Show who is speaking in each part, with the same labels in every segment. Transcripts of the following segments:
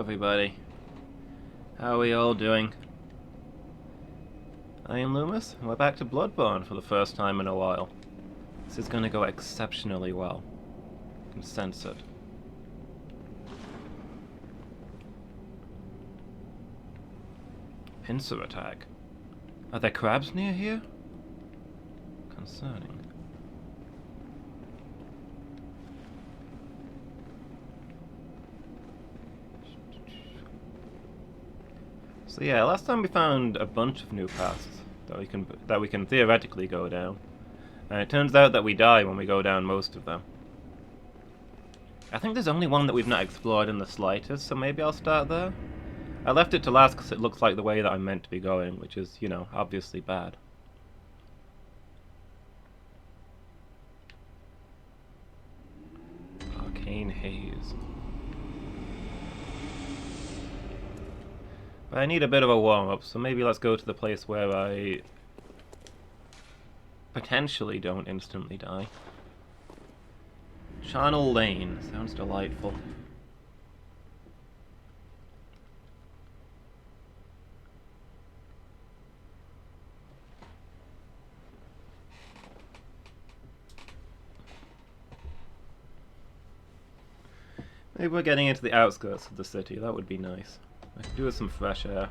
Speaker 1: everybody. How are we all doing? I am Loomis, and we're back to Bloodborne for the first time in a while. This is going to go exceptionally well. I can sense it. Pincer attack. Are there crabs near here? Concerning. So yeah, last time we found a bunch of new paths that we can theoretically go down. And it turns out that we die when we go down most of them. I think there's only one that we've not explored in the slightest, so maybe I'll start there. I left it to last because it looks like the way that I'm meant to be going, which is, you know, obviously bad. Arcane haze. But I need a bit of a warm-up, so maybe let's go to the place where I potentially don't instantly die. Charnel Lane. Sounds delightful. Maybe we're getting into the outskirts of the city. That would be nice. I could do with some fresh air.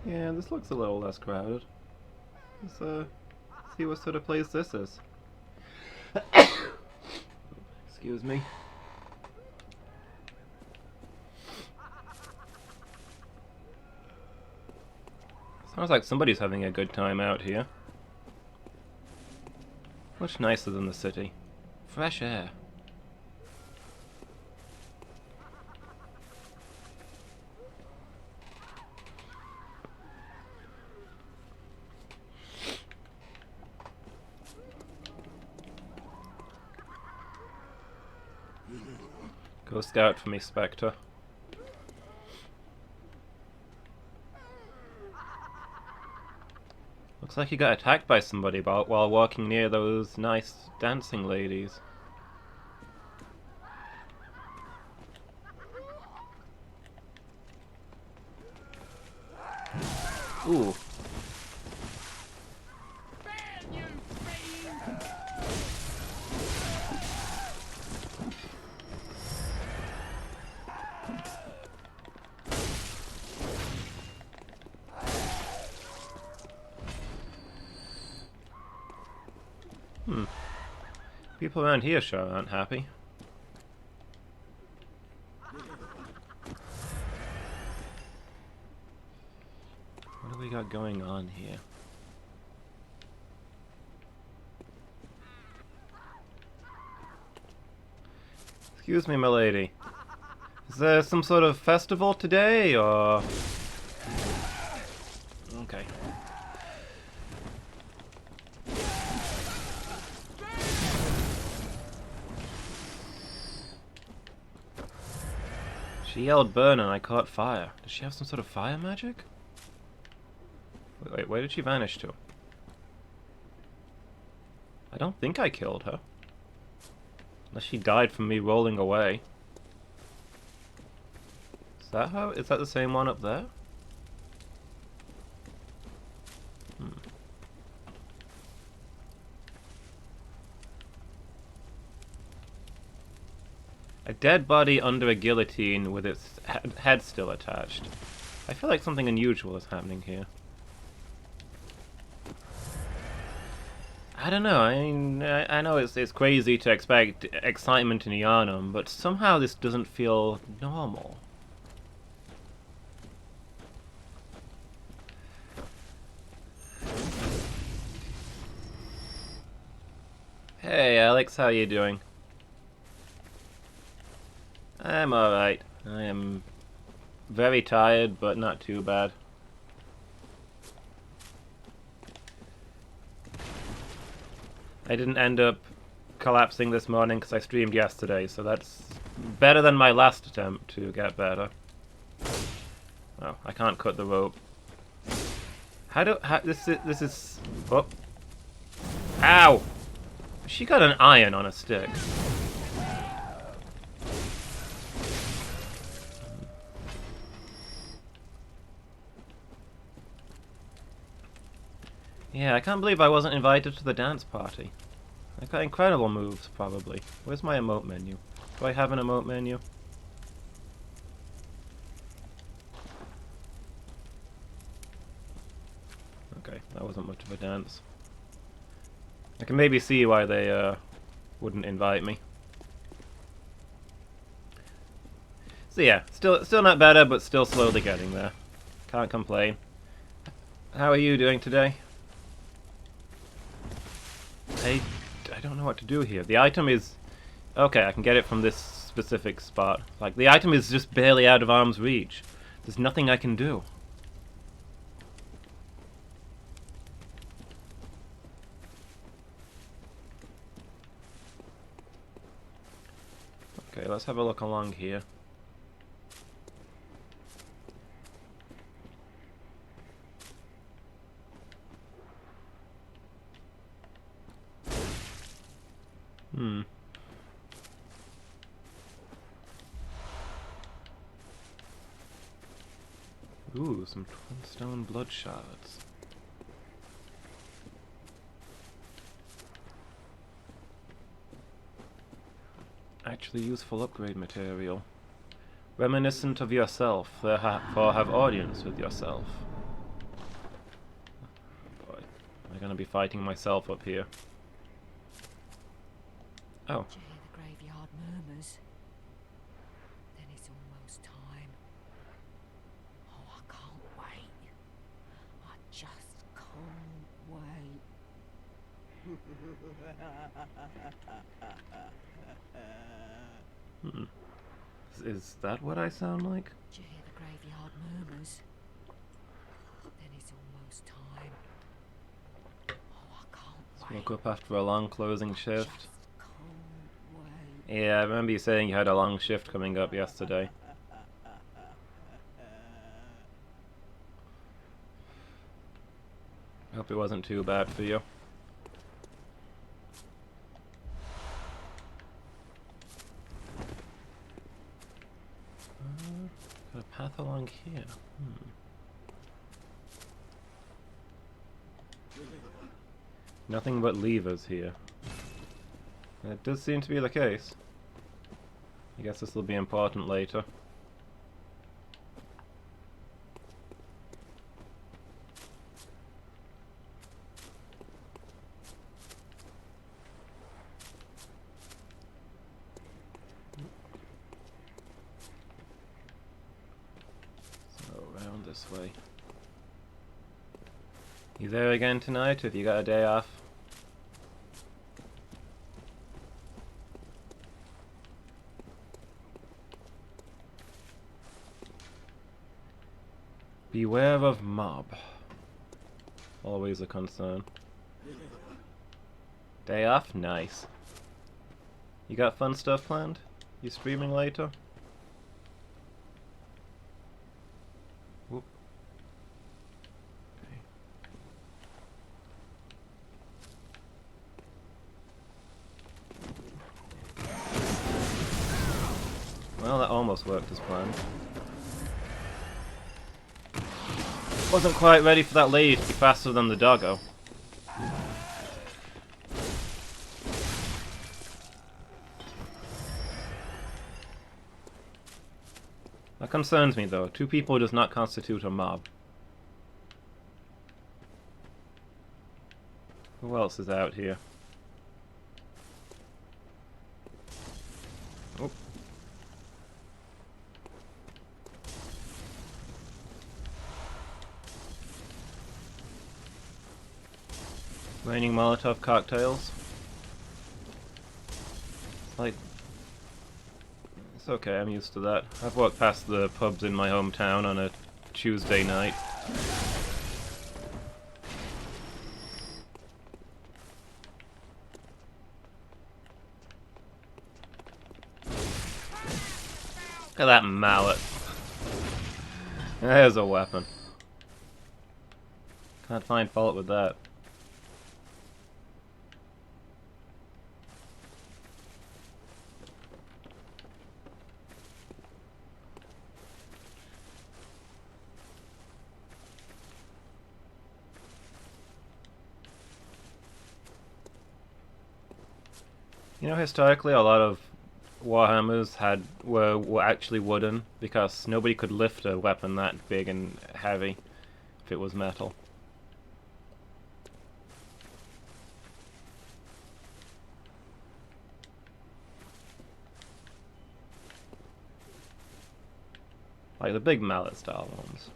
Speaker 1: Yeah, this looks a little less crowded. Let's see what sort of place this is. Excuse me. Sounds like somebody's having a good time out here. Much nicer than the city. Fresh air. Go scout for me, Spectre. Looks like you got attacked by somebody while walking near those nice dancing ladies. Ooh. People around here sure aren't happy. What do we got going on here? Excuse me, milady. Is there some sort of festival today, or...? Okay. She yelled burn and I caught fire. Does she have some sort of fire magic? Wait, where did she vanish to? I don't think I killed her. Unless she died from me rolling away. Is that her? Is that the same one up there? A dead body under a guillotine with its head still attached. I feel like something unusual is happening here. I don't know, I mean, I know it's crazy to expect excitement in Yharnam, but somehow this doesn't feel normal. Hey Alex, how you doing? I'm alright. I am very tired, but not too bad. I didn't end up collapsing this morning because I streamed yesterday, so that's better than my last attempt to get better. Oh, I can't cut the rope. This is... Oh. Ow! She got an iron on a stick. Yeah, I can't believe I wasn't invited to the dance party. I got incredible moves, probably. Where's my emote menu? Do I have an emote menu? Okay, that wasn't much of a dance. I can maybe see why they wouldn't invite me. So yeah, still not better, but still slowly getting there. Can't complain. How are you doing today? I don't know what to do here. The item is... Okay, I can get it from this specific spot. Like, the item is just barely out of arm's reach. There's nothing I can do. Okay, let's have a look along here. Ooh, some twinstone blood shards. Actually useful upgrade material. Reminiscent of yourself, therefore have audience with yourself. Boy, am I gonna be fighting myself up here? Oh.
Speaker 2: Do you hear the graveyard murmurs? Then it's almost time. Oh, I can't wait. I just can't wait.
Speaker 1: Is that what I sound like?
Speaker 2: Do you hear the graveyard murmurs? Then it's almost time. Oh, I can't wait.
Speaker 1: Woke up after a long closing shift.
Speaker 2: Just can't wait.
Speaker 1: Yeah, I remember you saying you had a long shift coming up yesterday. I hope it wasn't too bad for you. Got a path along here. Nothing but levers here. It does seem to be the case. I guess this will be important later. So, around this way. You there again tonight? Have you got a day off? Beware of mob. Always a concern. Day off? Nice. You got fun stuff planned? You streaming later? Whoop. Okay. Well, that almost worked as planned. Wasn't quite ready for that lady to be faster than the doggo. That concerns me though. 2 people does not constitute a mob. Who else is out here? Oh. Raining Molotov cocktails. Like, it's okay, I'm used to that. I've walked past the pubs in my hometown on a Tuesday night. Look at that mallet. There's a weapon. Can't find fault with that. You know, historically, a lot of Warhammers were actually wooden because nobody could lift a weapon that big and heavy if it was metal. Like the big mallet style ones.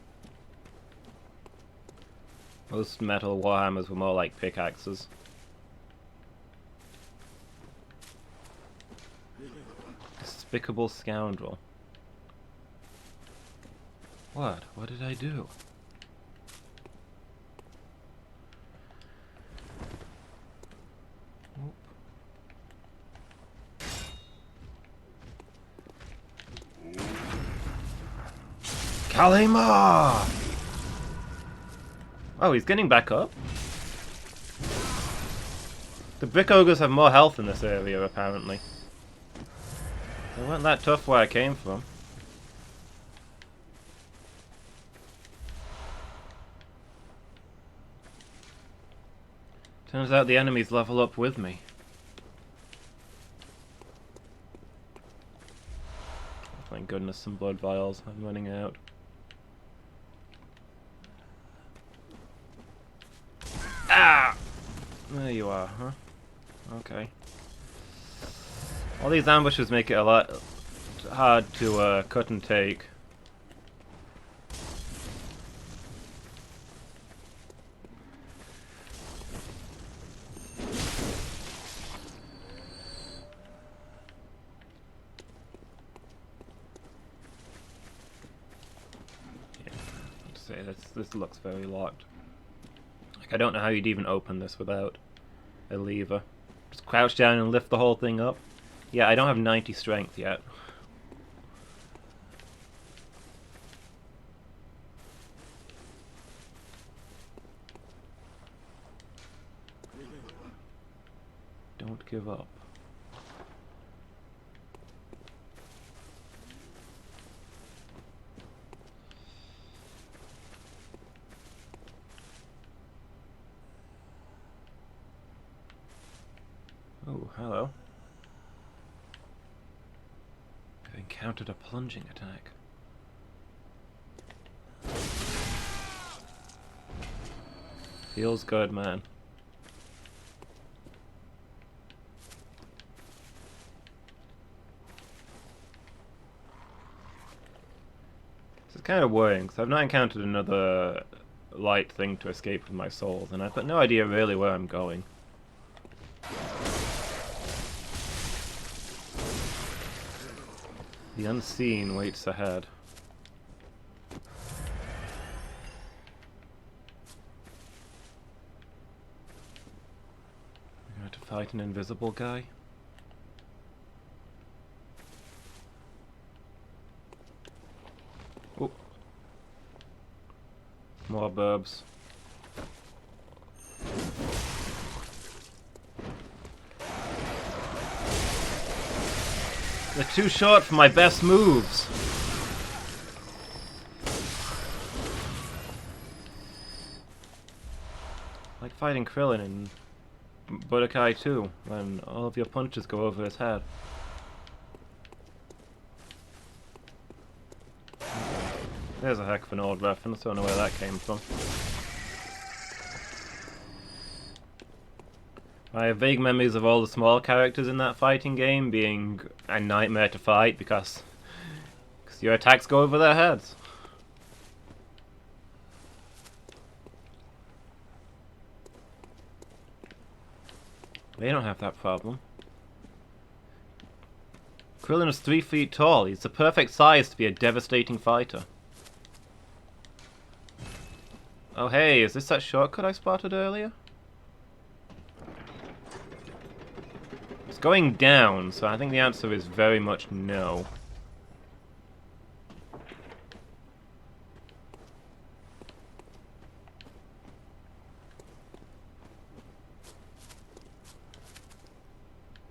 Speaker 1: Most metal Warhammers were more like pickaxes. Despicable scoundrel. What? What did I do? Oop. Kalima! Oh, he's getting back up? The brick ogres have more health in this area, apparently. They weren't that tough where I came from. Turns out the enemies level up with me. Oh, thank goodness, some blood vials. I'm running out. Ah! There you are, huh? Okay. All these ambushes make it a lot hard to cut and take. Yeah, let's say this looks very locked. Like, I don't know how you'd even open this without a lever. Just crouch down and lift the whole thing up. Yeah, I don't have 90 strength yet. Don't give up. Oh, hello. I've encountered a plunging attack. Feels good, man. This is kind of worrying, because I've not encountered another light thing to escape with my souls, and I've got no idea really where I'm going. The unseen waits ahead. I'm going to fight an invisible guy. Oh. More burbs. They're too short for my best moves. Like fighting Krillin in Budokai 2, when all of your punches go over his head. There's a heck of an old reference, I don't know where that came from. I have vague memories of all the small characters in that fighting game being a nightmare to fight because your attacks go over their heads. They don't have that problem. Krillin is 3 feet tall. He's the perfect size to be a devastating fighter. Oh hey, is this that shortcut I spotted earlier? It's going down, so I think the answer is very much no.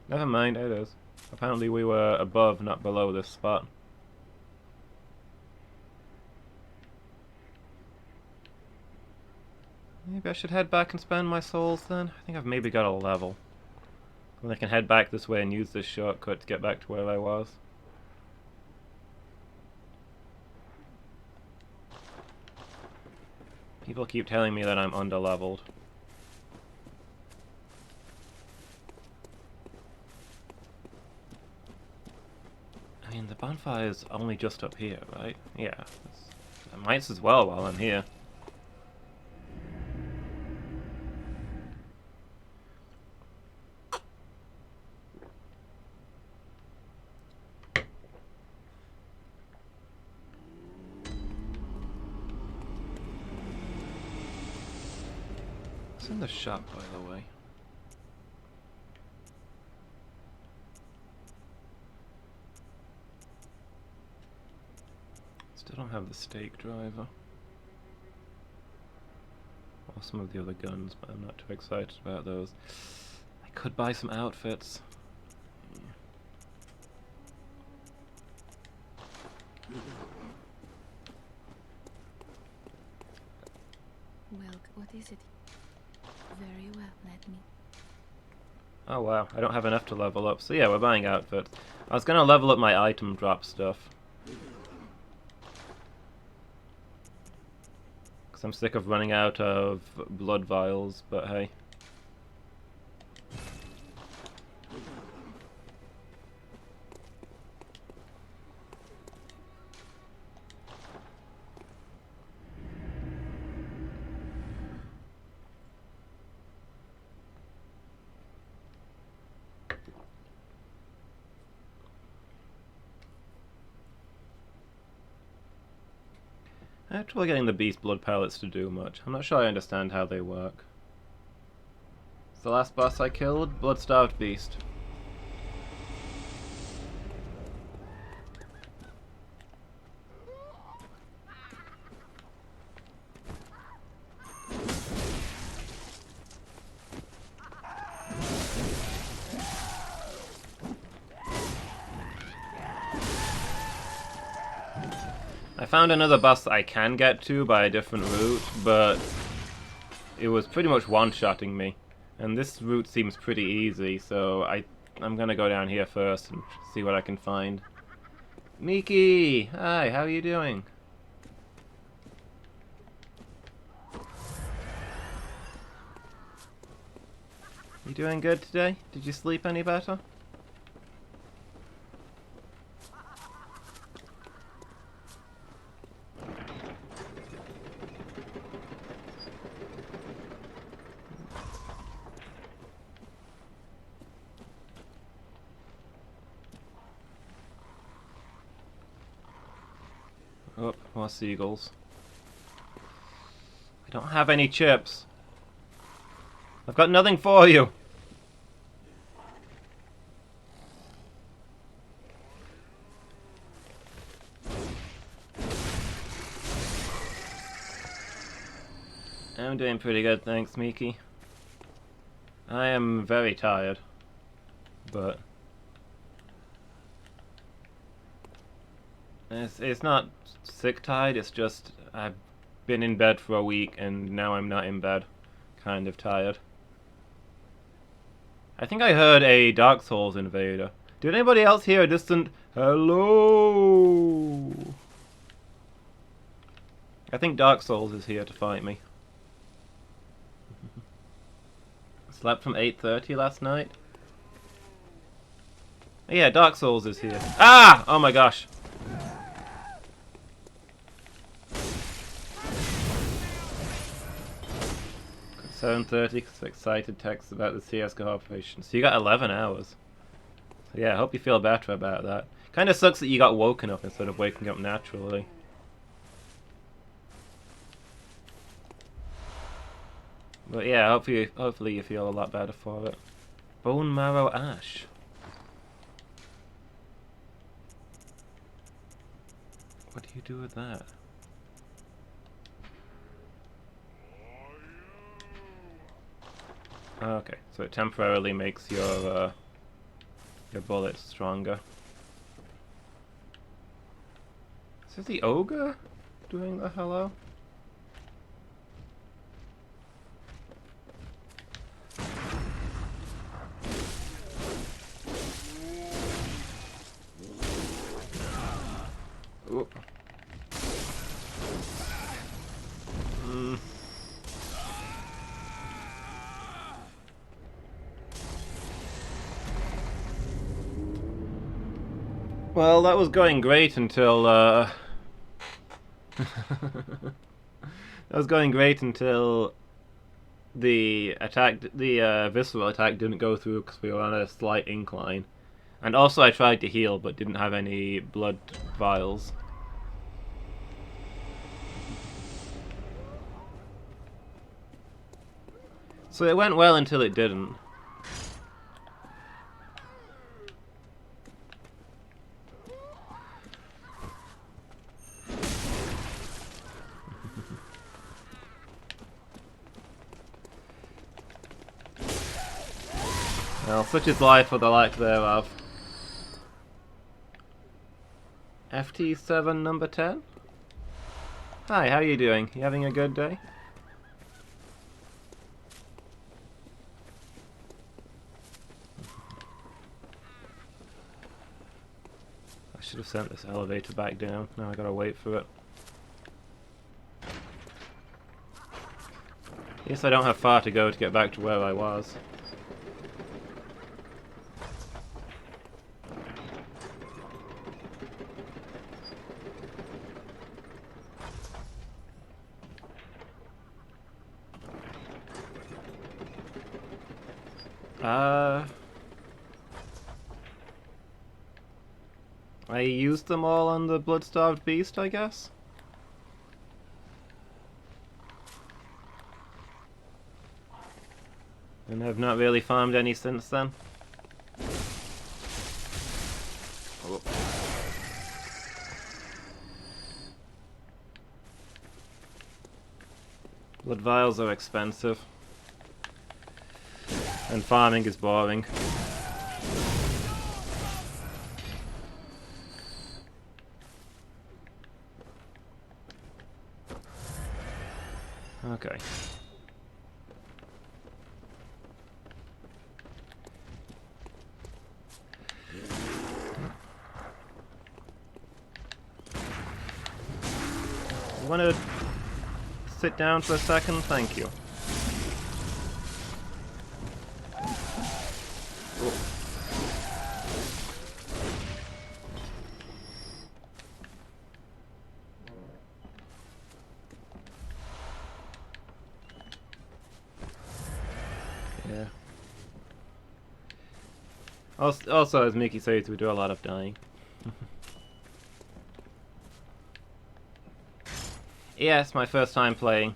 Speaker 1: Never mind, it is. Apparently we were above, not below this spot. Maybe I should head back and spend my souls then? I think I've maybe got a level. And I can head back this way and use this shortcut to get back to where I was. People keep telling me that I'm underleveled. I mean, the bonfire is only just up here, right? Yeah. I might as well while I'm here. What's in the shop, by the way? Still don't have the stake driver. Or some of the other guns, but I'm not too excited about those. I could buy some outfits.
Speaker 2: Well, what is it? Very well, let me.
Speaker 1: Oh wow, I don't have enough to level up. So yeah, we're buying outfits. I was gonna level up my item drop stuff. Because I'm sick of running out of blood vials, but hey. I have trouble getting the beast blood pellets to do much. I'm not sure I understand how they work. It's the last boss I killed, blood-starved beast. I found another boss that I can get to by a different route, but it was pretty much one-shotting me. And this route seems pretty easy, so I'm gonna go down here first and see what I can find. Miki! Hi, how are you doing? You doing good today? Did you sleep any better? Oh, more seagulls. I don't have any chips. I've got nothing for you. I'm doing pretty good, thanks, Miki. I am very tired, but it's not sick tired, it's just I've been in bed for a week and now I'm not in bed. Kind of tired. I think I heard a Dark Souls invader. Did anybody else hear a distant hello? I think Dark Souls is here to fight me. Slept from 8:30 last night. Oh, yeah, Dark Souls is here. Ah! Oh my gosh. 7:30, excited text about the CSGO operation. So you got 11 hours. So yeah, I hope you feel better about that. Kinda sucks that you got woken up instead of waking up naturally. But yeah, hopefully you feel a lot better for it. Bone marrow ash. What do you do with that? Okay, so it temporarily makes your bullets stronger. Is this the ogre doing the hello? Well, that was going great until, that was going great until the attack, the visceral attack didn't go through because we were on a slight incline. And also I tried to heal, but didn't have any blood vials. So it went well until it didn't. Well, such is life or the lack thereof. FT7 number 10? Hi, how you doing? You having a good day? I should have sent this elevator back down. Now I gotta wait for it. Yes, I don't have far to go to get back to where I was. I used them all on the blood-starved beast, I guess? And I've not really farmed any since then. Oh. Blood vials are expensive. And farming is boring. Okay. You want to sit down for a second? Thank you. Yeah. Also, as Mickey says, we do a lot of dying. Yeah, it's my first time playing.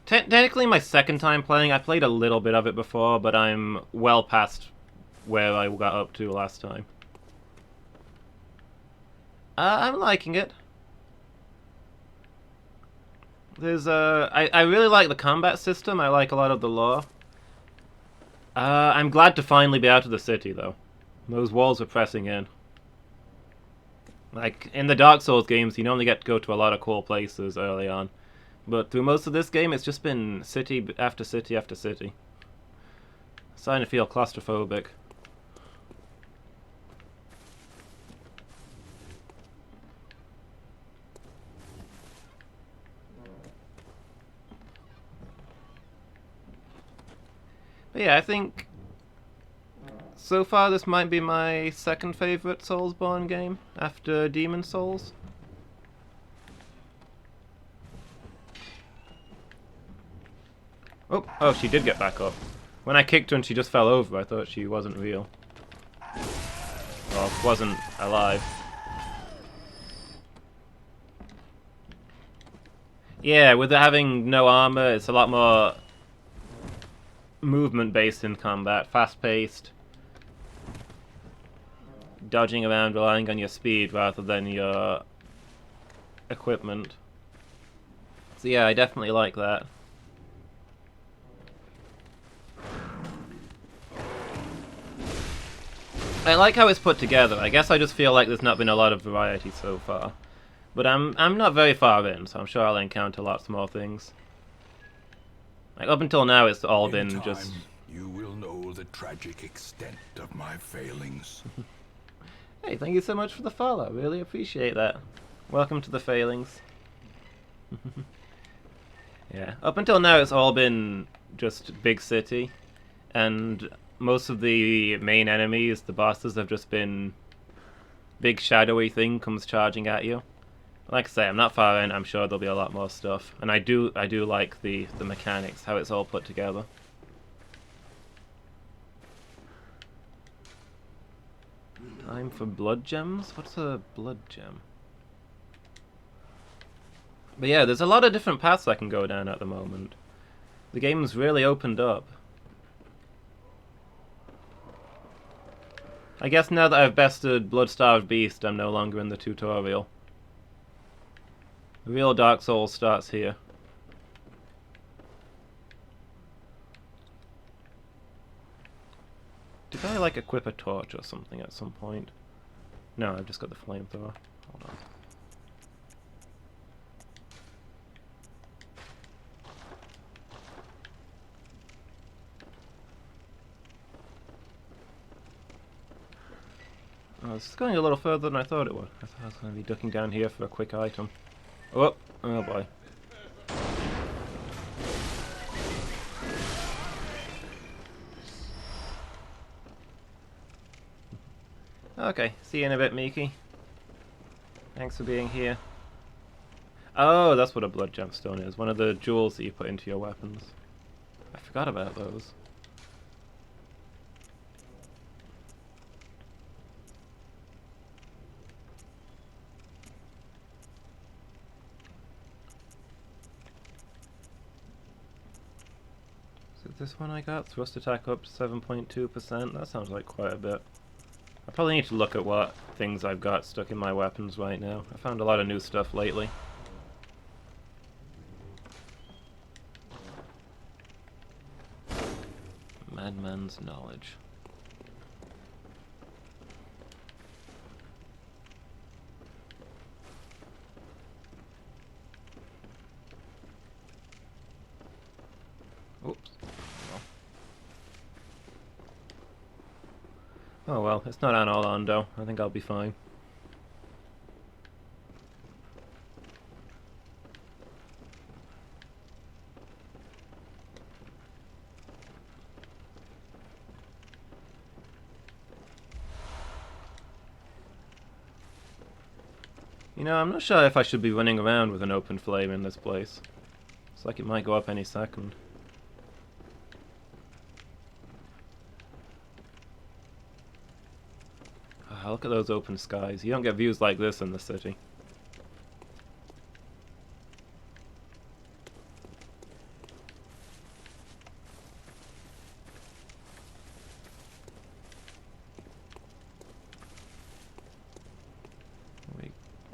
Speaker 1: Technically my second time playing. I played a little bit of it before, but I'm well past where I got up to last time. I'm liking it. There's I really like the combat system. I like a lot of the lore. I'm glad to finally be out of the city, though. Those walls are pressing in. Like, in the Dark Souls games, you normally get to go to a lot of cool places early on. But through most of this game, it's just been city after city after city. I'm starting to feel claustrophobic. But yeah, I think so far this might be my second favorite Soulsborne game after Demon Souls. Oh, she did get back up. When I kicked her and she just fell over, I thought she wasn't real. Well, wasn't alive. Yeah, with it having no armor, it's a lot more movement-based in combat, fast-paced, dodging around, relying on your speed rather than your equipment. So yeah, I definitely like that. I like how it's put together. I guess I just feel like there's not been a lot of variety so far. But I'm not very far in, so I'm sure I'll encounter lots more things. Like, up until now, it's all been just...
Speaker 3: You will know the tragic extent of my failings.
Speaker 1: Hey, thank you so much for the follow. Really appreciate that. Welcome to the failings. Yeah, up until now, it's all been just big city. And most of the main enemies, the bosses, have just been big shadowy thing comes charging at you. Like I say, I'm not far in. I'm sure there'll be a lot more stuff, and I do like the mechanics, how it's all put together. Time for blood gems? What's a blood gem? But yeah, there's a lot of different paths I can go down at the moment. The game's really opened up. I guess now that I've bested Blood-Starved Beast, I'm no longer in the tutorial. The real Dark Souls starts here. Did I, like, equip a torch or something at some point? No, I've just got the flamethrower. Hold on. Oh, this is going a little further than I thought it would. I thought I was going to be ducking down here for a quick item. Oh boy. Okay, see you in a bit, Miki. Thanks for being here. Oh, that's what a blood gemstone is. One of the jewels that you put into your weapons. I forgot about those. This one I got, thrust attack up to 7.2%. That sounds like quite a bit. I probably need to look at what things I've got stuck in my weapons right now. I found a lot of new stuff lately. Madman's knowledge. Oops. Oh well, it's not on all on though. I think I'll be fine. You know, I'm not sure if I should be running around with an open flame in this place. It's like it might go up any second. Oh, look at those open skies. You don't get views like this in the city.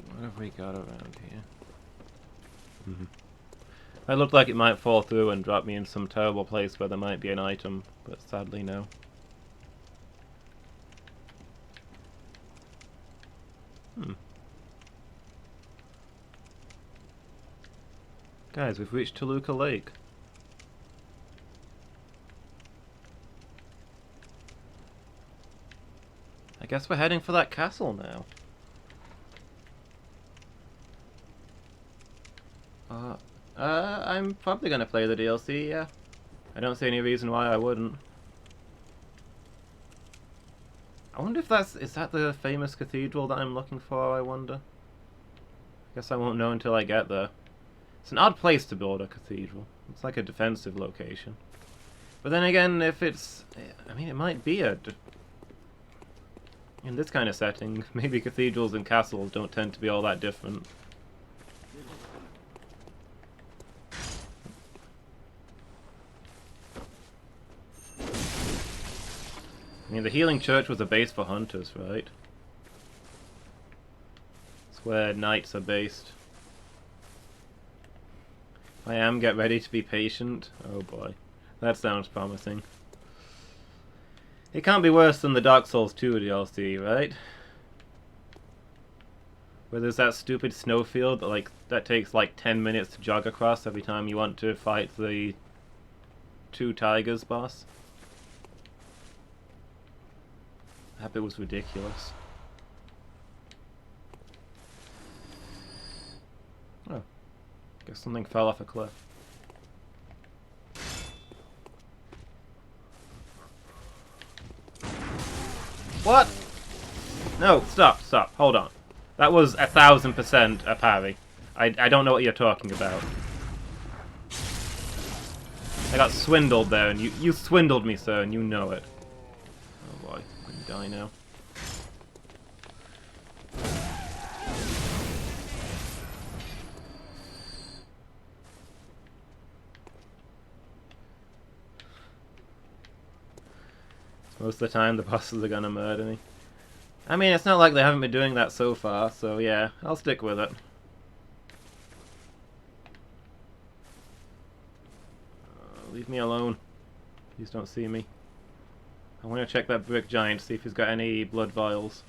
Speaker 1: What have we got around here? It looked like it might fall through and drop me in some terrible place where there might be an item, but sadly no. Guys, we've reached Toluca Lake. I guess we're heading for that castle now. I'm probably gonna play the DLC, yeah. I don't see any reason why I wouldn't. I wonder if is that the famous cathedral that I'm looking for, I wonder? I guess I won't know until I get there. It's an odd place to build a cathedral. It's like a defensive location. But then again, if it's... I mean, it might be in this kind of setting, maybe cathedrals and castles don't tend to be all that different. I mean, the Healing Church was a base for hunters, right? It's where knights are based. I am, get ready to be patient. Oh boy. That sounds promising. It can't be worse than the Dark Souls 2 DLC, right? Where there's that stupid snowfield that takes like 10 minutes to jog across every time you want to fight the 2 Tigers boss. That bit was ridiculous. Oh. Guess something fell off a cliff. What? No, stop, stop, hold on. That was 1000% a parry. I don't know what you're talking about. I got swindled there, and you swindled me, sir, and you know it. Oh boy, I'm gonna die now. Most of the time, the bosses are gonna murder me. I mean, it's not like they haven't been doing that so far, so yeah, I'll stick with it. Leave me alone. Please don't see me. I want to check that brick giant, see if he's got any blood vials.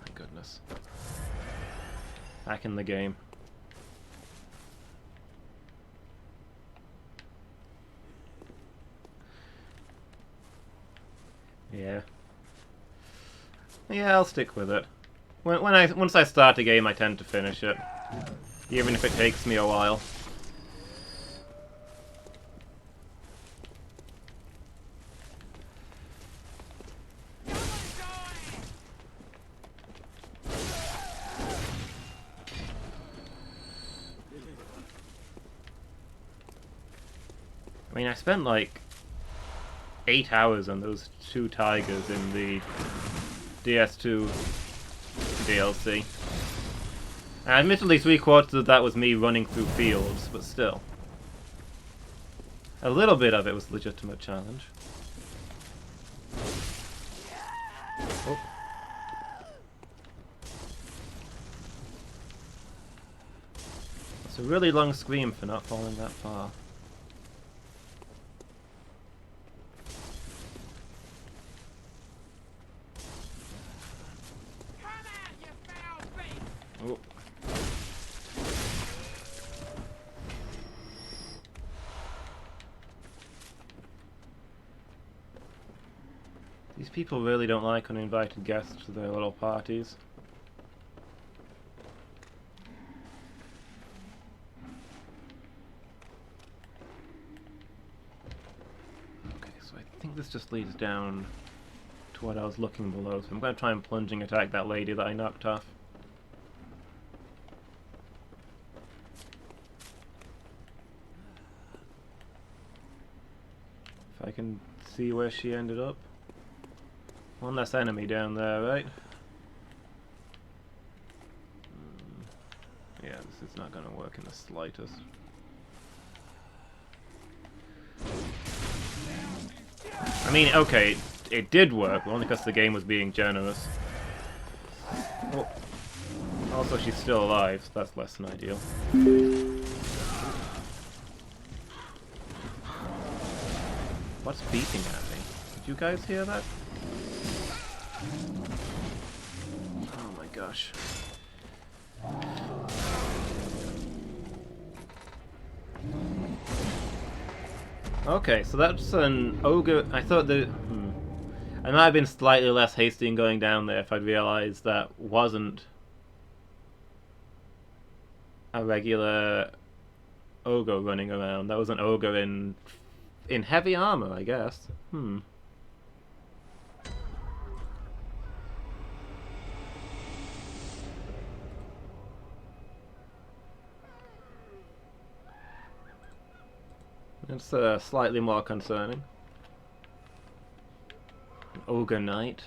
Speaker 1: Thank goodness. Back in the game. Yeah. Yeah, I'll stick with it. Once I start a game, I tend to finish it, even if it takes me a while. I mean, I spent like 8 hours on those 2 tigers in the DS2 DLC. And admittedly, 3/4 of that was me running through fields, but still. A little bit of it was a legitimate challenge. Oh. It's a really long scream for not falling that far. Oh. These people really don't like uninvited guests to their little parties. Okay, so I think this just leads down to what I was looking below, so I'm going to try and plunging attack that lady that I knocked off. If I can see where she ended up. One less enemy down there, right? Yeah, this is not going to work in the slightest. I mean, okay, it did work, but only because the game was being generous. Oh. Also, she's still alive, so that's less than ideal. What's beeping at me? Did you guys hear that? Oh my gosh. Okay, so that's an ogre. I thought that. I might have been slightly less hasty in going down there if I'd realised that wasn't a regular ogre running around. That was an ogre in heavy armor, I guess. It's slightly more concerning. Ogre Knight.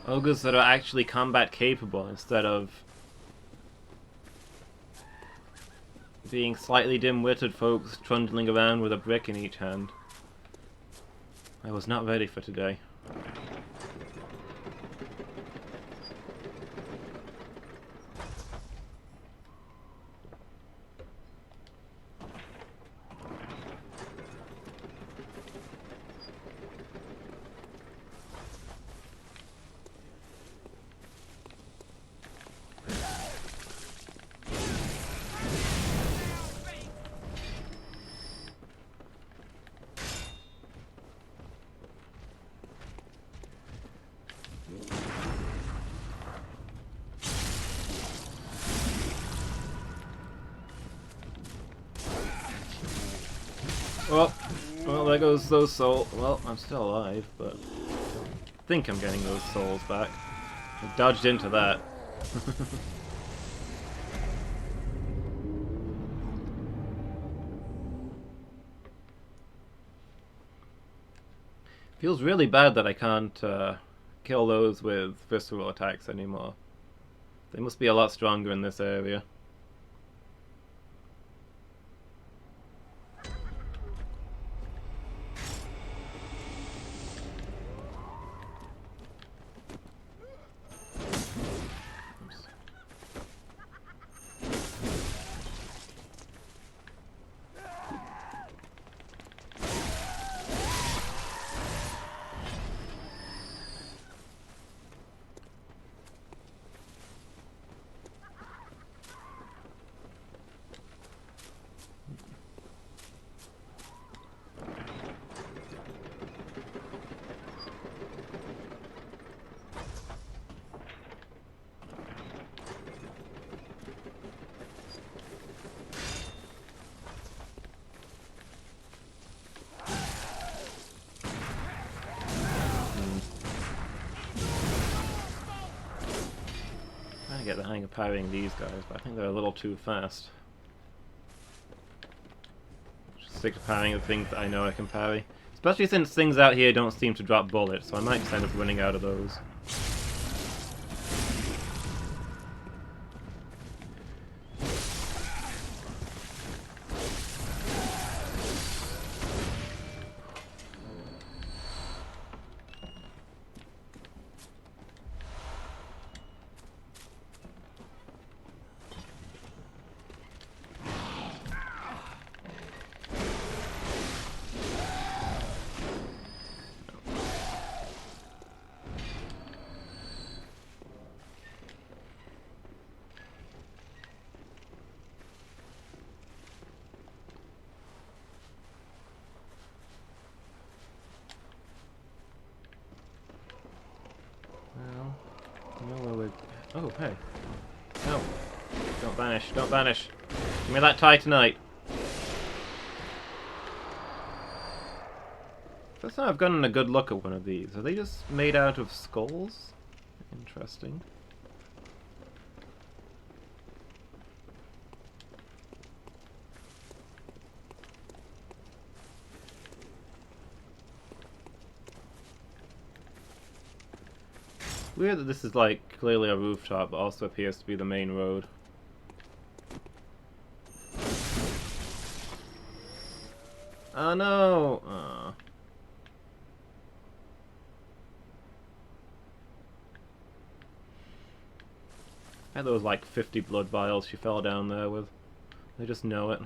Speaker 1: Ogres that are actually combat capable instead of being slightly dim-witted folks trundling around with a brick in each hand. I was not ready for today. there goes those souls. Well, I'm still alive, but I think I'm getting those souls back. I dodged into that. Feels really bad that I can't kill those with visceral attacks anymore. They must be a lot stronger in this area. I get the hang of parrying these guys, but I think they're a little too fast. Just stick to parrying the things that I know I can parry. Especially since things out here don't seem to drop bullets, so I might just end up running out of those. Oh, hey. No. Don't vanish. Don't vanish. Give me that Titanite. First time I've gotten a good look at one of these. Are they just made out of skulls? Interesting. Weird that this is like clearly a rooftop, but also appears to be the main road. Oh no! Aw. I had those like 50 blood vials she fell down there with. They just know it.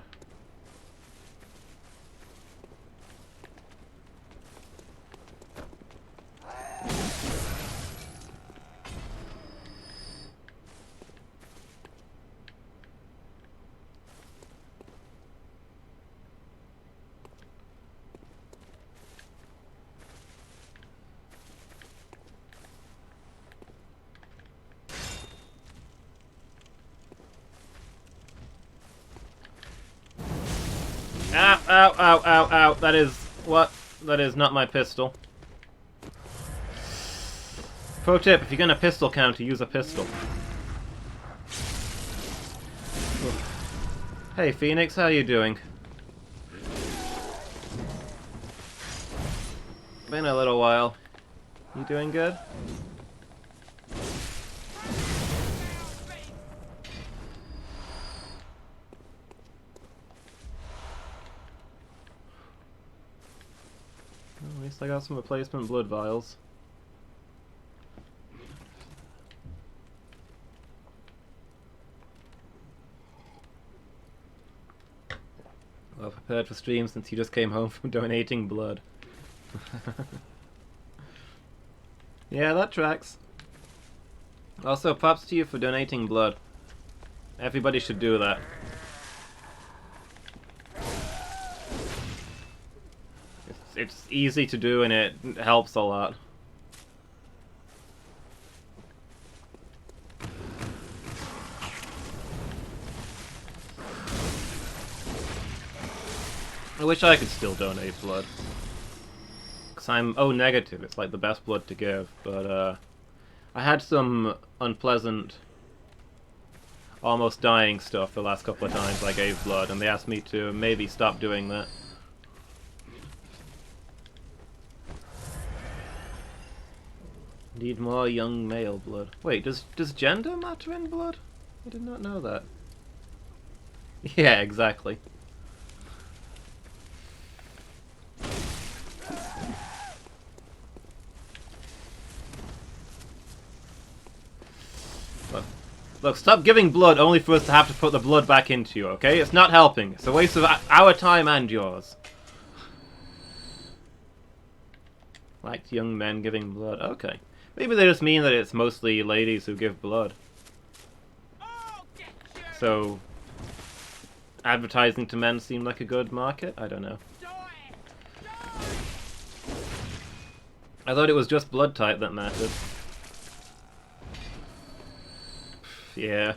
Speaker 1: Ow, ow, ow, ow, ow. That is... what? That is not my pistol. Pro tip, if you're gonna pistol counter, use a pistol. Hey Phoenix, how you doing? Been a little while. You doing good? At least I got some replacement blood vials. Well prepared for stream since you just came home from donating blood. Yeah, that tracks. Also, props to you for donating blood. Everybody should do that. It's easy to do and it helps a lot. I wish I could still donate blood. Because I'm O negative, it's like the best blood to give, but I had some unpleasant, almost dying stuff the last couple of times I gave blood, and they asked me to maybe stop doing that. Need more young male blood. Wait, does gender matter in blood? I did not know that. Yeah, exactly. Look, stop giving blood only for us to have to put the blood back into you, okay? It's not helping. It's a waste of our time and yours. Liked young men giving blood. Okay. Maybe they just mean that it's mostly ladies who give blood. So, advertising to men seemed like a good market? I don't know. I thought it was just blood type that mattered. Yeah.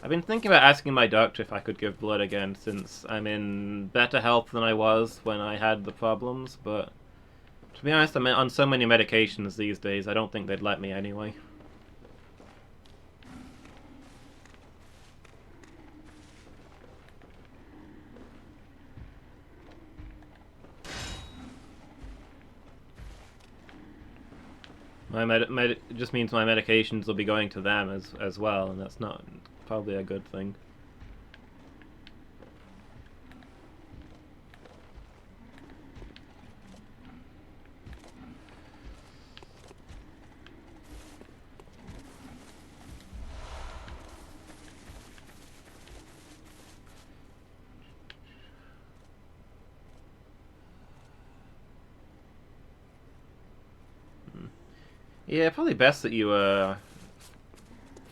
Speaker 1: I've been thinking about asking my doctor if I could give blood again, since I'm in better health than I was when I had the problems, but to be honest, I'm on so many medications these days, I don't think they'd let me anyway. It just means my medications will be going to them as well, and that's not probably a good thing. Yeah, probably best that you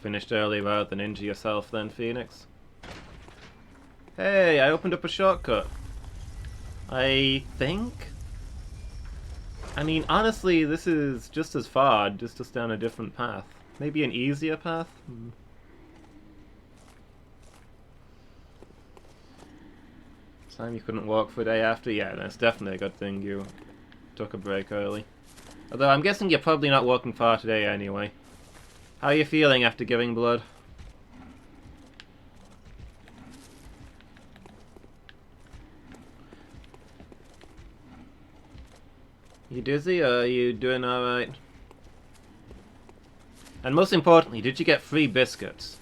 Speaker 1: finished early rather than injure yourself then, Phoenix. Hey, I opened up a shortcut. I think? I mean, honestly, this is just as far, just down a different path. Maybe an easier path? Time you couldn't walk for a day after? Yeah, that's definitely a good thing you took a break early. Although I'm guessing you're probably not walking far today anyway. How are you feeling after giving blood? You dizzy or are you doing alright? And most importantly, did you get free biscuits?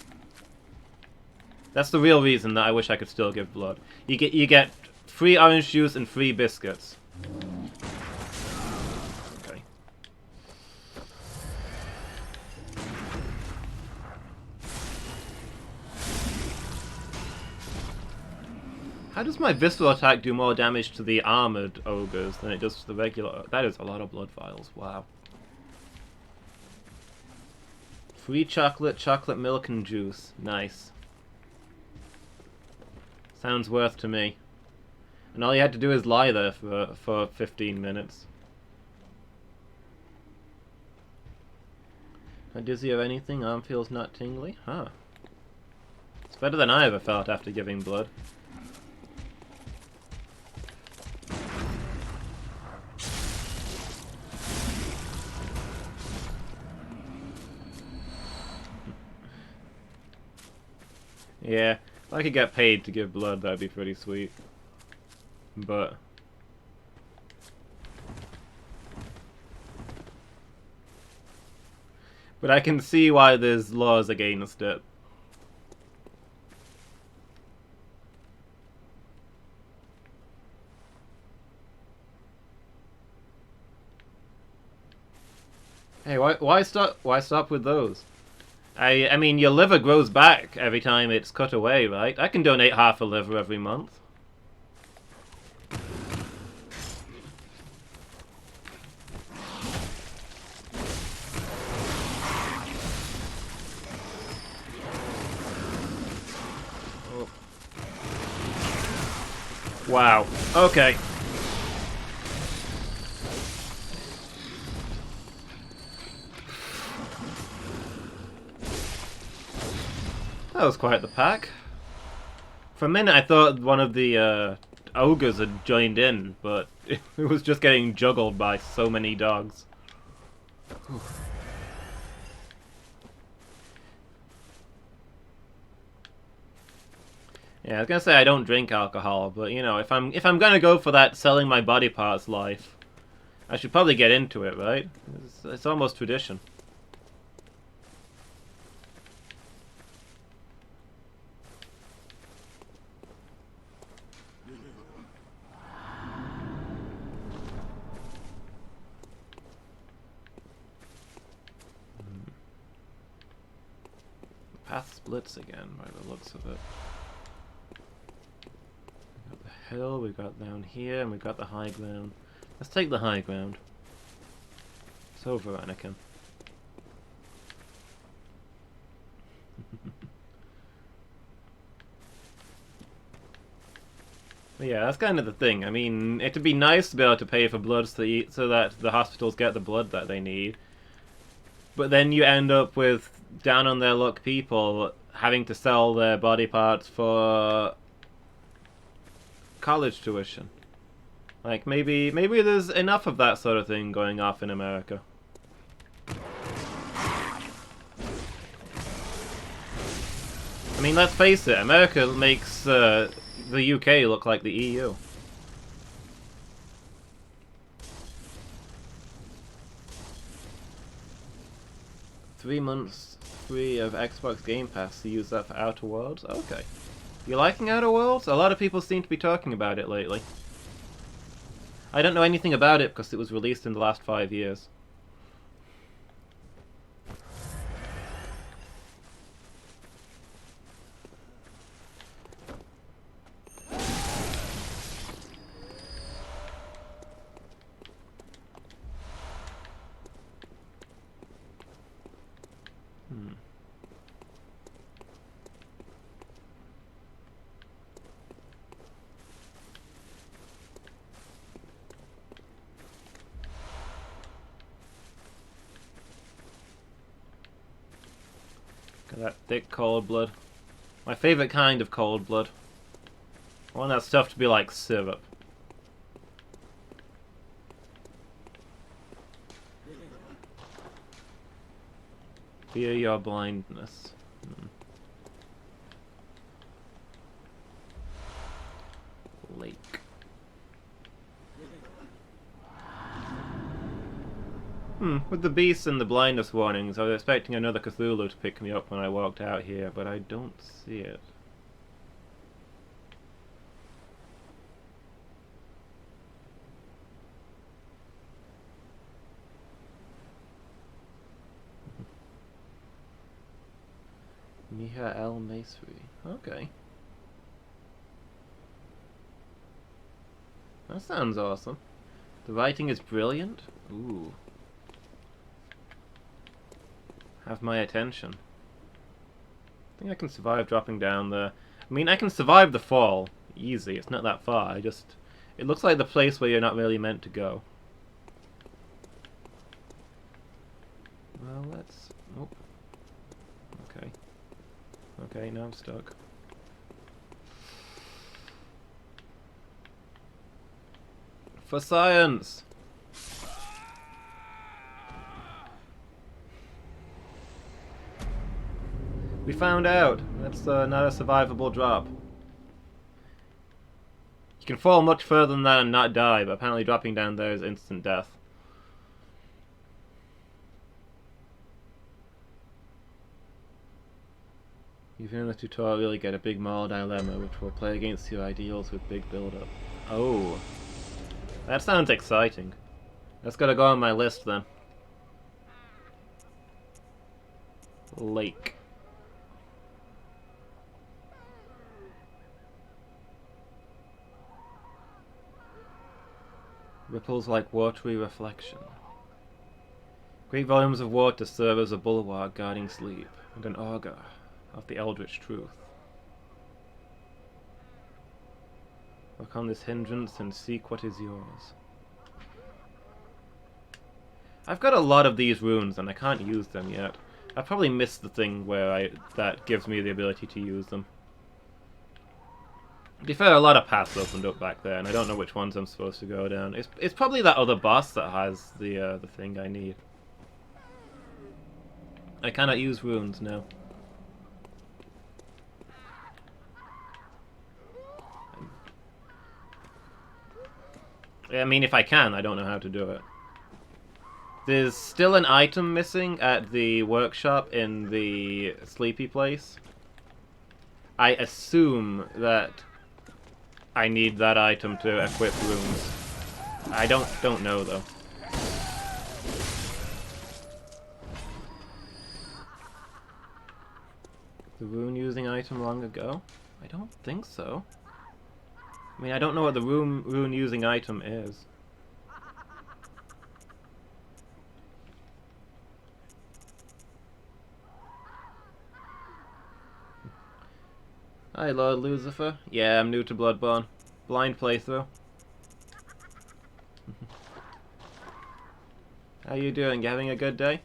Speaker 1: That's the real reason that I wish I could still give blood. You get free orange juice and free biscuits. How does my visceral attack do more damage to the armored ogres than it does to the regular? That is a lot of blood vials. Wow. Free chocolate, chocolate milk and juice. Nice. Sounds worth to me. And all you had to do is lie there for 15 minutes. Not dizzy or anything? Arm feels not tingly? Huh. It's better than I ever felt after giving blood. Yeah, if I could get paid to give blood, that'd be pretty sweet. But I can see why there's laws against it. Hey, why stop with those? I mean, your liver grows back every time it's cut away, right? I can donate half a liver every month. Oh. Wow. Okay. That was quite the pack. For a minute, I thought one of the ogres had joined in, but it was just getting juggled by so many dogs. Whew. Yeah, I was gonna say I don't drink alcohol, but you know, if I'm gonna go for that selling my body parts life, I should probably get into it, right? It's almost tradition. Path splits again by the looks of it. We got the hill, we got down here, and we got the high ground. Let's take the high ground. It's over, Anakin. But yeah, that's kind of the thing. I mean, it'd be nice to be able to pay for blood so that the hospitals get the blood that they need. But then you end up with down on their luck people having to sell their body parts for college tuition. Like, maybe there's enough of that sort of thing going off in America. I mean, let's face it, America makes the UK look like the EU. Three months free of Xbox Game Pass to use that for Outer Worlds? Okay. You liking Outer Worlds? A lot of people seem to be talking about it lately. I don't know anything about it because it was released in the last 5 years. Got that thick cold blood. My favorite kind of cold blood. I want that stuff to be like syrup. Fear your blindness. Lake. With the beasts and the blindness warnings, I was expecting another Cthulhu to pick me up when I walked out here, but I don't see it. Miha El Masri. Okay. That sounds awesome. The writing is brilliant. Ooh. Have my attention. I think I can survive dropping down there. I mean, I can survive the fall. Easy. It's not that far. It looks like the place where you're not really meant to go. Well, let's... Oh. Okay. Okay, now I'm stuck. For science! We found out. That's not a survivable drop. You can fall much further than that and not die, but apparently dropping down there is instant death. Even in the tutorial, you get a big moral dilemma, which will play against your ideals with big build-up. Oh. That sounds exciting. That's gotta go on my list, then. Lake. Ripples like watery reflection. Great volumes of water serve as a bulwark guarding sleep, and an augur of the eldritch truth. Work on this hindrance and seek what is yours. I've got a lot of these runes and I can't use them yet. I probably missed the thing where that gives me the ability to use them. To be fair, a lot of paths opened up back there, and I don't know which ones I'm supposed to go down. It's probably that other boss that has the thing I need. I cannot use runes now. I mean, if I can, I don't know how to do it. There's still an item missing at the workshop in the sleepy place. I assume that I need that item to equip runes. I don't know though. The rune using item long ago? I don't think so. I mean, I don't know what the rune using item is. Hi, Lord Lucifer. Yeah, I'm new to Bloodborne. Blind playthrough. How you doing? You having a good day?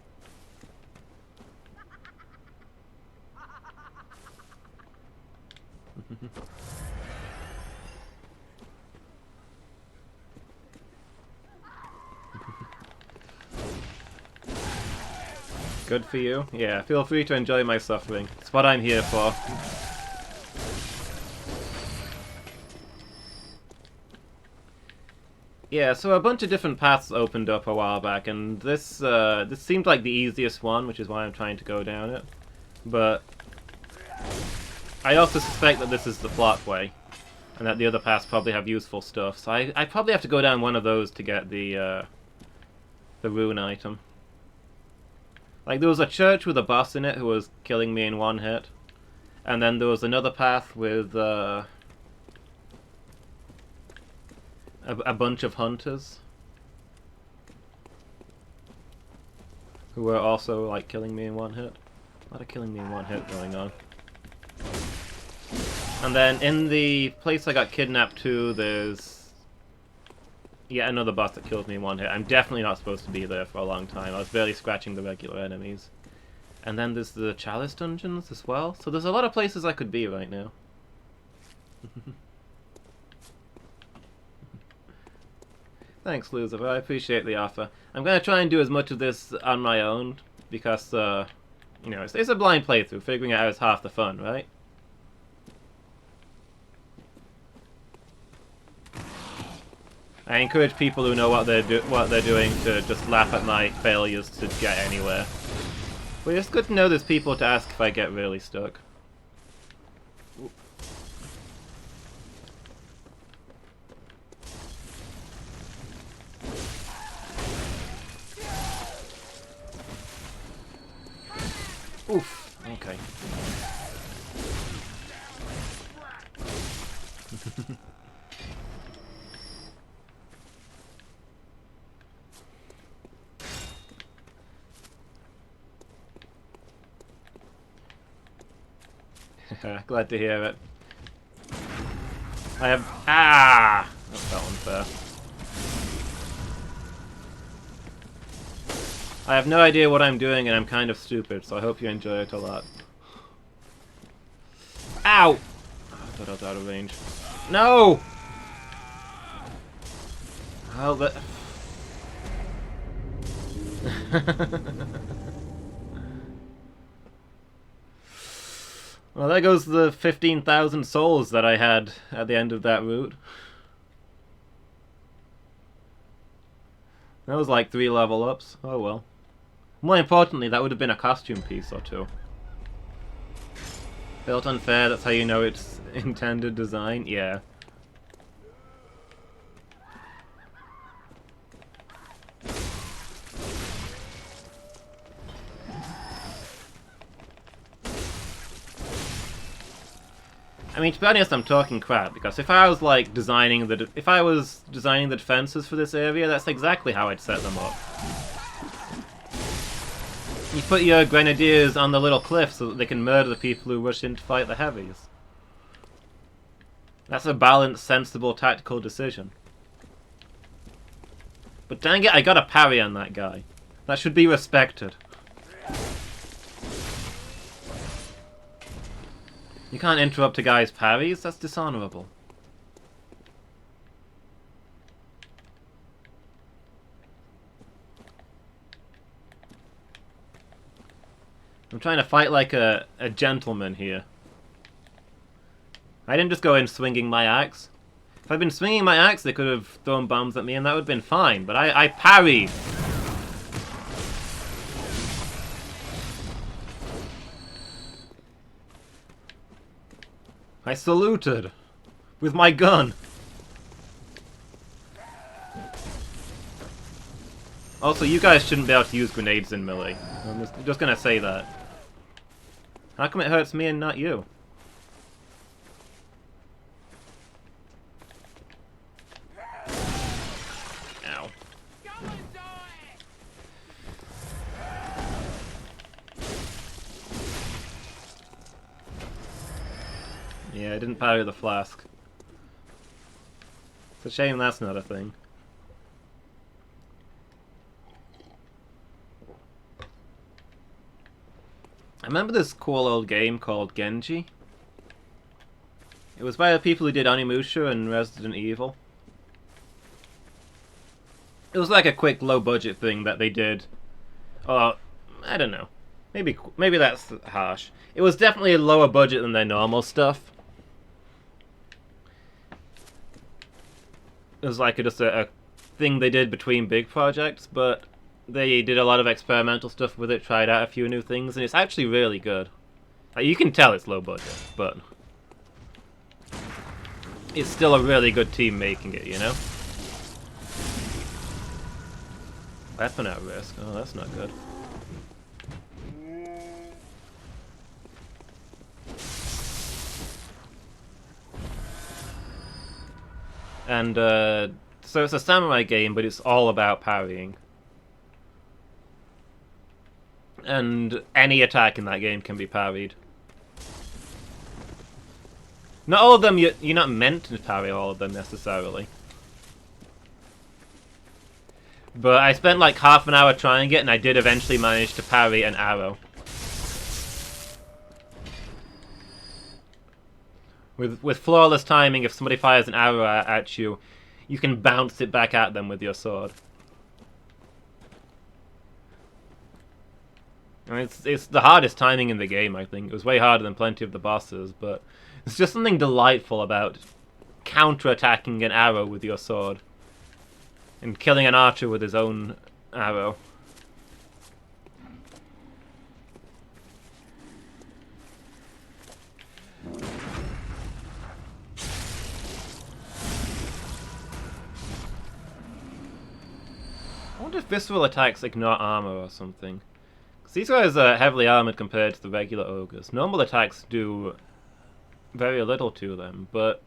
Speaker 1: Good for you. Yeah, feel free to enjoy my suffering. It's what I'm here for. Yeah, so a bunch of different paths opened up a while back, and this seemed like the easiest one, which is why I'm trying to go down it. But I also suspect that this is the plot way, and that the other paths probably have useful stuff. So I probably have to go down one of those to get the rune item. Like, there was a church with a boss in it who was killing me in one hit, and then there was another path with a bunch of hunters who were also, like, killing me in one hit. A lot of killing me in one hit going on. And then in the place I got kidnapped to, there's yet another boss that kills me in one hit. I'm definitely not supposed to be there for a long time. I was barely scratching the regular enemies. And then there's the Chalice dungeons as well. So there's a lot of places I could be right now. Thanks, Lucifer. I appreciate the offer. I'm going to try and do as much of this on my own, because, you know, it's a blind playthrough. Figuring it out is half the fun, right? I encourage people who know what they're doing to just laugh at my failures to get anywhere. But it's good to know there's people to ask if I get really stuck. Oof. Okay. Glad to hear it. I have... Ah! That felt unfair. I have no idea what I'm doing, and I'm kind of stupid, so I hope you enjoy it a lot. Ow! Oh, I thought I was out of range. No! Well, that... Well, there goes the 15,000 souls that I had at the end of that route. That was like 3 level ups. Oh well. More importantly, that would have been a costume piece or 2. Built unfair, that's how you know it's intended design? Yeah. I mean, to be honest, I'm talking crap, because if I was, like, designing the defenses for this area, that's exactly how I'd set them up. You put your grenadiers on the little cliff so that they can murder the people who rush in to fight the heavies. That's a balanced, sensible, tactical decision. But dang it, I got a parry on that guy. That should be respected. You can't interrupt a guy's parries, that's dishonorable. I'm trying to fight like a gentleman here. I didn't just go in swinging my axe. If I'd been swinging my axe, they could have thrown bombs at me and that would have been fine, but I parried. I saluted with my gun. Also, you guys shouldn't be able to use grenades in melee. I'm just gonna say that. How come it hurts me and not you? Ow. Yeah, I didn't parry the flask. It's a shame that's not a thing. I remember this cool old game called Genji. It was by the people who did Onimusha and Resident Evil. It was like a quick, low-budget thing that they did. I don't know. Maybe that's harsh. It was definitely a lower budget than their normal stuff. It was like just a thing they did between big projects, but they did a lot of experimental stuff with it, tried out a few new things, and it's actually really good. Like, you can tell it's low budget, but it's still a really good team making it, you know? Weapon at risk. Oh, that's not good. And, so it's a samurai game, but it's all about parrying. And any attack in that game can be parried. Not all of them, you're not meant to parry all of them necessarily. But I spent like half an hour trying it, and I did eventually manage to parry an arrow. With flawless timing, if somebody fires an arrow at you, you can bounce it back at them with your sword. I mean, it's the hardest timing in the game, I think. It was way harder than plenty of the bosses, but it's just something delightful about counter-attacking an arrow with your sword. And killing an archer with his own arrow. I wonder if visceral attacks ignore armor or something. Because these guys are heavily armored compared to the regular ogres. Normal attacks do very little to them, but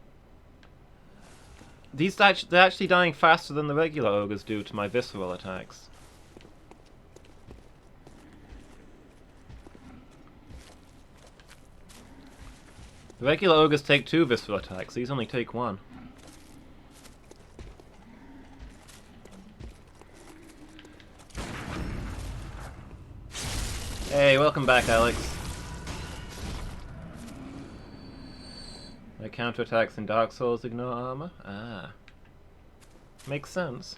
Speaker 1: they're actually dying faster than the regular ogres do to my visceral attacks. The regular ogres take 2 visceral attacks, these only take 1. Hey, welcome back, Alex. My counterattacks in Dark Souls ignore armor? Ah. Makes sense.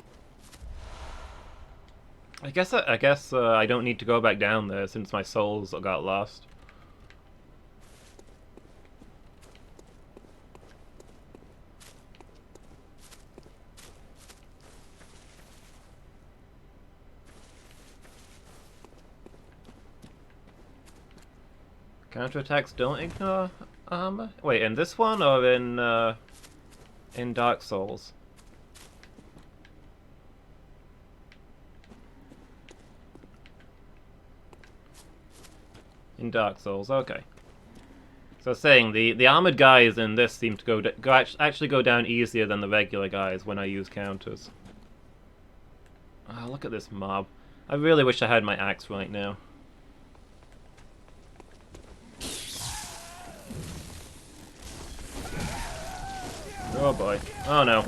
Speaker 1: I guess I don't need to go back down there since my souls got lost. Counterattacks don't ignore armor? Wait, in this one or in Dark Souls? In Dark Souls, okay. So saying the armored guys in this seem to actually go down easier than the regular guys when I use counters. Oh, look at this mob. I really wish I had my axe right now. Oh boy. Oh no.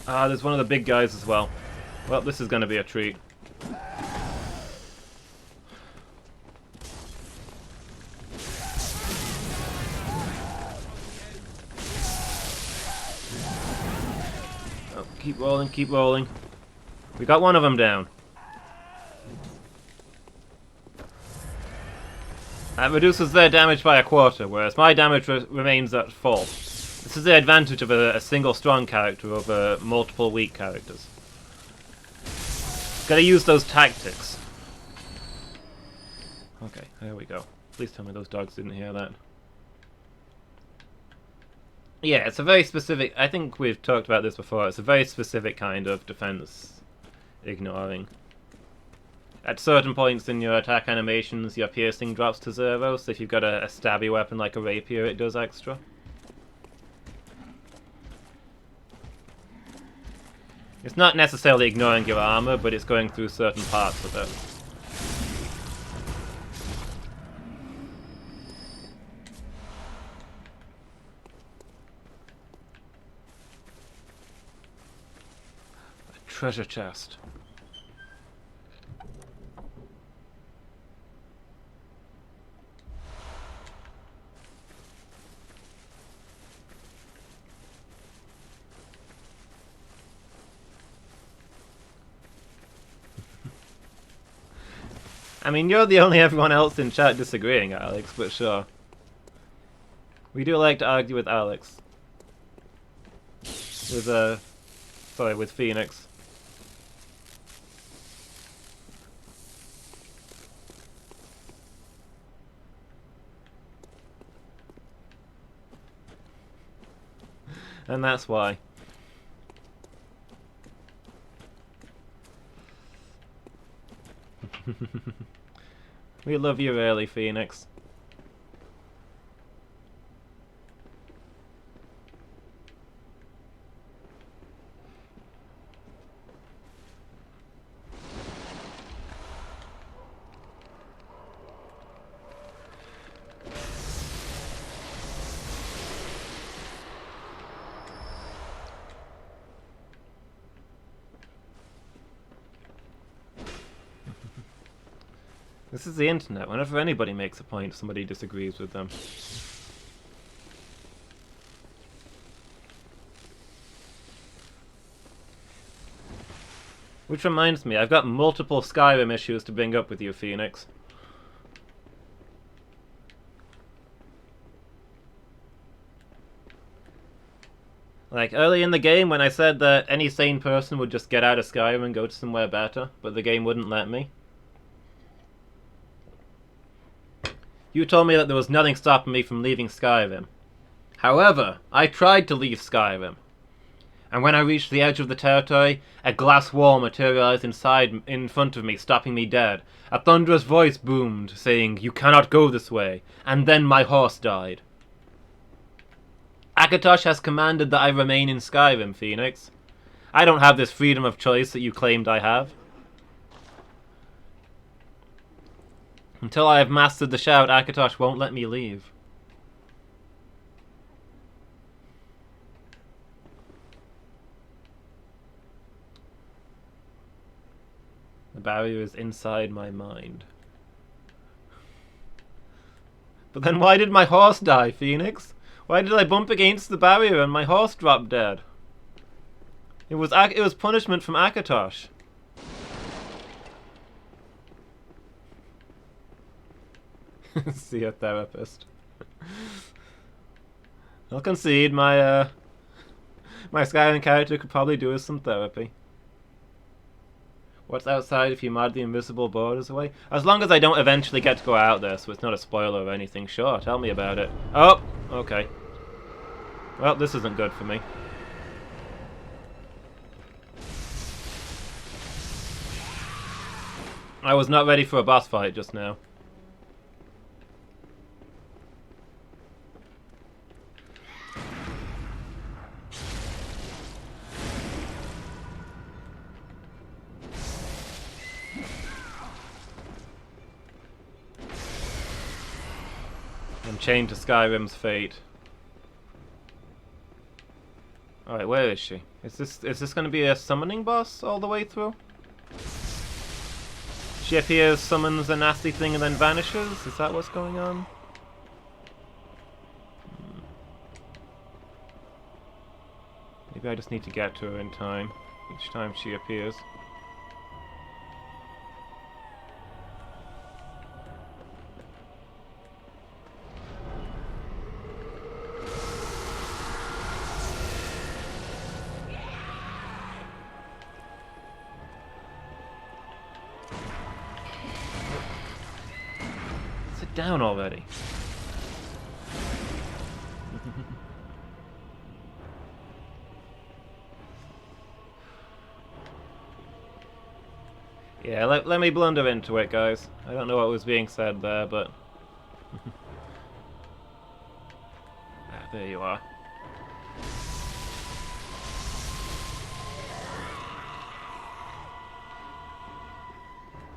Speaker 1: Ah, there's one of the big guys as well. Well, this is gonna be a treat. Oh, keep rolling, keep rolling. We got one of them down. That reduces their damage by a quarter, whereas my damage remains at full. This is the advantage of a single strong character over multiple weak characters. Gotta use those tactics. Okay, there we go. Please tell me those dogs didn't hear that. Yeah, it's a very specific... I think we've talked about this before. It's a very specific kind of defense ignoring. At certain points in your attack animations, your piercing drops to 0, so if you've got a stabby weapon like a rapier, it does extra. It's not necessarily ignoring your armor, but it's going through certain parts of it. A treasure chest. I mean, you're the only everyone else in chat disagreeing, Alex, but sure. We do like to argue with Alex. With Phoenix. And that's why. We love you early, Phoenix. This is the internet. Whenever anybody makes a point, somebody disagrees with them. Which reminds me, I've got multiple Skyrim issues to bring up with you, Phoenix. Like, early in the game when I said that any sane person would just get out of Skyrim and go to somewhere better, but the game wouldn't let me. You told me that there was nothing stopping me from leaving Skyrim. However, I tried to leave Skyrim. And when I reached the edge of the territory, a glass wall materialized in front of me, stopping me dead. A thunderous voice boomed, saying, "You cannot go this way." And then my horse died. Akatosh has commanded that I remain in Skyrim, Phoenix. I don't have this freedom of choice that you claimed I have. Until I have mastered the shout, Akatosh won't let me leave. The barrier is inside my mind. But then why did my horse die, Phoenix? Why did I bump against the barrier and my horse dropped dead? It was punishment from Akatosh. See a therapist. I'll concede my Skyrim character could probably do with some therapy. What's outside if you mod the invisible borders away? As long as I don't eventually get to go out there, so it's not a spoiler or anything. Sure, tell me about it. Oh, okay. Well, this isn't good for me. I was not ready for a boss fight just now. I'm chained to Skyrim's fate. Alright, where is she? Is this gonna be a summoning boss all the way through? She appears, summons a nasty thing, and then vanishes? Is that what's going on? Maybe I just need to get to her in time, each time she appears. Sit down already. Yeah, let me blunder into it, guys. I don't know what was being said there, but... there you are.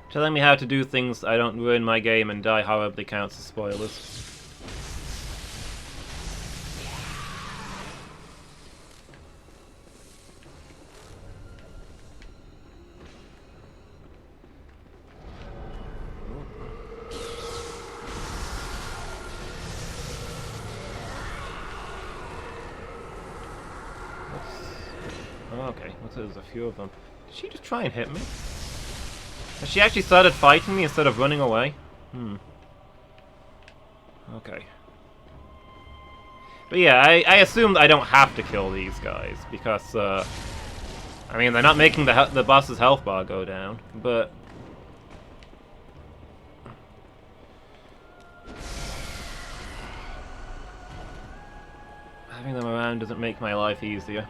Speaker 1: Telling me how to do things I don't ruin my game and die horribly counts as spoilers. Okay, there's a few of them. Did she just try and hit me? Has she actually started fighting me instead of running away? Okay. But yeah, I assumed I don't have to kill these guys, because, I mean, they're not making the boss's health bar go down, but... having them around doesn't make my life easier.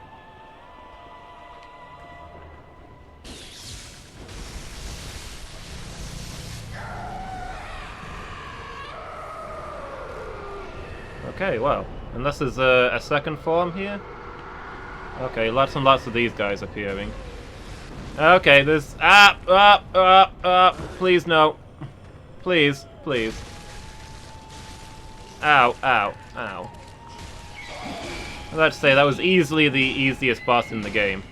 Speaker 1: Okay, well, and this is a second form here? Okay, lots and lots of these guys appearing. Okay, there's... please no. Please, please. Ow, ow, ow. I was about to say, that was easily the easiest boss in the game.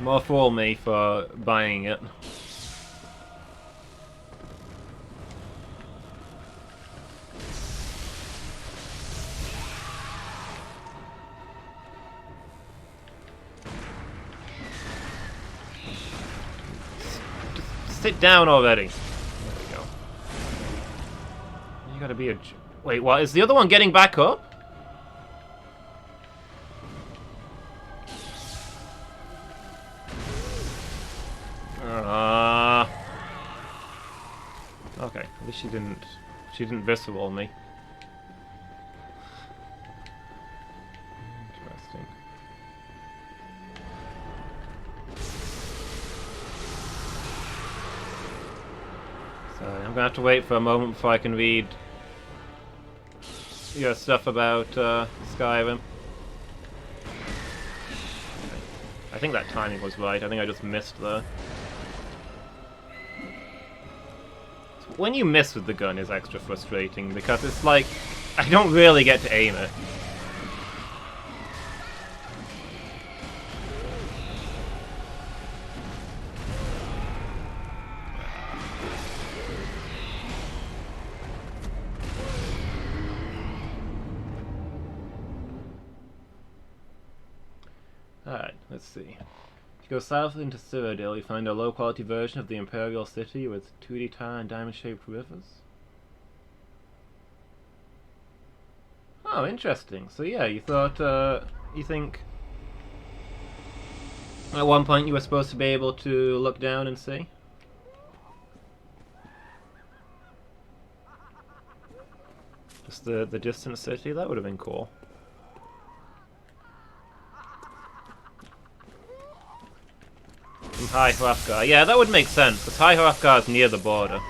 Speaker 1: More for me for buying it. Just sit down already. There we go. You gotta be a... Wait, what? Is the other one getting back up? Okay, at least she didn't visceral me. Interesting. So I'm gonna have to wait for a moment before I can read your stuff about Skyrim. I think that timing was right. I think I just missed there. When you miss with the gun is extra frustrating, because it's like, I don't really get to aim it. Alright, let's see. If you go south into Cyrodiil, you find a low-quality version of the Imperial City with 2D tile and diamond-shaped rivers. Oh, interesting. So yeah, you thought, you think... at one point you were supposed to be able to look down and see? Just the distant city? That would have been cool. From High Hrothgar. Yeah, that would make sense, because High Hrothgar is near the border.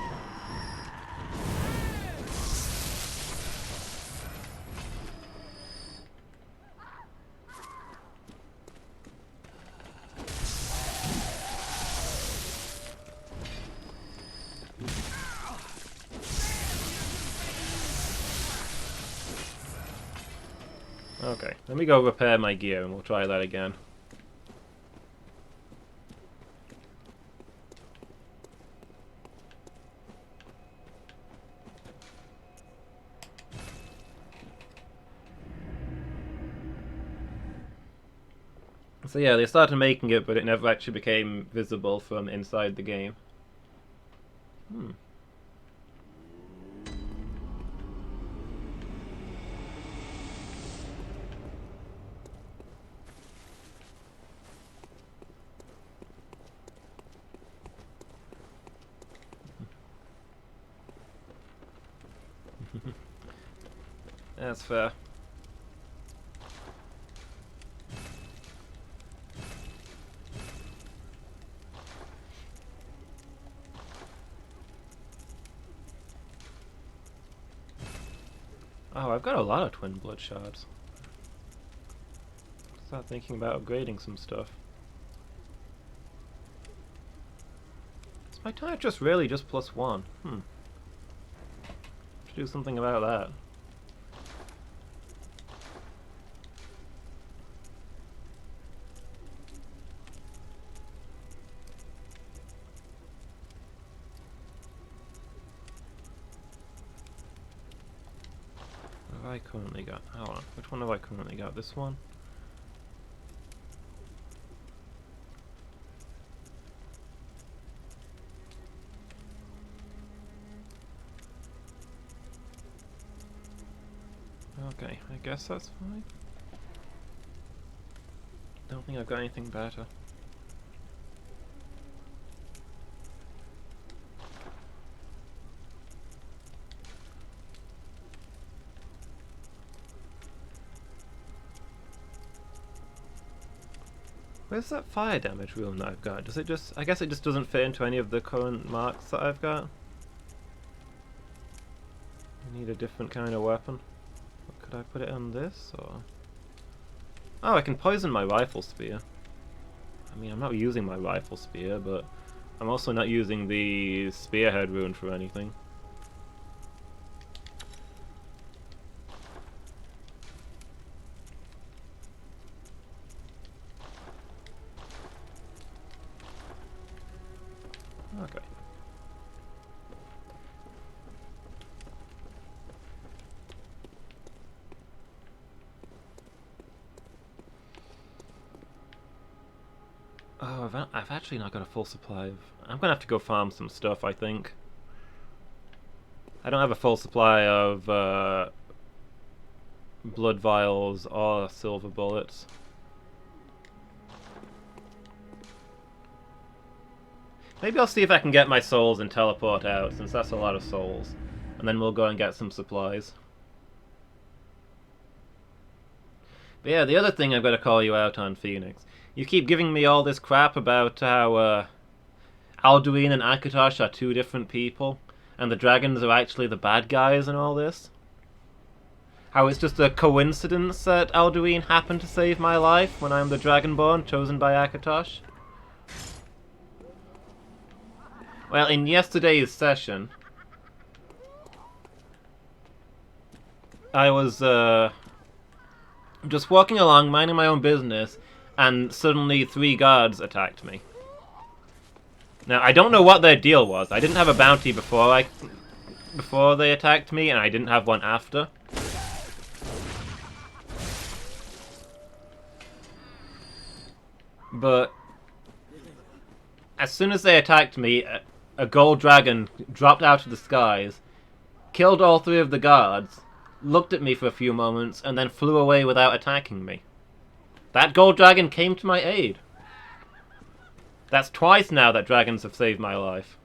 Speaker 1: Okay, let me go repair my gear and we'll try that again. So yeah, they started making it, but it never actually became visible from inside the game. That's fair. Oh, I've got a lot of twin blood shards. Start thinking about upgrading some stuff. Is my type just really just +1? Should do something about that. What have I currently got? Hold on, which one have I currently got? This one? Okay, I guess that's fine. Don't think I've got anything better. Where's that fire damage rune that I've got? Does it just... I guess it just doesn't fit into any of the current marks that I've got. I need a different kind of weapon. Could I put it on this, or... Oh, I can poison my rifle spear. I mean, I'm not using my rifle spear, but I'm also not using the spearhead rune for anything. Okay. Oh, I've actually not got a full supply of... I'm gonna have to go farm some stuff, I think. I don't have a full supply of blood vials or silver bullets. Maybe I'll see if I can get my souls and teleport out, since that's a lot of souls. And then we'll go and get some supplies. But yeah, the other thing I've got to call you out on, Phoenix. You keep giving me all this crap about how Alduin and Akatosh are two different people, and the dragons are actually the bad guys and all this. How it's just a coincidence that Alduin happened to save my life when I'm the Dragonborn chosen by Akatosh. Well, in yesterday's session, I was just walking along, minding my own business, and suddenly 3 guards attacked me. Now, I don't know what their deal was. I didn't have a bounty before they attacked me, and I didn't have one after. But as soon as they attacked me, a gold dragon dropped out of the skies, killed all 3 of the guards, looked at me for a few moments, and then flew away without attacking me. That gold dragon came to my aid. That's twice now that dragons have saved my life.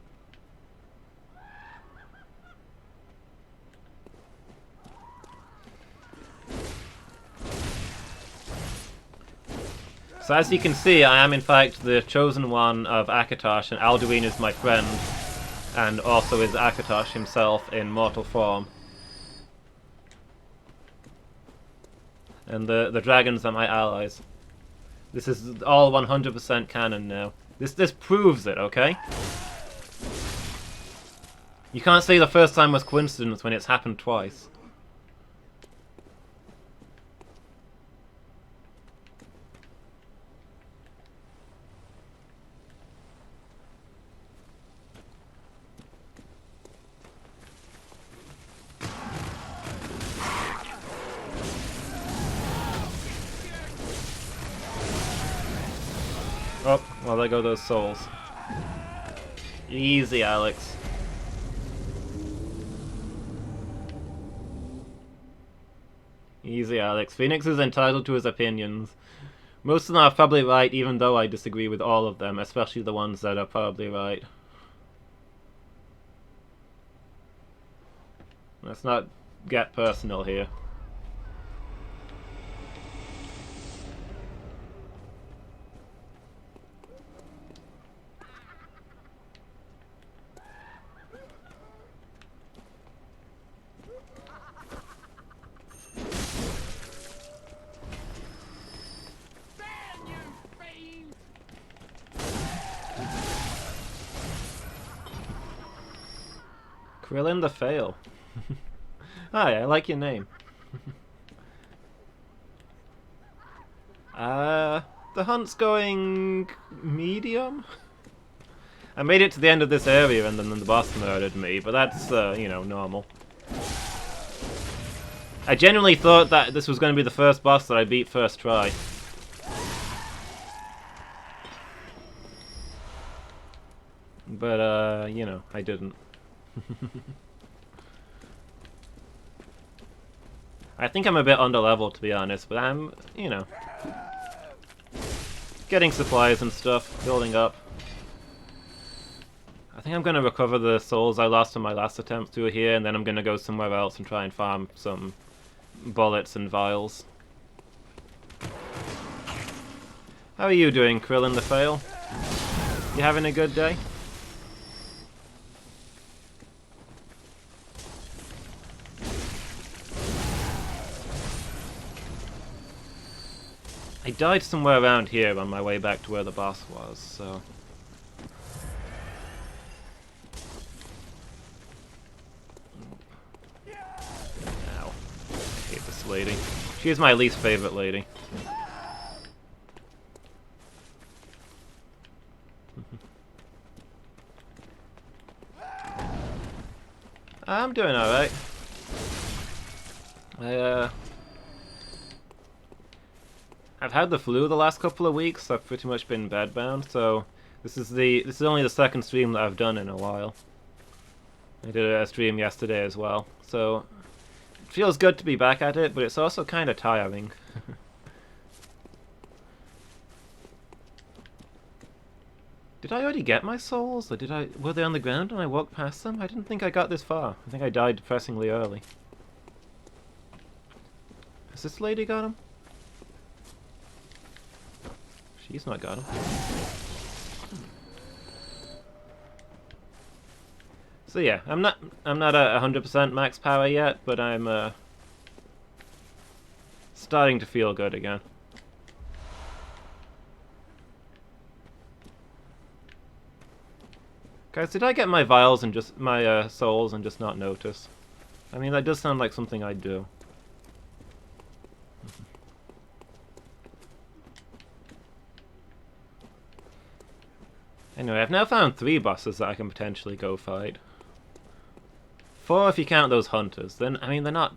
Speaker 1: So as you can see, I am in fact the chosen one of Akatosh, and Alduin is my friend, and also is Akatosh himself in mortal form. And the dragons are my allies. This is all 100% canon now. This proves it, okay? You can't say the first time was coincidence when it's happened twice. Oh, well, there go those souls. Easy, Alex. Easy, Alex. Phoenix is entitled to his opinions. Most of them are probably right, even though I disagree with all of them, especially the ones that are probably right. Let's not get personal here. Krillin the Fail. Hi, I like your name. The hunt's going medium? I made it to the end of this area and then the boss murdered me, but that's, you know, normal. I genuinely thought that this was going to be the first boss that I beat first try. But, you know, I didn't. I think I'm a bit underleveled, to be honest, but I'm, you know, getting supplies and stuff, building up. I think I'm going to recover the souls I lost on my last attempt through here, and then I'm going to go somewhere else and try and farm some bullets and vials. How are you doing, Krillin the Fail? You having a good day? I died somewhere around here on my way back to where the boss was, so... Ow. I hate this lady. She is my least favorite lady. I'm doing alright. I've had the flu the last couple of weeks, so I've pretty much been bedbound, so this is only the second stream that I've done in a while. I did a stream yesterday as well, so it feels good to be back at it, but it's also kind of tiring. Did I already get my souls, or were they on the ground and I walked past them? I didn't think I got this far. I think I died depressingly early. Has this lady got him? She's not got him. So yeah, I'm not at 100% max power yet, but I'm starting to feel good again. Guys, did I get my vials and just my souls and just not notice? I mean, that does sound like something I'd do. Anyway, I've now found 3 bosses that I can potentially go fight. 4 if you count those hunters. Then, I mean, there's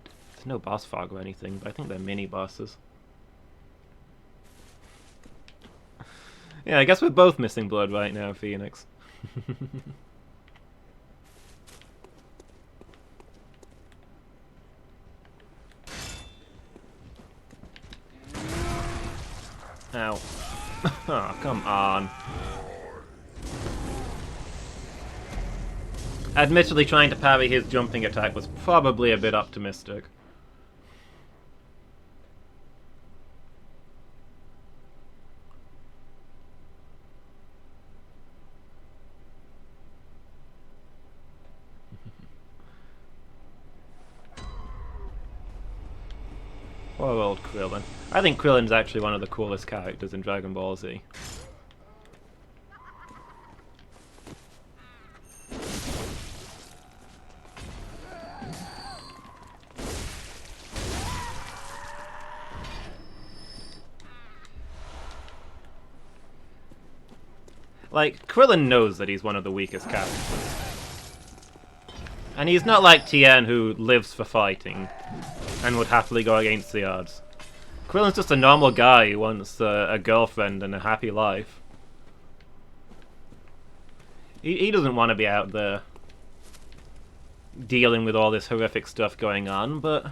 Speaker 1: no boss fog or anything, but I think they're mini bosses. Yeah, I guess we're both missing blood right now, Phoenix. Ow. Oh, come on. Admittedly, trying to parry his jumping attack was probably a bit optimistic. Poor old Krillin. I think Krillin's actually one of the coolest characters in Dragon Ball Z. Like, Krillin knows that he's one of the weakest characters. And he's not like Tien, who lives for fighting and would happily go against the odds. Krillin's just a normal guy who wants a girlfriend and a happy life. He doesn't want to be out there dealing with all this horrific stuff going on, but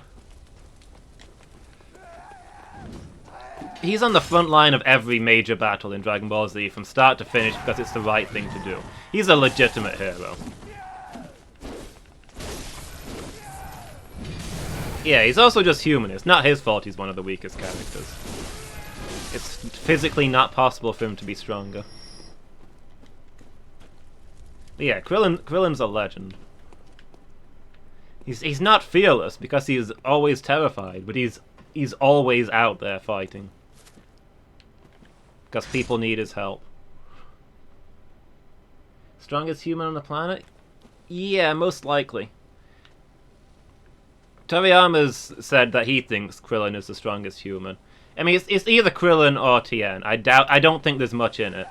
Speaker 1: he's on the front line of every major battle in Dragon Ball Z from start to finish because it's the right thing to do. He's a legitimate hero. Yeah, he's also just human. It's not his fault he's one of the weakest characters. It's physically not possible for him to be stronger. But yeah, Krillin's a legend. He's not fearless because he's always terrified, but he's always out there fighting. Because people need his help. Strongest human on the planet? Yeah, most likely. Toriyama's said that he thinks Krillin is the strongest human. I mean, it's either Krillin or Tien. I don't think there's much in it.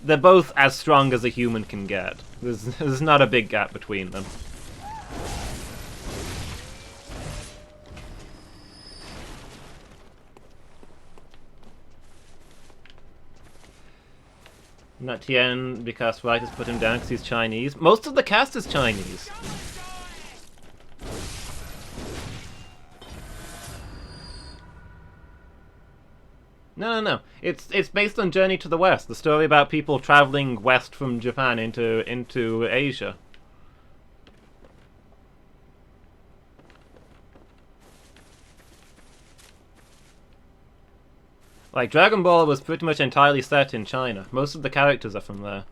Speaker 1: They're both as strong as a human can get. There's not a big gap between them. Not Tien, because writers put him down because he's Chinese. Most of the cast is Chinese. No. It's based on Journey to the West, the story about people traveling west from Japan into Asia. Like, Dragon Ball was pretty much entirely set in China. Most of the characters are from there.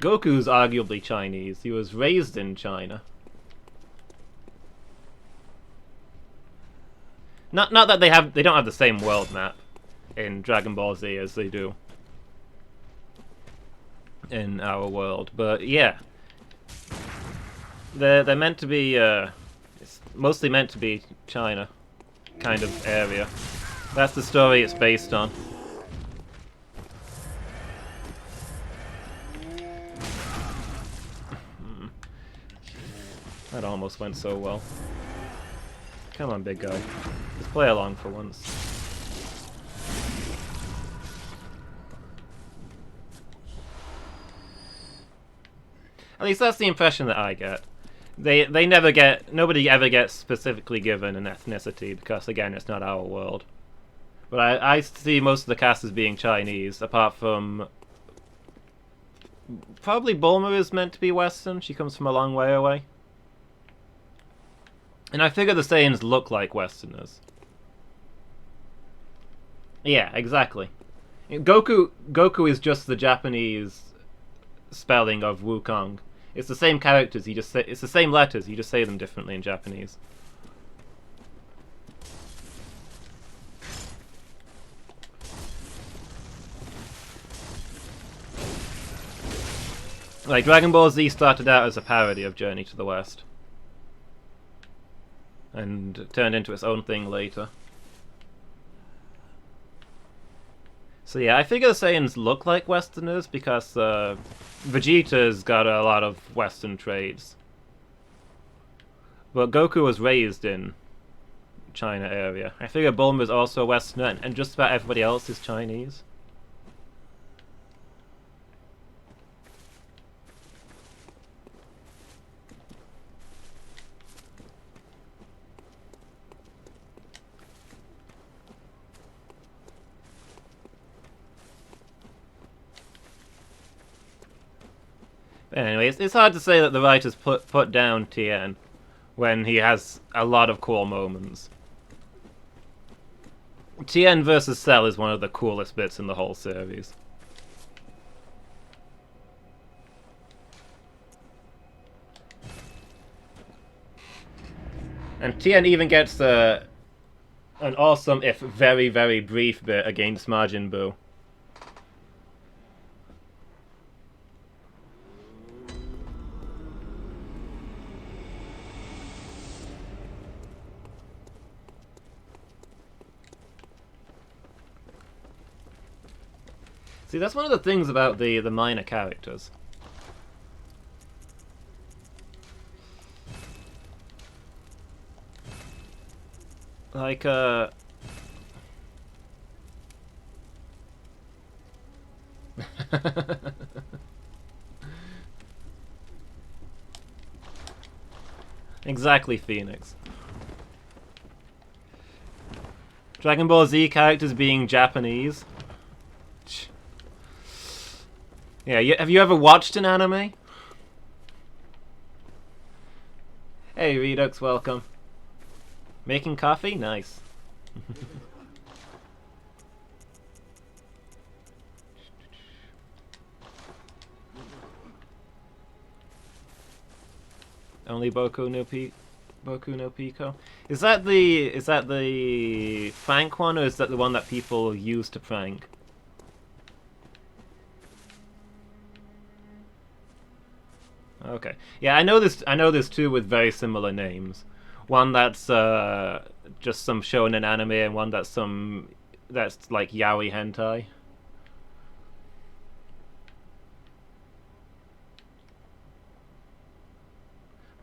Speaker 1: Goku's arguably Chinese. He was raised in China. Not that they don't have the same world map in Dragon Ball Z as they do in our world, but yeah. They're meant to be it's mostly meant to be China kind of area. That's the story it's based on. That almost went so well. Come on, big guy. Just play along for once. At least that's the impression that I get. Nobody ever gets specifically given an ethnicity because, again, it's not our world. But I see most of the cast as being Chinese, apart from... Probably Bulma is meant to be Western. She comes from a long way away. And I figure the Saiyans look like Westerners. Yeah, exactly. Goku is just the Japanese spelling of Wukong. It's the same characters, it's the same letters, you just say them differently in Japanese. Like, Dragon Ball Z started out as a parody of Journey to the West. And turned into its own thing later. So yeah, I figure the Saiyans look like Westerners because Vegeta's got a lot of Western traits. But Goku was raised in China area. I figure Bulma's also a Westerner, and just about everybody else is Chinese. Anyway, it's hard to say that the writers put down Tien when he has a lot of cool moments. Tien versus Cell is one of the coolest bits in the whole series. And Tien even gets an awesome, if very, very brief bit against Majin Buu. See, that's one of the things about the minor characters. Like, Exactly, Phoenix. Dragon Ball Z characters being Japanese. Yeah, have you ever watched an anime? Hey, Redux, welcome. Making coffee? Nice. Only Boku no Pico. Is that the prank one, or is that the one that people use to prank? Okay. Yeah, I know there's two with very similar names. One that's just some shonen anime, and one that's like yaoi hentai.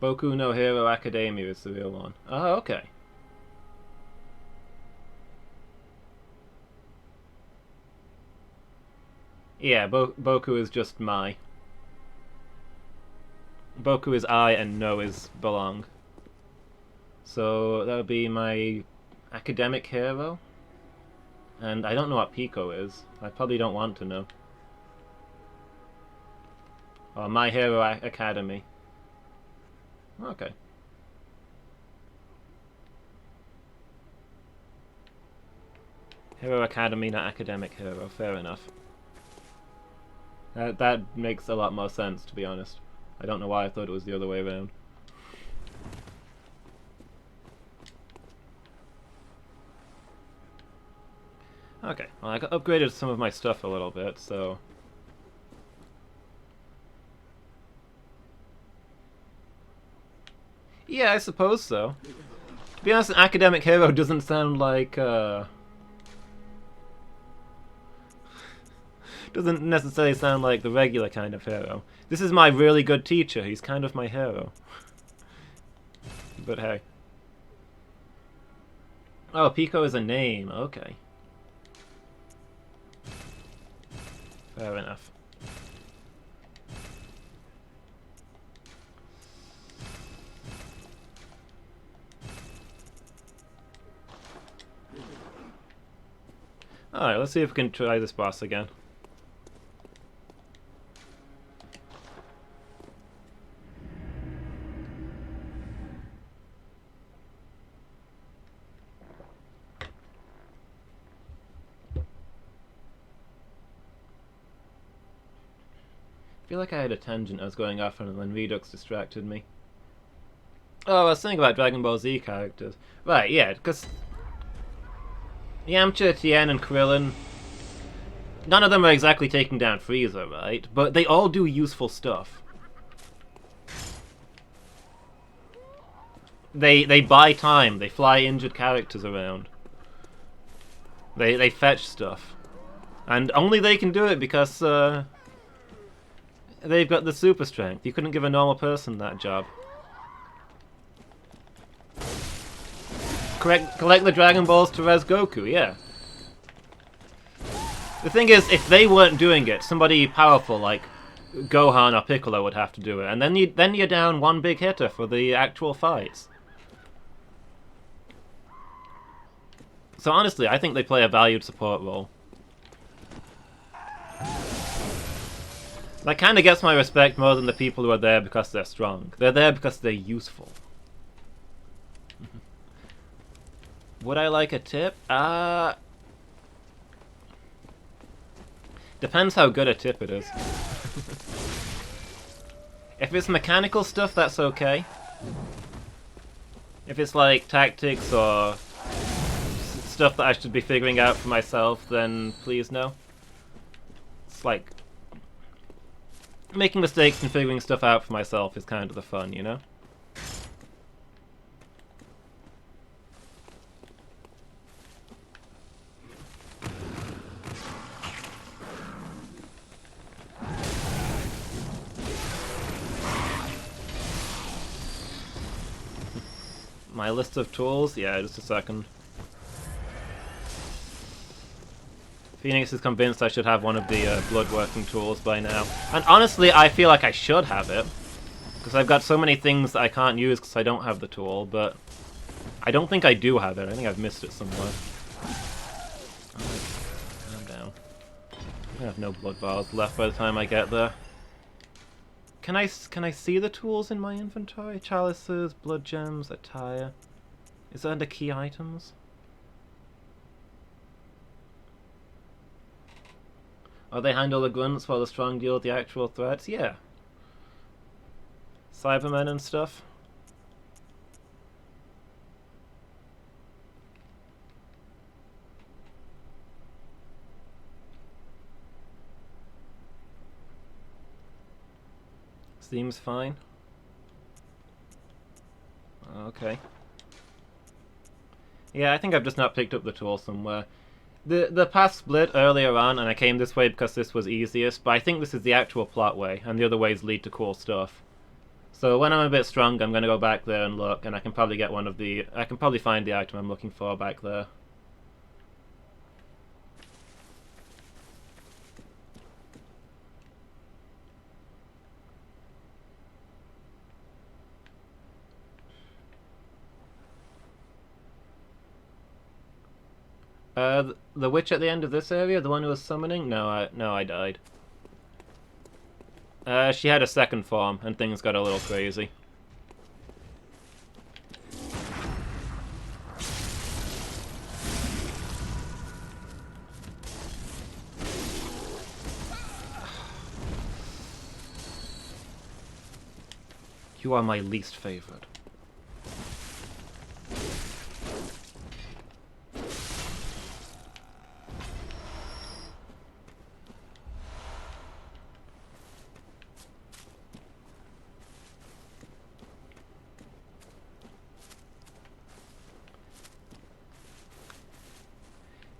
Speaker 1: Boku no Hero Academia is the real one. Oh, okay. Yeah, Boku is just my. Boku is I and no is belong. So that would be my academic hero. And I don't know what Pico is. I probably don't want to know. Or My Hero Academy. Okay. Hero Academy, not academic hero. Fair enough. That makes a lot more sense, to be honest. I don't know why I thought it was the other way around. Okay, well, I upgraded some of my stuff a little bit, so... Yeah, I suppose so. To be honest, an academic hero doesn't sound like, doesn't necessarily sound like the regular kind of hero. This is my really good teacher, he's kind of my hero. But hey. Oh, Pico is a name, okay. Fair enough. Alright, let's see if we can try this boss again. I feel like I had a tangent I was going off on, and then Redux distracted me. Oh, I was thinking about Dragon Ball Z characters. Right, yeah, because Yamcha, Tien, and Krillin, none of them are exactly taking down Frieza, right? But they all do useful stuff. They buy time. They fly injured characters around. They fetch stuff, and only they can do it because they've got the super strength. You couldn't give a normal person that job. Collect the Dragon Balls to res Goku, yeah. The thing is, if they weren't doing it, somebody powerful like Gohan or Piccolo would have to do it, and then you're down one big hitter for the actual fights. So honestly, I think they play a valued support role. That kind of gets my respect more than the people who are there because they're strong. They're there because they're useful. Would I like a tip? Depends how good a tip it is. If it's mechanical stuff, that's okay. If it's like tactics or stuff that I should be figuring out for myself, then please no. It's like... making mistakes and figuring stuff out for myself is kind of the fun, you know? My list of tools? Yeah, just a second. Phoenix is convinced I should have one of the blood-working tools by now. And honestly, I feel like I should have it. Because I've got so many things that I can't use because I don't have the tool, but... I don't think I do have it. I think I've missed it somewhere. Calm down. I have no blood vials left by the time I get there. Can I see the tools in my inventory? Chalices, blood gems, attire. Is that under key items? Oh, they handle the grunts while the strong deal with the actual threats? Yeah. Cybermen and stuff? Seems fine. Okay. Yeah, I think I've just not picked up the tool somewhere. The path split earlier on, and I came this way because this was easiest, but I think this is the actual plot way, and the other ways lead to cool stuff. So when I'm a bit stronger, I'm going to go back there and look, and I can probably get one of the... I can probably find the item I'm looking for back there. The witch at the end of this area, the one who was summoning? No, I died. She had a second form, and things got a little crazy. You are my least favorite.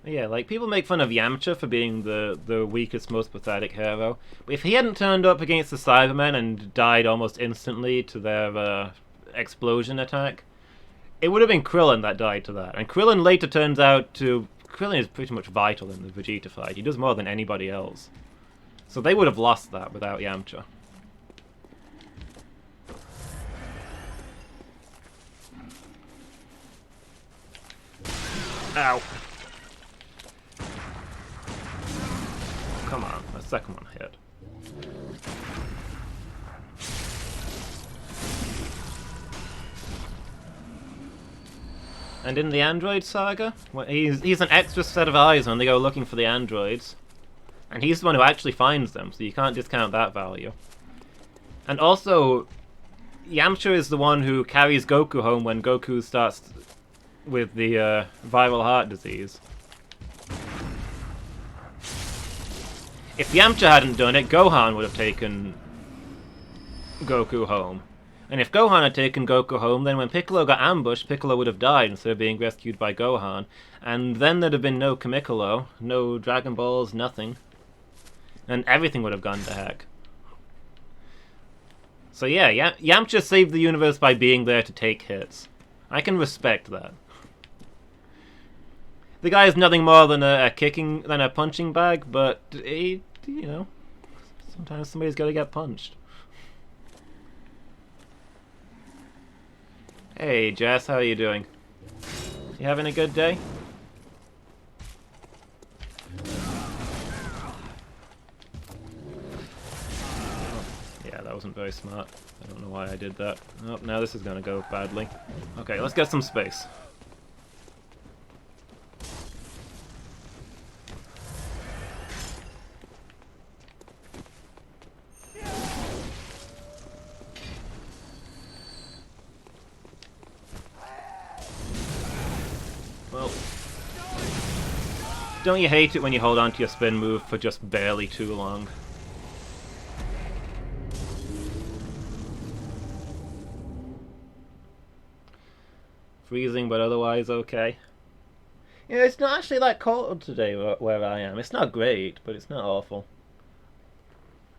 Speaker 1: Yeah, like, people make fun of Yamcha for being the weakest, most pathetic hero. But if he hadn't turned up against the Cybermen and died almost instantly to their explosion attack, it would have been Krillin that died to that. And Krillin later turns out to... Krillin is pretty much vital in the Vegeta fight. He does more than anybody else. So they would have lost that without Yamcha. Ow. Come on, the second one hit. And in the android saga, he's an extra set of eyes when they go looking for the androids. And he's the one who actually finds them, so you can't discount that value. And also, Yamcha is the one who carries Goku home when Goku starts with the viral heart disease. If Yamcha hadn't done it, Gohan would have taken Goku home. And if Gohan had taken Goku home, then when Piccolo got ambushed, Piccolo would have died instead of being rescued by Gohan. And then there'd have been no Kamikolo, no Dragon Balls, nothing. And everything would have gone to heck. So yeah, Yamcha saved the universe by being there to take hits. I can respect that. The guy is nothing more than a punching bag, but he, you know, sometimes somebody's got to get punched. Hey Jess, how are you doing? You having a good day? Oh, yeah, that wasn't very smart. I don't know why I did that. Oh, now this is gonna go badly. Okay, let's get some space. Well, don't you hate it when you hold on to your spin move for just barely too long? Freezing, but otherwise okay. Yeah, it's not actually that cold today where I am. It's not great, but it's not awful.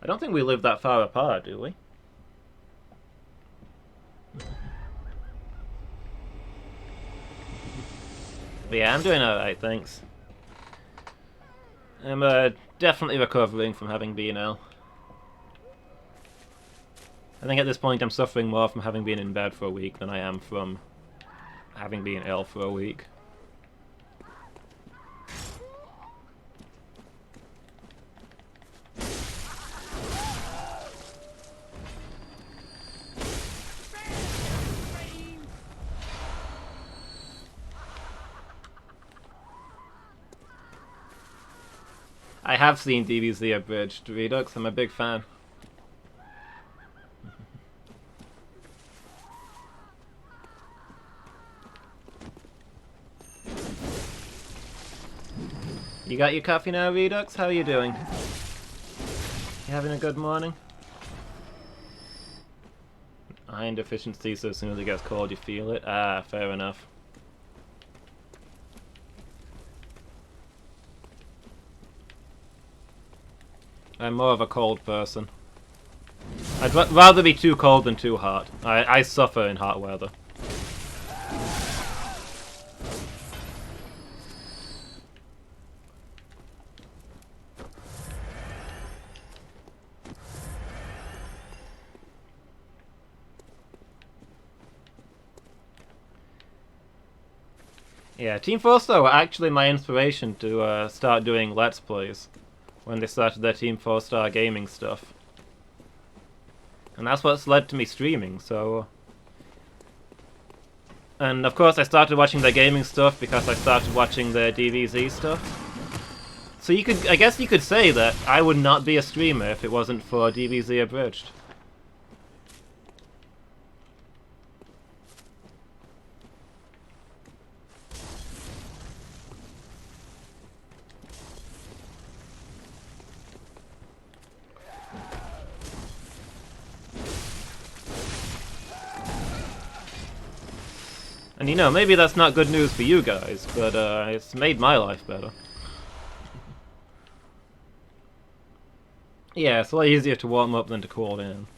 Speaker 1: I don't think we live that far apart, do we? But yeah, I'm doing alright, thanks. I'm definitely recovering from having been ill. I think at this point I'm suffering more from having been in bed for a week than I am from having been ill for a week. I have seen DBZ abridged, Redux. I'm a big fan. You got your coffee now, Redux? How are you doing? You having a good morning? Iron deficiency, so as soon as it gets cold you feel it. Ah, fair enough. I'm more of a cold person. I'd rather be too cold than too hot. I suffer in hot weather. Yeah, Team 4-Star were actually my inspiration to start doing Let's Plays when they started their Team 4-Star gaming stuff. And that's what's led to me streaming, so... And of course I started watching their gaming stuff because I started watching their DBZ stuff. So you could, I guess you could say that I would not be a streamer if it wasn't for DBZ Abridged. And you know, maybe that's not good news for you guys, but it's made my life better. Yeah, it's a lot easier to warm up than to cool down.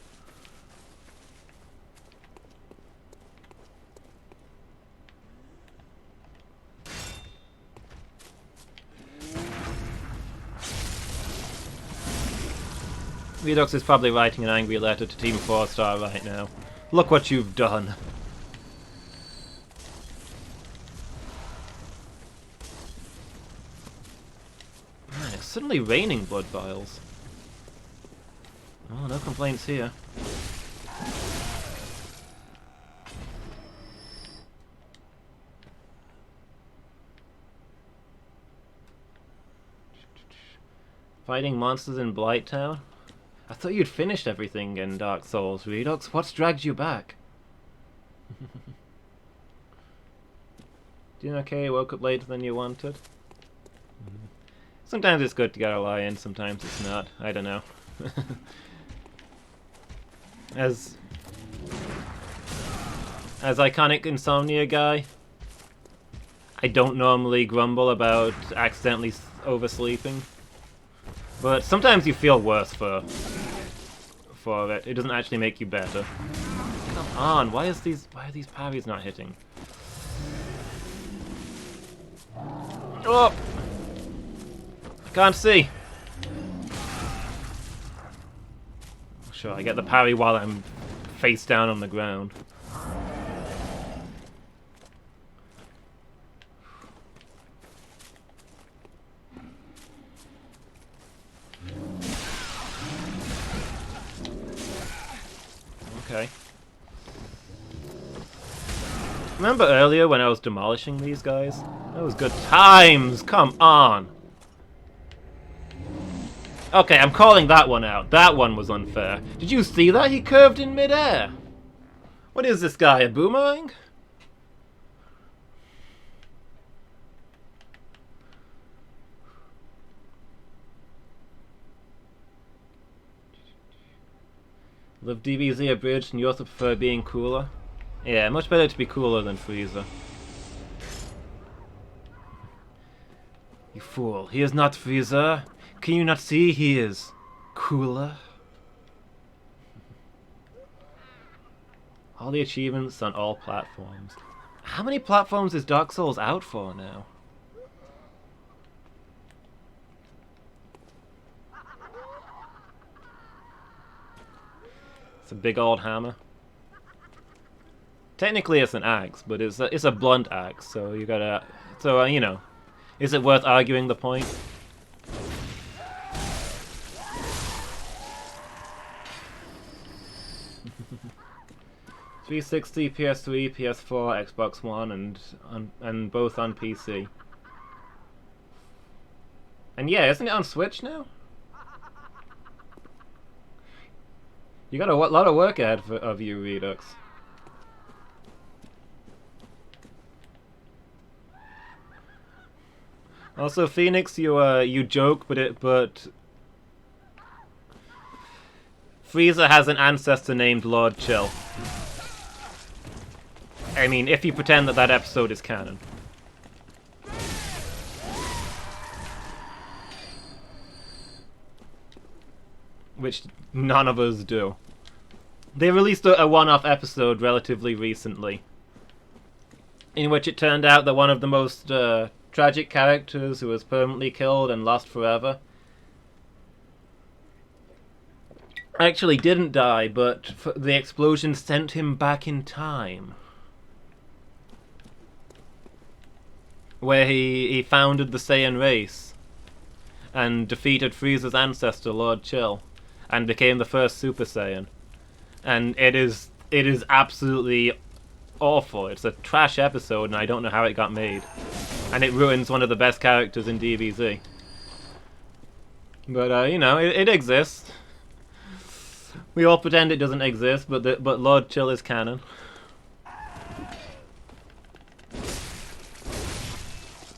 Speaker 1: Redux is probably writing an angry letter to Team 4-Star right now. Look what you've done. Man, it's suddenly raining blood vials. Oh, no complaints here. Fighting monsters in Blighttown? I thought you'd finished everything in Dark Souls, Redux. What's dragged you back? Doing okay? Woke up later than you wanted? Sometimes it's good to get a lie in, sometimes it's not. I don't know. As iconic insomnia guy, I don't normally grumble about accidentally oversleeping. But sometimes you feel worse for it. It doesn't actually make you better. Come on, why are these parries not hitting? Oh! I can't see. Sure, I get the parry while I'm face down on the ground. Okay. Remember earlier when I was demolishing these guys? That was good times! Come on! Okay, I'm calling that one out. That one was unfair. Did you see that? He curved in midair! What is this guy, a boomerang? Love DBZ Abridged and you also prefer being cooler? Yeah, much better to be cooler than Frieza. You fool, he is not Frieza. Can you not see he is cooler? All the achievements on all platforms. How many platforms is Dark Souls out for now? It's a big old hammer. Technically it's an axe, but it's a blunt axe, so you gotta... So, you know, is it worth arguing the point? $360, PS3, PS4, Xbox One, and both on PC. And yeah, isn't it on Switch now? You got a lot of work ahead of you, Redux. Also, Phoenix, you joke, but Frieza has an ancestor named Lord Chill. I mean, if you pretend that that episode is canon. Which none of us do. They released a one-off episode relatively recently, in which it turned out that one of the most tragic characters who was permanently killed and lost forever actually didn't die, but the explosion sent him back in time. Where he founded the Saiyan race and defeated Frieza's ancestor, Lord Chill, and became the first Super Saiyan. And it is absolutely awful. It's a trash episode, and I don't know how it got made. And it ruins one of the best characters in DBZ. But you know, it exists. We all pretend it doesn't exist, but Lord Chill is canon.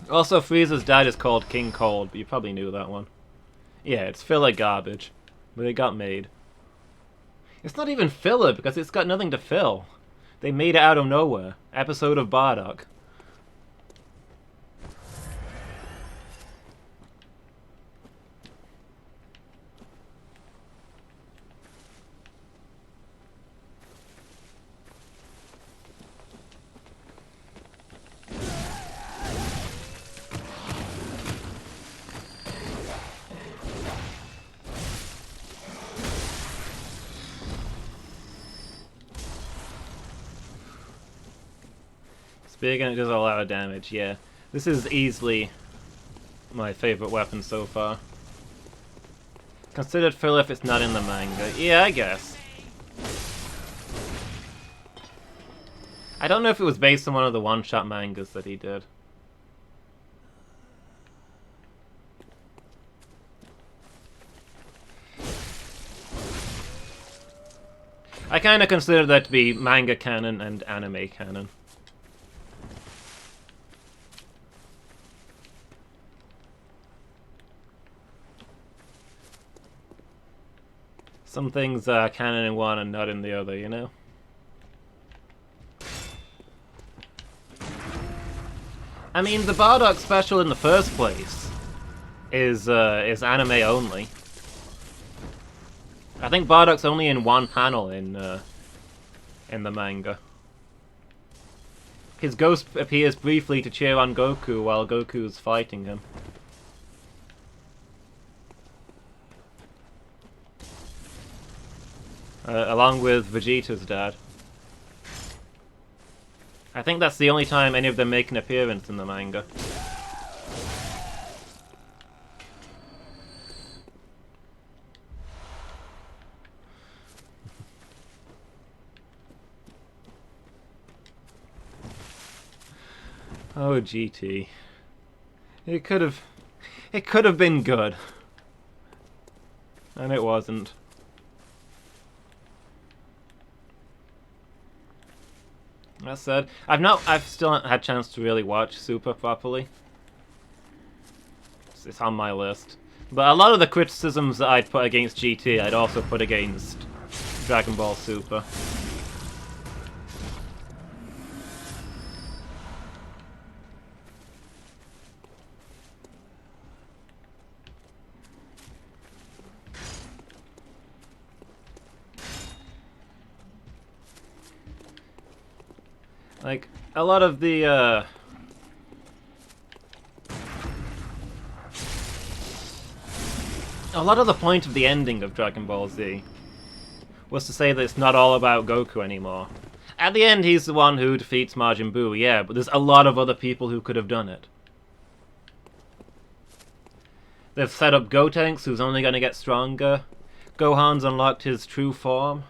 Speaker 1: Also, Frieza's dad is called King Cold, but you probably knew that one. Yeah, it's filler garbage, but it got made. It's not even filler, because it's got nothing to fill. They made it out of nowhere. Episode of Bardock. Big and it does a lot of damage, yeah. This is easily my favorite weapon so far. Considered filler if it's not in the manga. Yeah, I guess. I don't know if it was based on one of the one-shot mangas that he did. I kinda consider that to be manga canon and anime canon. Some things are canon in one and not in the other, you know? I mean, the Bardock special in the first place is anime only. I think Bardock's only in one panel in the manga. His ghost appears briefly to cheer on Goku while Goku's fighting him. Along with Vegeta's dad. I think that's the only time any of them make an appearance in the manga. Oh, GT. It could have been good. And it wasn't. That said, I've still not had a chance to really watch Super properly. It's on my list. But a lot of the criticisms that I'd put against GT, I'd also put against Dragon Ball Super. Like, a lot of the, a lot of the point of the ending of Dragon Ball Z was to say that it's not all about Goku anymore. At the end, he's the one who defeats Majin Buu, yeah, but there's a lot of other people who could have done it. They've set up Gotenks, who's only going to get stronger. Gohan's unlocked his true form.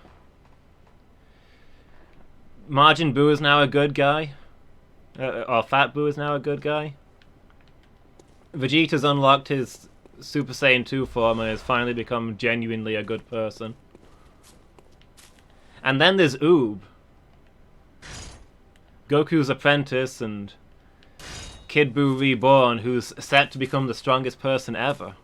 Speaker 1: Majin Buu is now a good guy. Or Fat Buu is now a good guy. Vegeta's unlocked his Super Saiyan 2 form and has finally become genuinely a good person. And then there's Oob, Goku's apprentice and Kid Buu reborn, who's set to become the strongest person ever.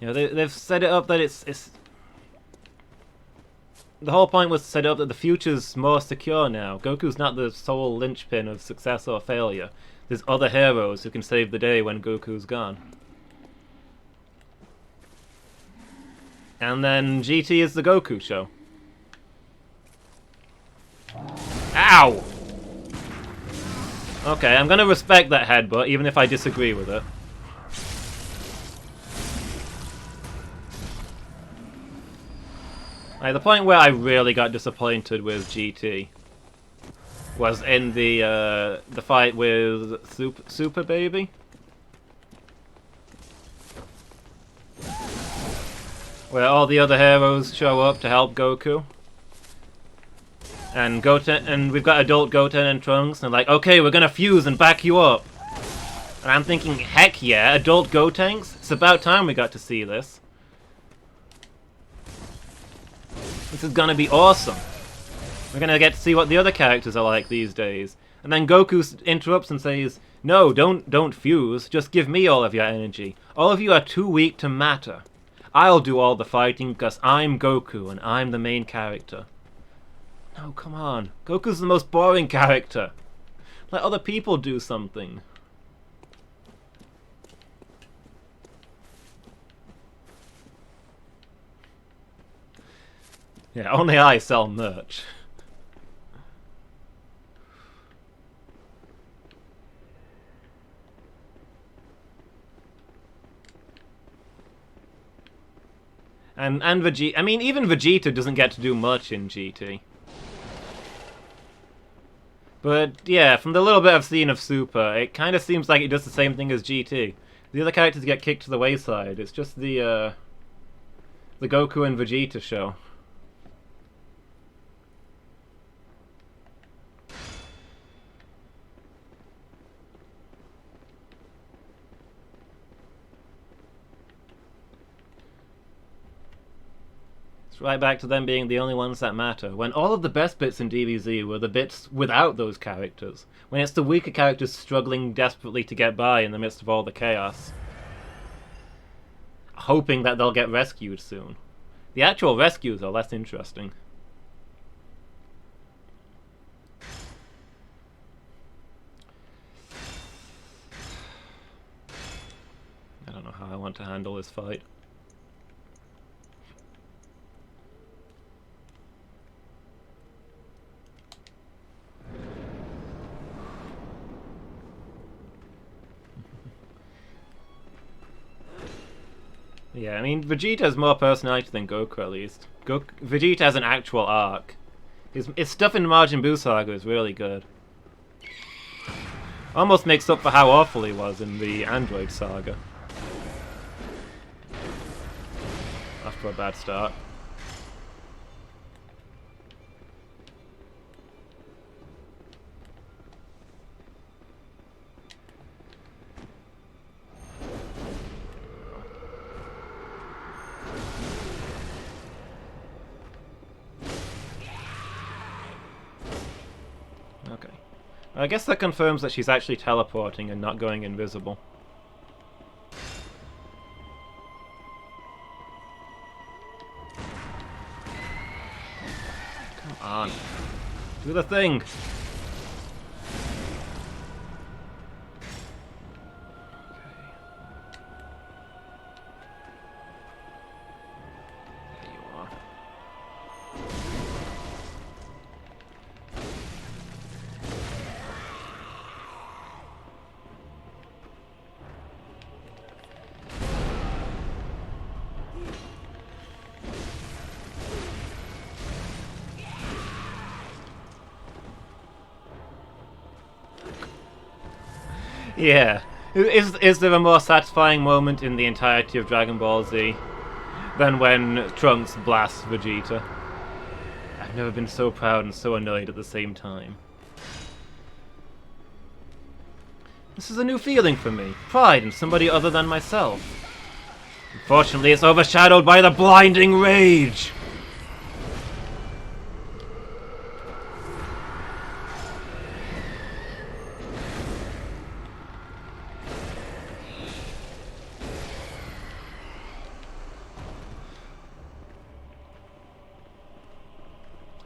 Speaker 1: You know, they've set it up that it's... The whole point was to set it up that the future's more secure now. Goku's not the sole linchpin of success or failure. There's other heroes who can save the day when Goku's gone. And then GT is the Goku show. Ow! Okay, I'm gonna respect that headbutt, even if I disagree with it. Like, the point where I really got disappointed with GT was in the fight with Super Baby, where all the other heroes show up to help Goku, and we've got adult Goten and Trunks, and they're like, okay, we're gonna fuse and back you up. And I'm thinking, heck yeah, adult Gotenks? It's about time we got to see this. This is gonna be awesome. We're gonna get to see what the other characters are like these days. And then Goku interrupts and says, no, don't fuse, just give me all of your energy. All of you are too weak to matter. I'll do all the fighting because I'm Goku and I'm the main character. No, come on. Goku's the most boring character. Let other people do something. Yeah, only I sell merch. And Vegeta, I mean, even Vegeta doesn't get to do much in GT. But yeah, from the little bit I've seen of Super, it kind of seems like it does the same thing as GT. The other characters get kicked to the wayside. It's just the Goku and Vegeta show. Right back to them being the only ones that matter, when all of the best bits in DBZ were the bits without those characters, when it's the weaker characters struggling desperately to get by in the midst of all the chaos, hoping that they'll get rescued soon. The actual rescues are less interesting. I don't know how I want to handle this fight. Yeah, I mean, Vegeta has more personality than Goku, at least. Vegeta has an actual arc. His stuff in Majin Buu Saga is really good. Almost makes up for how awful he was in the Android Saga. After a bad start. Okay. I guess that confirms that she's actually teleporting and not going invisible. Come on. Do the thing! Yeah. Is there a more satisfying moment in the entirety of Dragon Ball Z than when Trunks blasts Vegeta? I've never been so proud and so annoyed at the same time. This is a new feeling for me. Pride in somebody other than myself. Unfortunately, it's overshadowed by the blinding rage!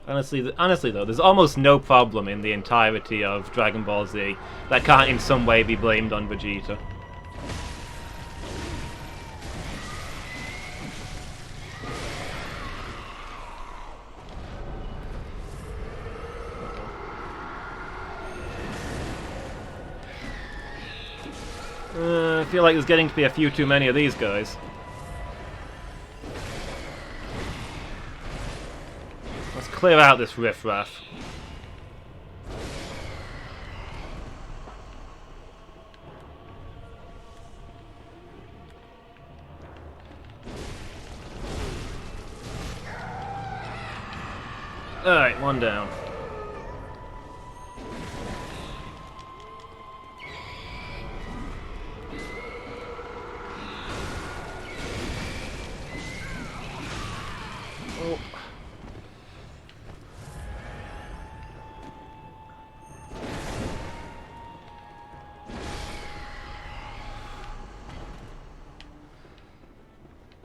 Speaker 1: Honestly though, there's almost no problem in the entirety of Dragon Ball Z that can't in some way be blamed on Vegeta. I feel like there's getting to be a few too many of these guys. Let's clear out this riffraff. Alright, one down. Oh.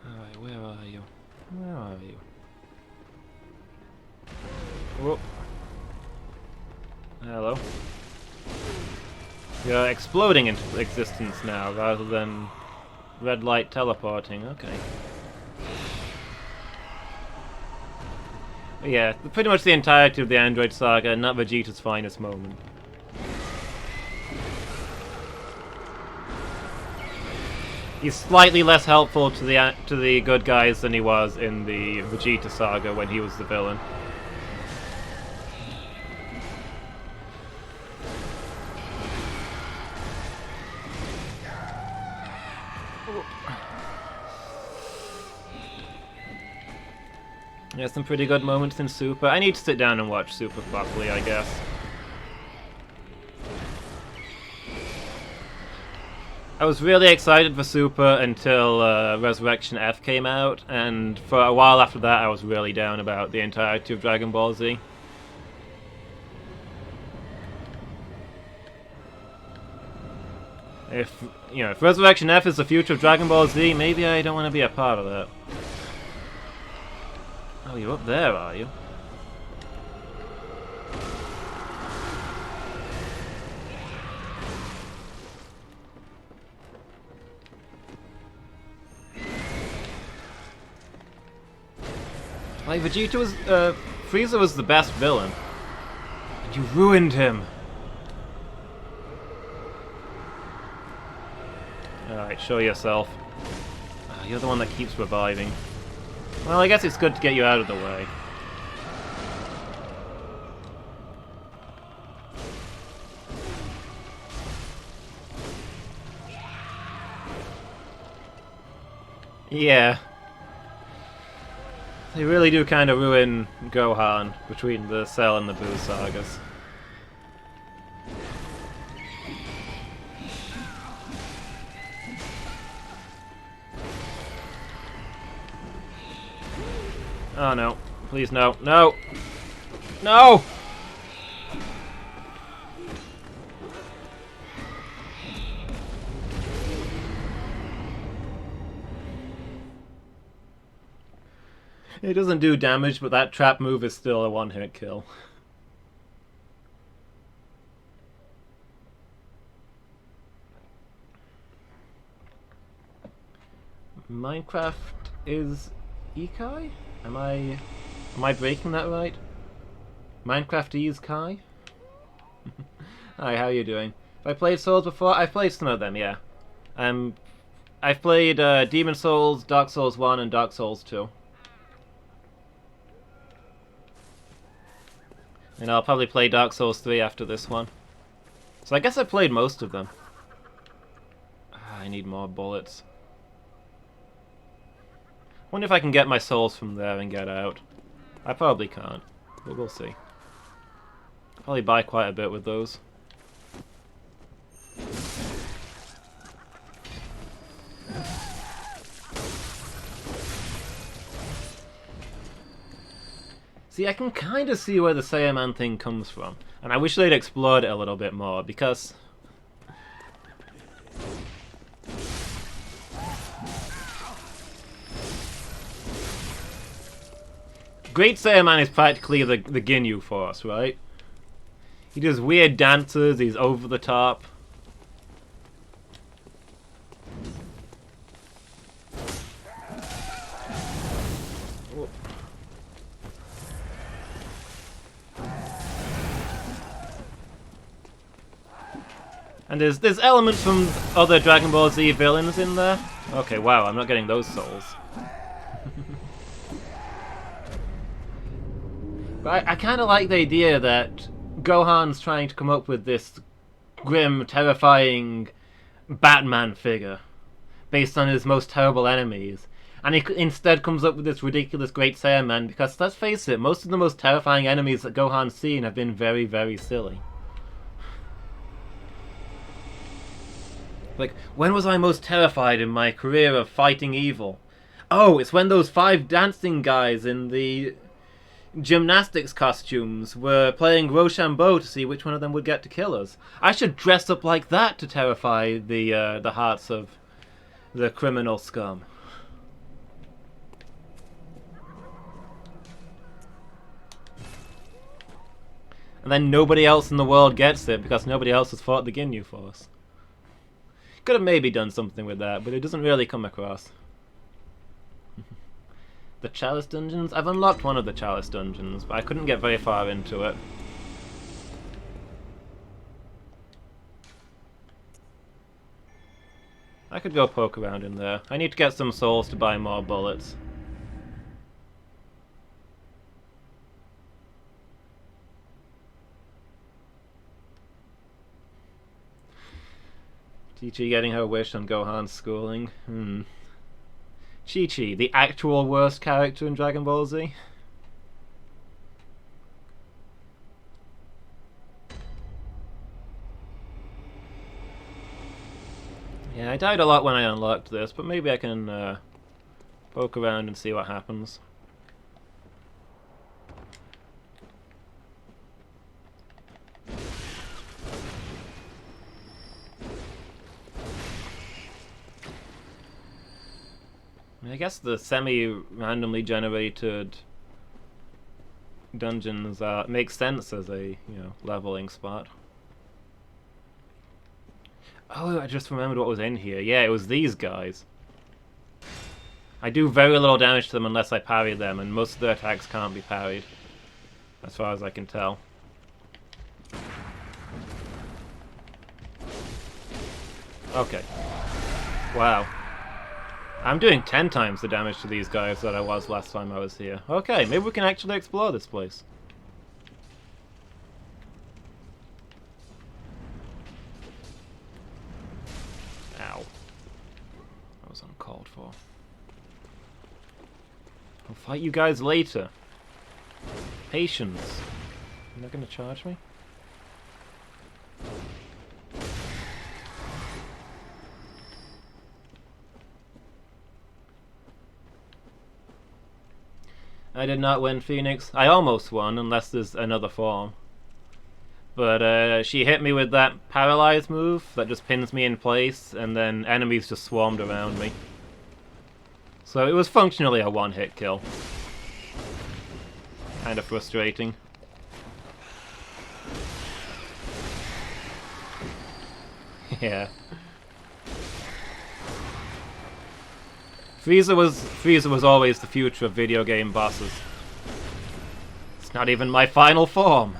Speaker 1: Alright, where are you? Where are you? Whoop. Hello. You're exploding into existence now rather than red light teleporting. Okay. Yeah, pretty much the entirety of the Android saga, not Vegeta's finest moment. He's slightly less helpful to the good guys than he was in the Vegeta saga when he was the villain. Yeah, some pretty good moments in Super. I need to sit down and watch Super properly, I guess. I was really excited for Super until Resurrection F came out, and for a while after that I was really down about the entirety of Dragon Ball Z. If Resurrection F is the future of Dragon Ball Z, maybe I don't want to be a part of that. Oh, you're up there, are you? Like, Vegeta was, Frieza was the best villain. And you ruined him! Alright, show yourself. You're the one that keeps reviving. Well, I guess it's good to get you out of the way. Yeah. They really do kind of ruin Gohan between the Cell and the Buu sagas. Oh no. Please no. No! No! It doesn't do damage, but that trap move is still a one-hit kill. Minecraft is Ikai? Am I breaking that right? Minecraft is Kai? Hi, how are you doing? Have I played Souls before? I've played some of them, yeah. I've played Demon Souls, Dark Souls 1, and Dark Souls 2. And I'll probably play Dark Souls 3 after this one. So I guess I played most of them. I need more bullets. Wonder if I can get my souls from there and get out. I probably can't, but we'll see. I'll probably buy quite a bit with those. See, I can kind of see where the Saiyaman thing comes from, and I wish they'd explored it a little bit more, because Great Saiyaman is practically the Ginyu Force, right? He does weird dances, he's over the top. And there's elements from other Dragon Ball Z villains in there. Okay, wow, I'm not getting those souls. But I kind of like the idea that Gohan's trying to come up with this grim, terrifying Batman figure based on his most terrible enemies. And he instead comes up with this ridiculous Great Saiyaman because, let's face it, most of the most terrifying enemies that Gohan's seen have been very, very silly. Like, when was I most terrified in my career of fighting evil? Oh, it's when those 5 dancing guys in the gymnastics costumes were playing Rochambeau to see which one of them would get to kill us. I should dress up like that to terrify the hearts of the criminal scum. And then nobody else in the world gets it because nobody else has fought the Ginyu Force. Could have maybe done something with that, but it doesn't really come across. The Chalice Dungeons? I've unlocked one of the Chalice Dungeons, but I couldn't get very far into it. I could go poke around in there. I need to get some souls to buy more bullets. Chi-Chi getting her wish on Gohan's schooling. Chi-Chi, the actual worst character in Dragon Ball Z. Yeah, I died a lot when I unlocked this, but maybe I can poke around and see what happens. I guess the semi-randomly generated dungeons make sense as a, leveling spot. Oh, I just remembered what was in here. Yeah, it was these guys. I do very little damage to them unless I parry them, and most of their attacks can't be parried, as far as I can tell. Okay. Wow. I'm doing 10 times the damage to these guys that I was last time I was here. Okay, maybe we can actually explore this place. Ow. That was uncalled for. I'll fight you guys later. Patience. You're not gonna charge me? I did not win, Phoenix. I almost won, unless there's another form. But she hit me with that paralyze move that just pins me in place, and then enemies just swarmed around me. So it was functionally a one-hit kill. Kind of frustrating. Yeah. Frieza was always the future of video game bosses. It's not even my final form.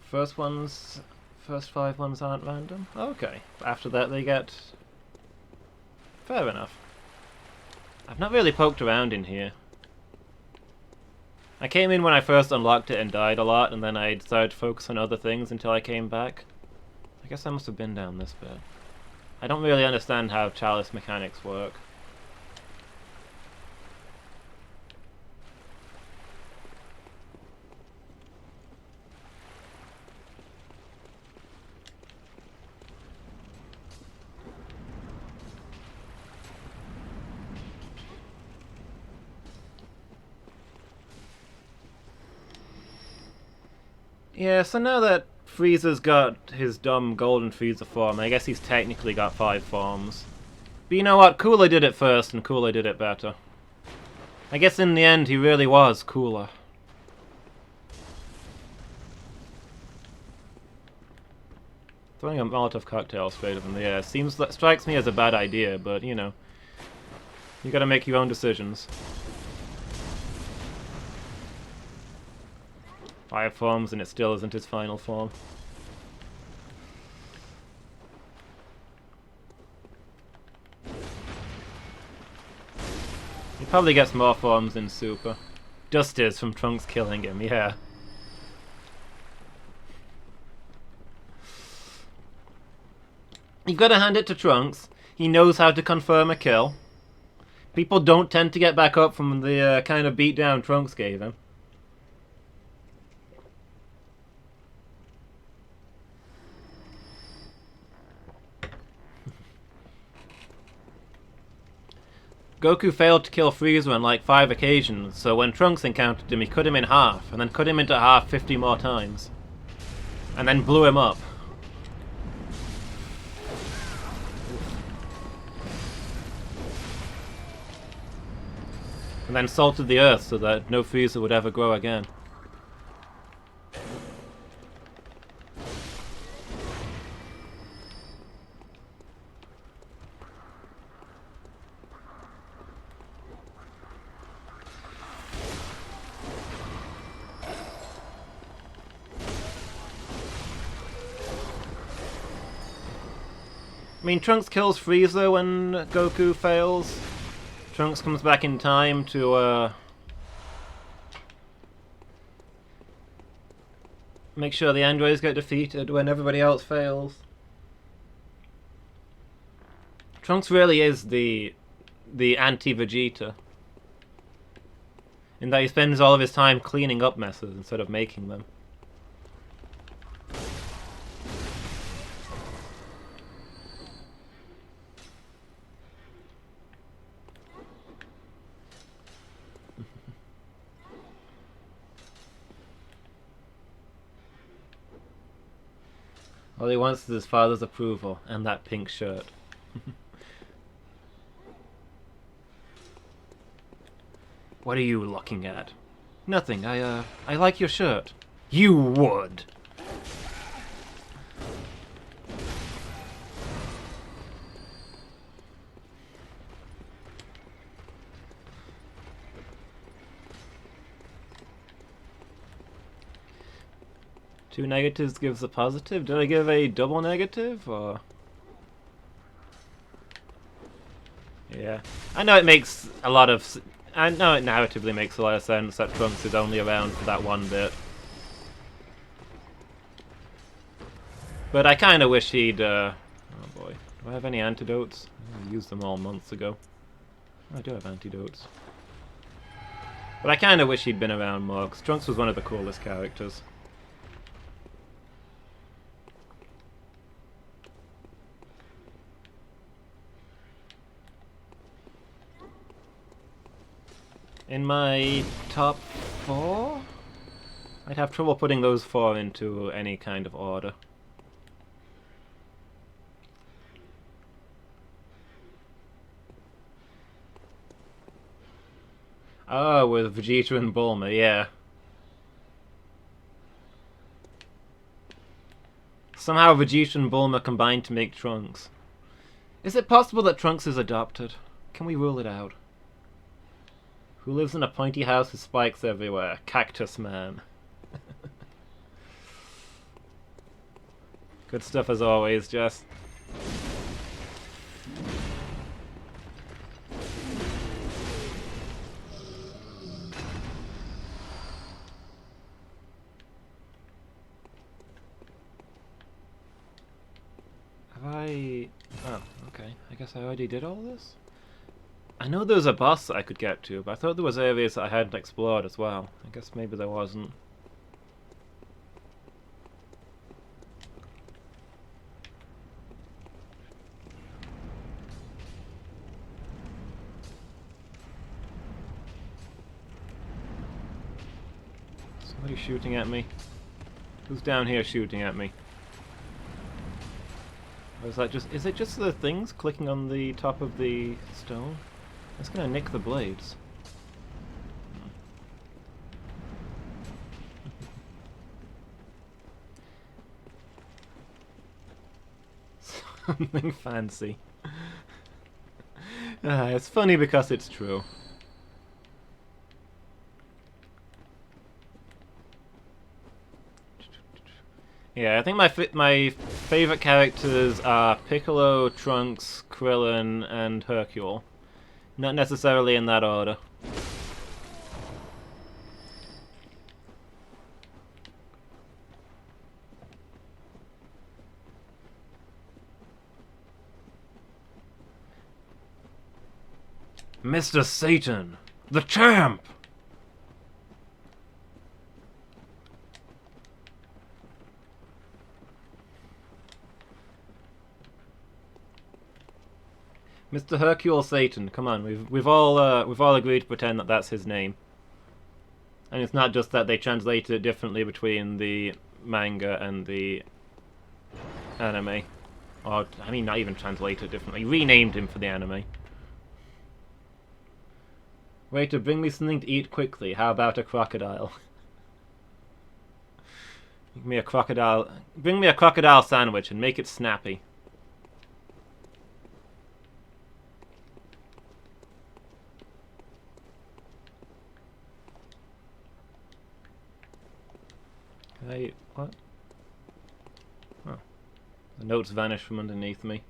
Speaker 1: First 5 ones aren't random? Okay. After that they get... Fair enough. I've not really poked around in here. I came in when I first unlocked it and died a lot, and then I decided to focus on other things until I came back. I guess I must have been down this bit. I don't really understand how chalice mechanics work. Yeah, so now that Frieza's got his dumb golden Frieza form, I guess he's technically got 5 forms. But you know what? Cooler did it first, and Cooler did it better. I guess in the end, he really was Cooler. Throwing a Molotov cocktail straight up in the air strikes me as a bad idea, but you know, you gotta make your own decisions. 5 forms and it still isn't his final form. He probably gets more forms in Super. Justice from Trunks killing him, yeah. You've got to hand it to Trunks. He knows how to confirm a kill. People don't tend to get back up from the kind of beatdown Trunks gave him. Goku failed to kill Frieza on like 5 occasions, so when Trunks encountered him, he cut him in half, and then cut him into half 50 more times. And then blew him up. And then salted the earth so that no Frieza would ever grow again. I mean, Trunks kills Frieza when Goku fails. Trunks comes back in time to make sure the androids get defeated when everybody else fails. Trunks really is the anti-Vegeta, in that he spends all of his time cleaning up messes instead of making them. All he wants is his father's approval and that pink shirt. What are you looking at? Nothing. I like your shirt. You would. Two negatives gives a positive. Did I give a double negative, or? Yeah. I know it makes a lot of... I know it narratively makes a lot of sense that Trunks is only around for that one bit. But I kind of wish he'd... oh boy. Do I have any antidotes? I used them all months ago. Oh, I do have antidotes. But I kind of wish he'd been around more, because Trunks was one of the coolest characters. In my top 4? I'd have trouble putting those 4 into any kind of order. Oh, with Vegeta and Bulma, yeah. Somehow Vegeta and Bulma combined to make Trunks. Is it possible that Trunks is adopted? Can we rule it out? Who lives in a pointy house with spikes everywhere? Cactus Man. Good stuff as always, Jess. Have I... Oh, okay. I guess I already did all this? I know there was a boss that I could get to, but I thought there was areas that I hadn't explored as well. I guess maybe there wasn't. Somebody shooting at me. Who's down here shooting at me? Or is that just... Is it just the things clicking on the top of the stone? That's gonna nick the blades. Something fancy. It's funny because it's true. Yeah, I think my favorite characters are Piccolo, Trunks, Krillin, and Hercule. Not necessarily in that order. Mr. Satan, the champ! Mr. Hercule Satan, come on, we've all agreed to pretend that that's his name, and it's not just that they translated it differently between the manga and the anime, or I mean, not even translated differently, renamed him for the anime. Waiter, bring me something to eat quickly. How about a crocodile? Bring me a crocodile sandwich and make it snappy. Hey, what? Oh. The notes vanished from underneath me.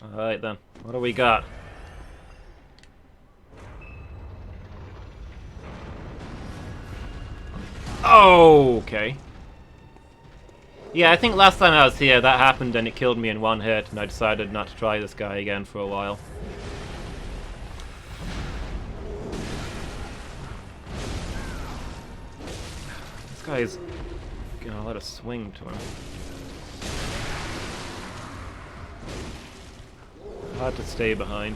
Speaker 1: Alright then, what do we got? Oh, okay. Yeah, I think last time I was here that happened and it killed me in one hit, and I decided not to try this guy again for a while. This guy's gonna let us swing to him. Hard to stay behind.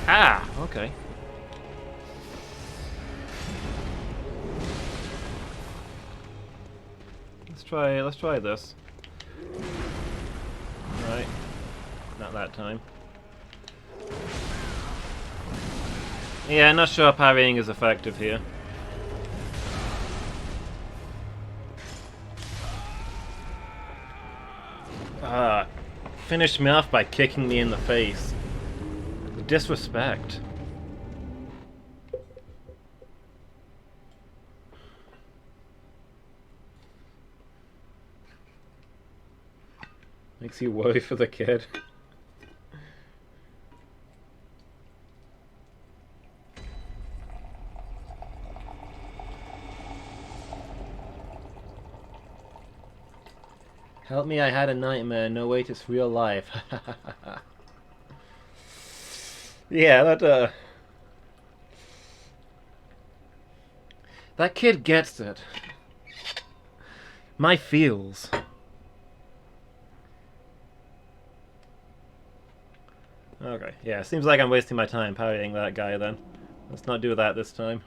Speaker 1: Ah, okay. Let's try this. Right. Not that time. Yeah, not sure parrying is effective here. Finished me off by kicking me in the face. The disrespect. Makes you worry for the kid. Help me, I had a nightmare. No, wait, it's real life. Yeah, that kid gets it. My feels. Okay, yeah, seems like I'm wasting my time parrying that guy then. Let's not do that this time.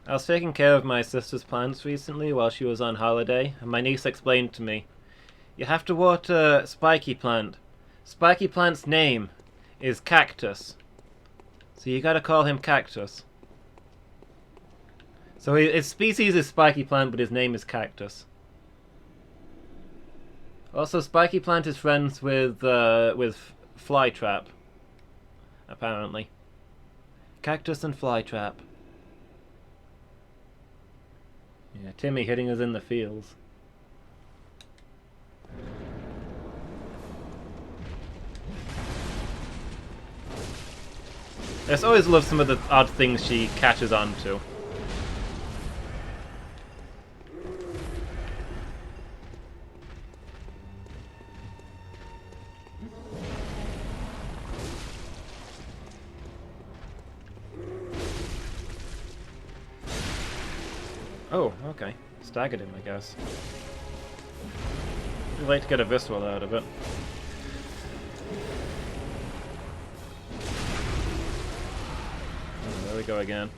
Speaker 1: I was taking care of my sister's plants recently while she was on holiday, and my niece explained to me, "You have to water Spiky Plant. Spiky Plant's name is Cactus. So you gotta call him Cactus." So his species is Spiky Plant, but his name is Cactus. Also, Spiky Plant is friends with Flytrap, apparently. Cactus and Flytrap. Yeah, Timmy hitting us in the fields. I just always love some of the odd things she catches on to. Oh, okay. Staggered him, I guess. Too late to get a visceral out of it. Oh, there we go again.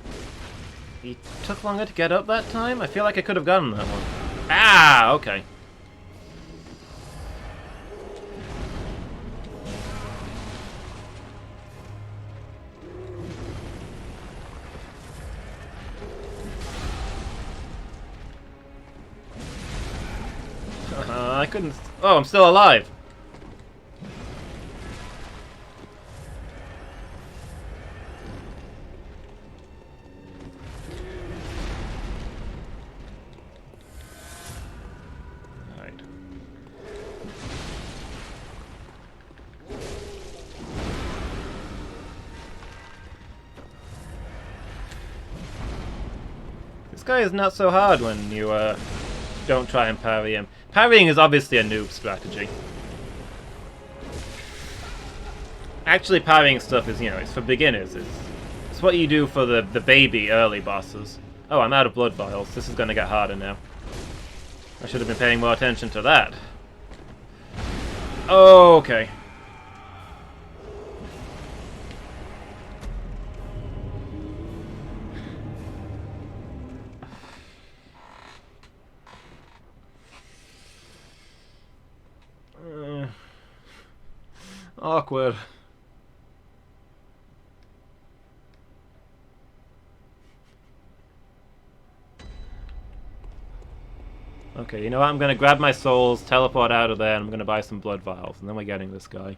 Speaker 1: He took longer to get up that time? I feel like I could have gotten that one. Ah, okay. I couldn't... Oh, I'm still alive! Alright. This guy is not so hard when you, don't try and parry him. Parrying is obviously a noob strategy. Actually, parrying stuff is, you know, it's for beginners. It's what you do for the baby early bosses. Oh, I'm out of blood vials. This is going to get harder now. I should have been paying more attention to that. Okay. Awkward. Okay, you know what? I'm gonna grab my souls, teleport out of there, and I'm gonna buy some blood vials, and then we're getting this guy.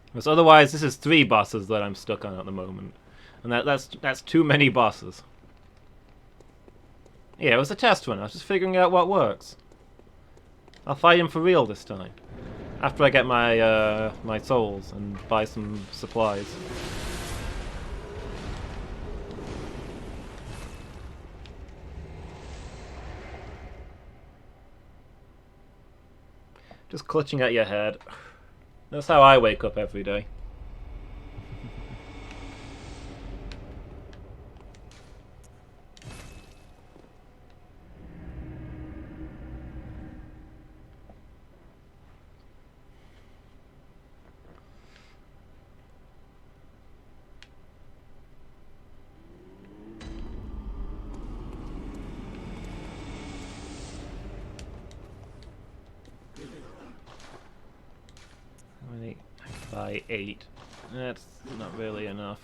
Speaker 1: Because otherwise, this is 3 bosses that I'm stuck on at the moment, and that's too many bosses. Yeah, it was a test run. I was just figuring out what works. I'll fight him for real this time. After I get my my souls and buy some supplies. Just clutching at your head. That's how I wake up every day. By 8. That's not really enough.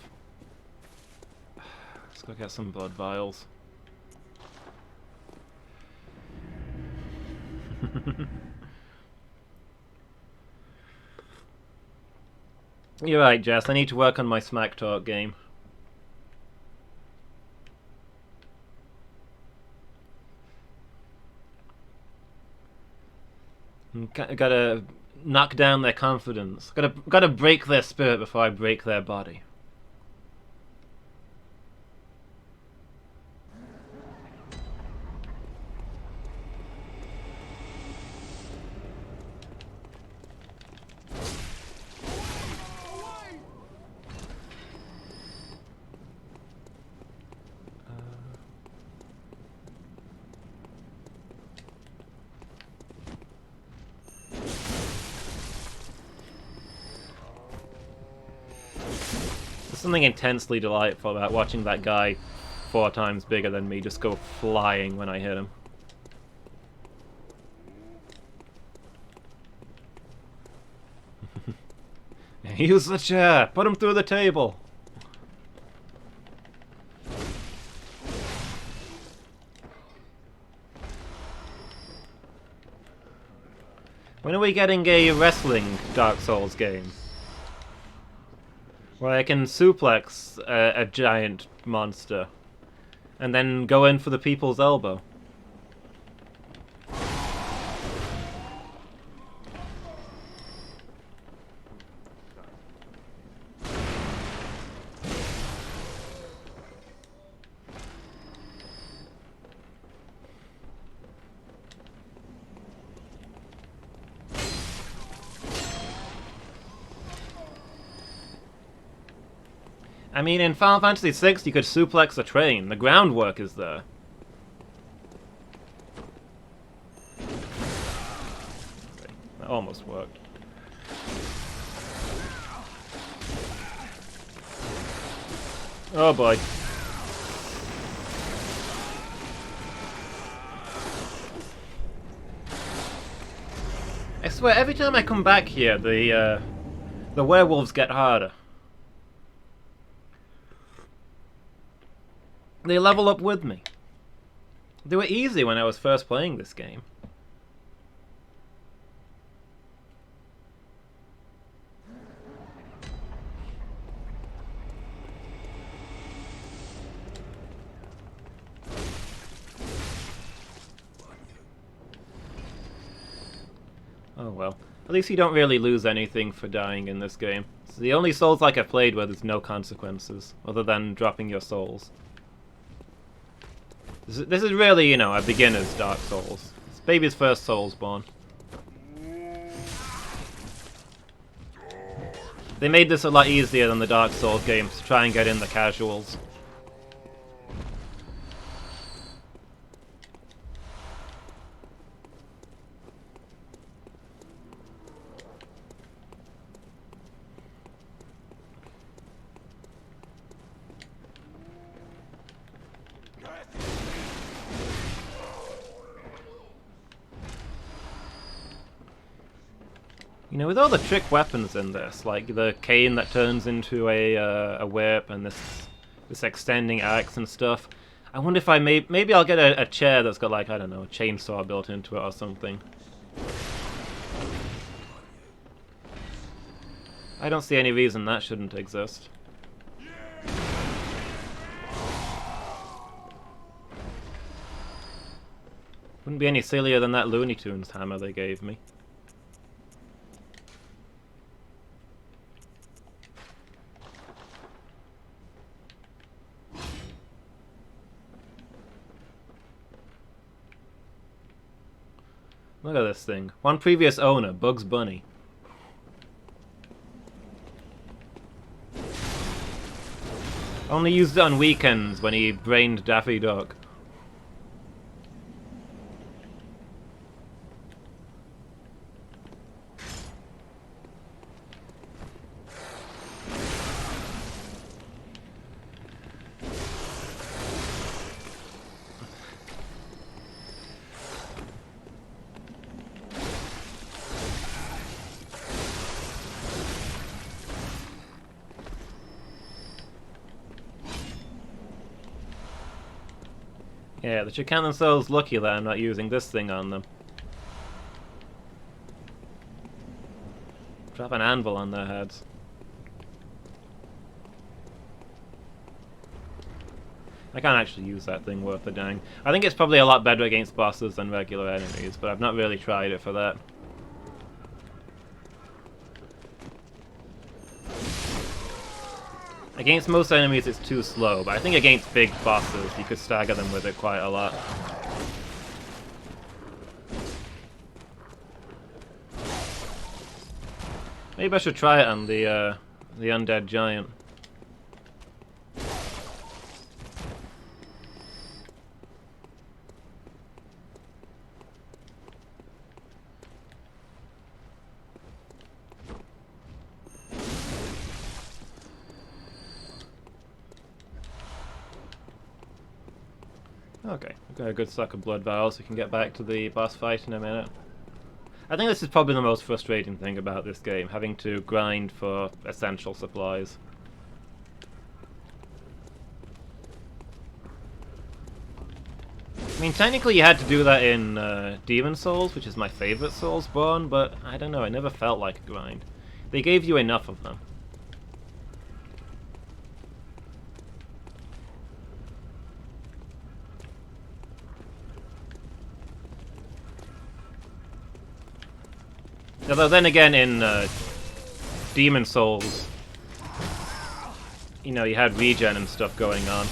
Speaker 1: Let's go get some blood vials. You're right, Jess. I need to work on my smack talk game. Gotta knock down their confidence. Gotta break their spirit before I break their body. Something intensely delightful about watching that guy 4 times bigger than me just go flying when I hit him. Use the chair! Put him through the table! When are we getting a wrestling Dark Souls game? Where I can suplex a giant monster and then go in for the people's elbow. I mean, in Final Fantasy VI, you could suplex a train. The groundwork is there. Okay, that almost worked. Oh boy. I swear, every time I come back here, the werewolves get harder. They level up with me. They were easy when I was first playing this game. Oh well. At least you don't really lose anything for dying in this game. It's the only Souls-like I've played where there's no consequences, other than dropping your souls. This is really, you know, a beginner's Dark Souls. It's baby's first Soulsborne. They made this a lot easier than the Dark Souls games to try and get in the casuals. You know, with all the trick weapons in this, like the cane that turns into a whip and this extending axe and stuff, I wonder if maybe I'll get a chair that's got, like, I don't know, a chainsaw built into it or something. I don't see any reason that shouldn't exist. Wouldn't be any sillier than that Looney Tunes hammer they gave me. Look at this thing. One previous owner, Bugs Bunny. Only used it on weekends when he brained Daffy Duck. Yeah, they should count themselves lucky that I'm not using this thing on them. Drop an anvil on their heads. I can't actually use that thing worth a dang. I think it's probably a lot better against bosses than regular enemies, but I've not really tried it for that. Against most enemies it's too slow, but I think against big bosses you could stagger them with it quite a lot. Maybe I should try it on the undead giant. Okay, I've got a good stock of blood vials, so we can get back to the boss fight in a minute. I think this is probably the most frustrating thing about this game, having to grind for essential supplies. I mean, technically you had to do that in Demon Souls, which is my favourite Soulsborne, but I don't know, it never felt like a grind. They gave you enough of them. Although then again, in Demon Souls, you know, you had regen and stuff going on.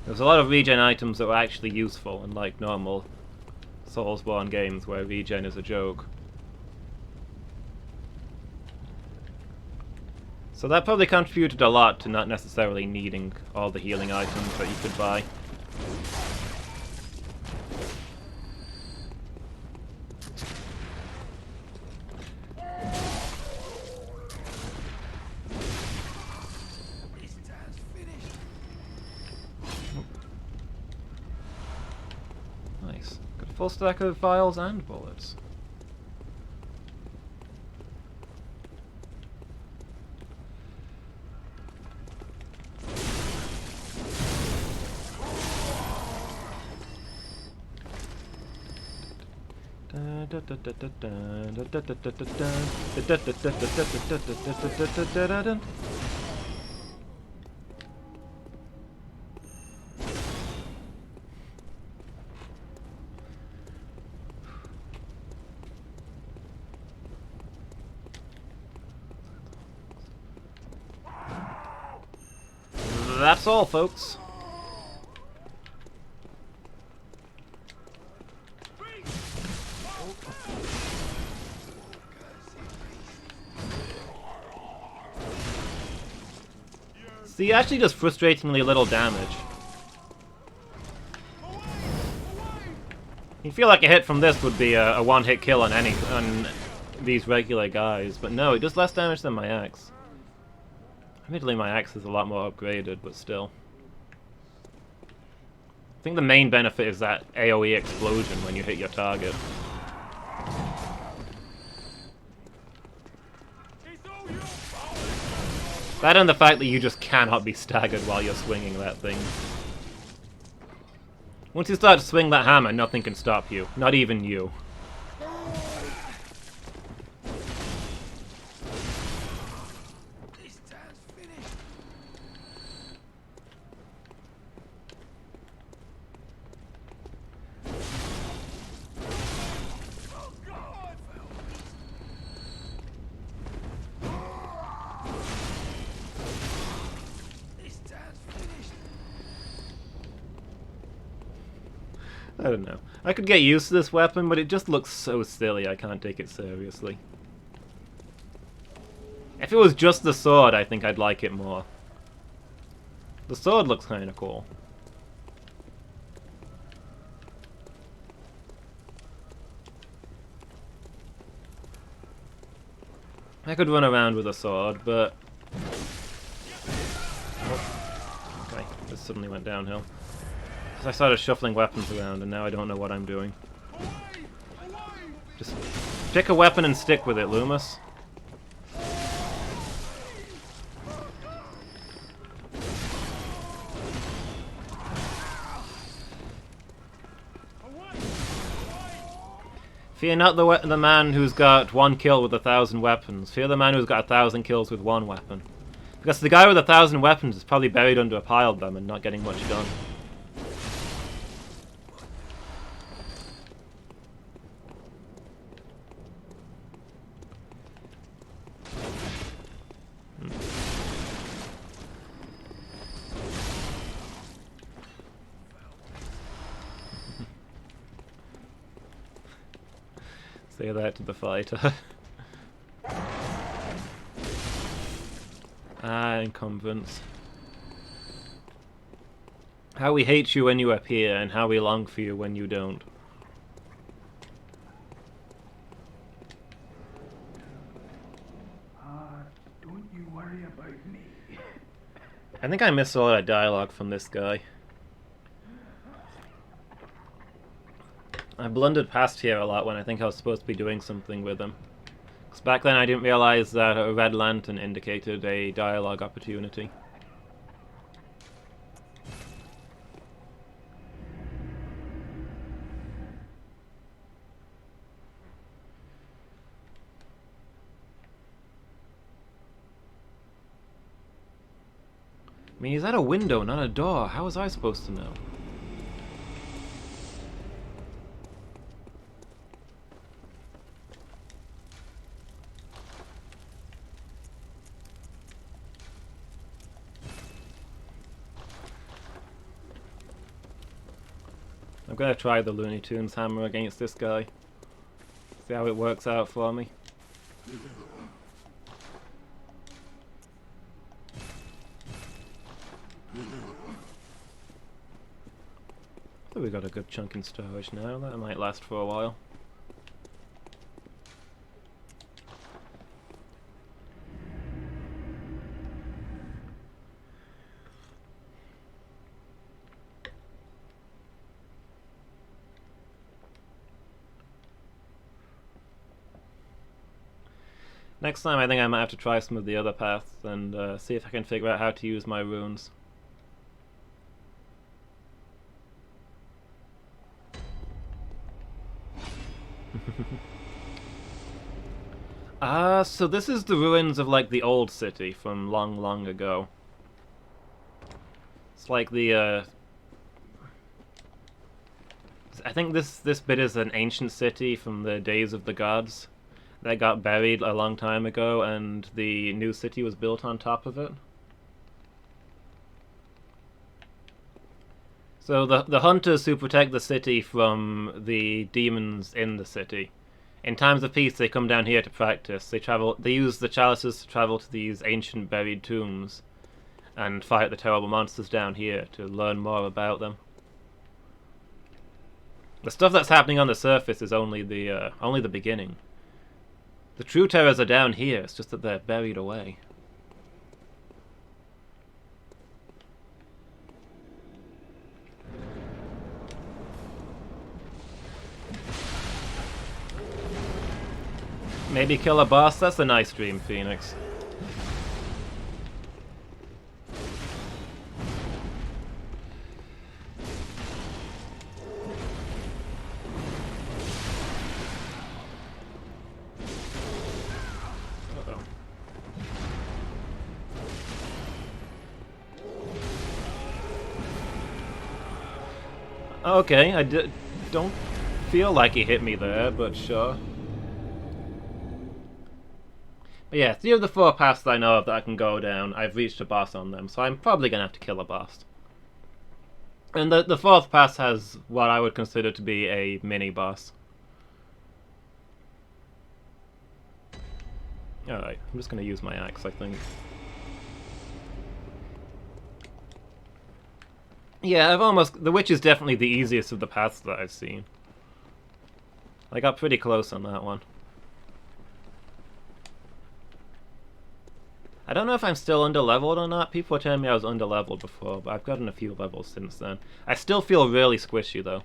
Speaker 1: There's a lot of regen items that were actually useful, unlike normal Soulsborne games where regen is a joke. So that probably contributed a lot to not necessarily needing all the healing items that you could buy. Nice. Got a full stack of vials and bullets. That's all, folks. See, actually does frustratingly little damage. You feel like a hit from this would be a one-hit kill on these regular guys, but no, it does less damage than my axe. Admittedly, my axe is a lot more upgraded, but still. I think the main benefit is that AoE explosion when you hit your target. That and the fact that you just cannot be staggered while you're swinging that thing. Once you start to swing that hammer, nothing can stop you. Not even you. I don't know. I could get used to this weapon, but it just looks so silly I can't take it seriously. If it was just the sword, I think I'd like it more. The sword looks kinda cool. I could run around with a sword, but... Oh. Okay, this suddenly went downhill. I started shuffling weapons around and now I don't know what I'm doing. Just pick a weapon and stick with it, Loomis. Fear not the man who's got 1 kill with 1,000 weapons. Fear the man who's got 1,000 kills with 1 weapon. Because the guy with 1,000 weapons is probably buried under a pile of them and not getting much done. Say that to the fighter. Incumbents. How we hate you when you appear, and how we long for you when you don't.
Speaker 3: Don't you worry about me.
Speaker 1: I think I missed a lot of dialogue from this guy. I blundered past here a lot when I think I was supposed to be doing something with him. Because back then I didn't realize that a red lantern indicated a dialogue opportunity. I mean, he's at a window, not a door. How was I supposed to know? I'm gonna try the Looney Tunes hammer against this guy. See how it works out for me. I think we got a good chunk in storage now. That might last for a while. Next time I think I might have to try some of the other paths and see if I can figure out how to use my runes. So this is the ruins of like the old city from long, long ago. It's like the I think this bit is an ancient city from the days of the gods that got buried a long time ago, and the new city was built on top of it. So the hunters who protect the city from the demons in the city, in times of peace they come down here to practice. They use the chalices to travel to these ancient buried tombs and fight the terrible monsters down here to learn more about them. The stuff that's happening on the surface is only the beginning. The true terrors are down here, it's just that they're buried away. Maybe kill a boss? That's a nice dream, Phoenix. Okay, don't feel like he hit me there, but sure. But yeah, 3 of the 4 paths that I know of that I can go down, I've reached a boss on them, so I'm probably going to have to kill a boss. And the 4th pass has what I would consider to be a mini-boss. Alright, I'm just going to use my axe, I think. Yeah, the witch is definitely the easiest of the paths that I've seen. I got pretty close on that one. I don't know if I'm still underleveled or not. People were telling me I was underleveled before, but I've gotten a few levels since then. I still feel really squishy, though.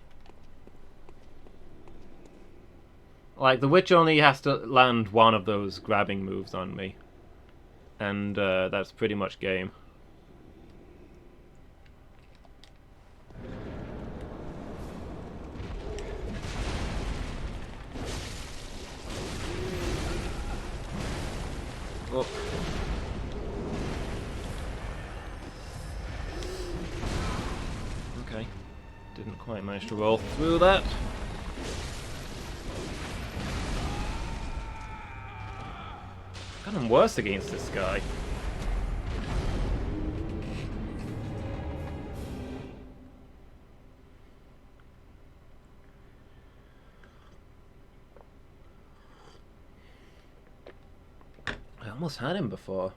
Speaker 1: Like, the witch only has to land one of those grabbing moves on me. And that's pretty much game. Oh. Okay. Didn't quite manage to roll through that. Gotten worse against this guy. I almost had him before.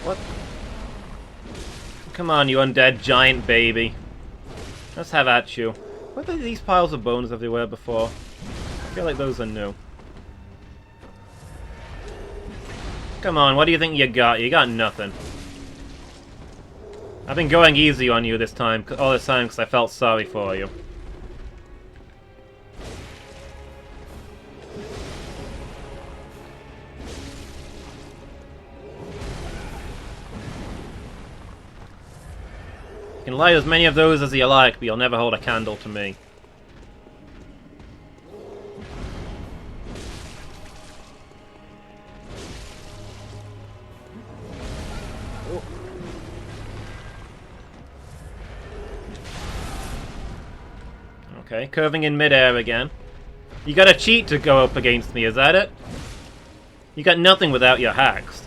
Speaker 1: What? Come on, you undead giant baby. Let's have at you. Were there these piles of bones everywhere before? I feel like those are new. Come on, what do you think you got? You got nothing. I've been going easy on you all this time because I felt sorry for you. You can light as many of those as you like, but you'll never hold a candle to me. Oh. Okay, Okay, curving in midair again. You gotta cheat to go up against me, is that it? You got nothing without your hacks.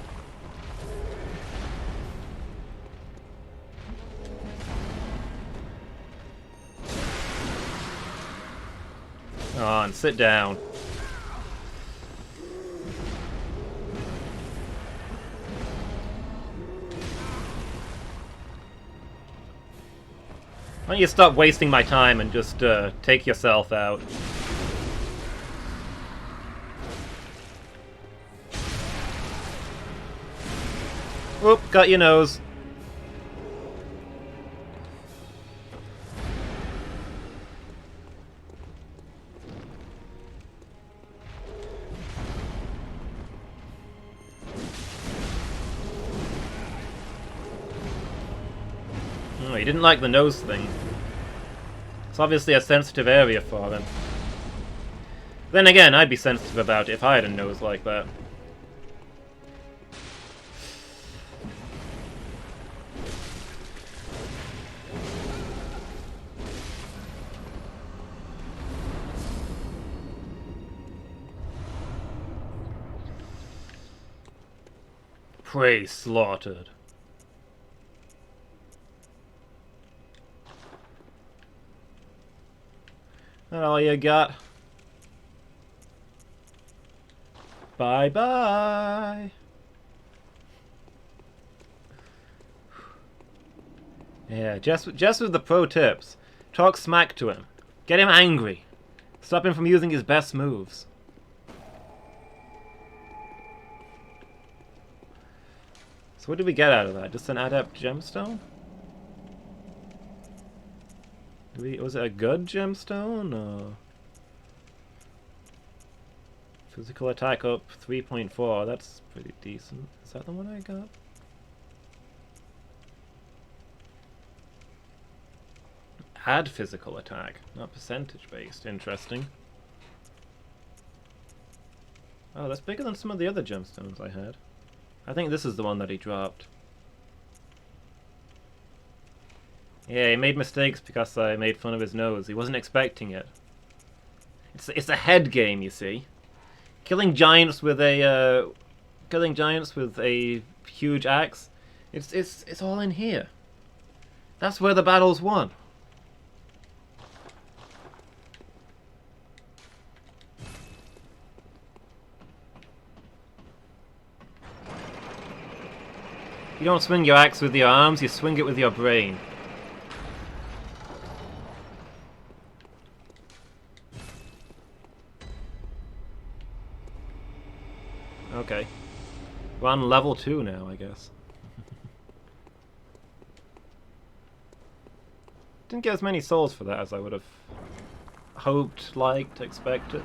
Speaker 1: On, sit down. Why don't you stop wasting my time and just take yourself out? Whoop, got your nose. Oh, he didn't like the nose thing. It's obviously a sensitive area for him. Then again, I'd be sensitive about it if I had a nose like that. Prey slaughtered. That all you got? Bye-bye. Yeah, just with the pro tips. Talk smack to him. Get him angry. Stop him from using his best moves. So what did we get out of that? Just an adept gemstone? Was it a good gemstone? Or... Physical attack up 3.4. That's pretty decent. Is that the one I got? Add physical attack, not percentage based. Interesting. Oh, that's bigger than some of the other gemstones I had. I think this is the one that he dropped. Yeah, he made mistakes because I made fun of his nose. He wasn't expecting it. It's a head game, you see. Killing giants with a huge axe. It's all in here. That's where the battle's won. You don't swing your axe with your arms, you swing it with your brain. Okay. We're on level 2 now, I guess. Didn't get as many souls for that as I would have hoped, liked, expected.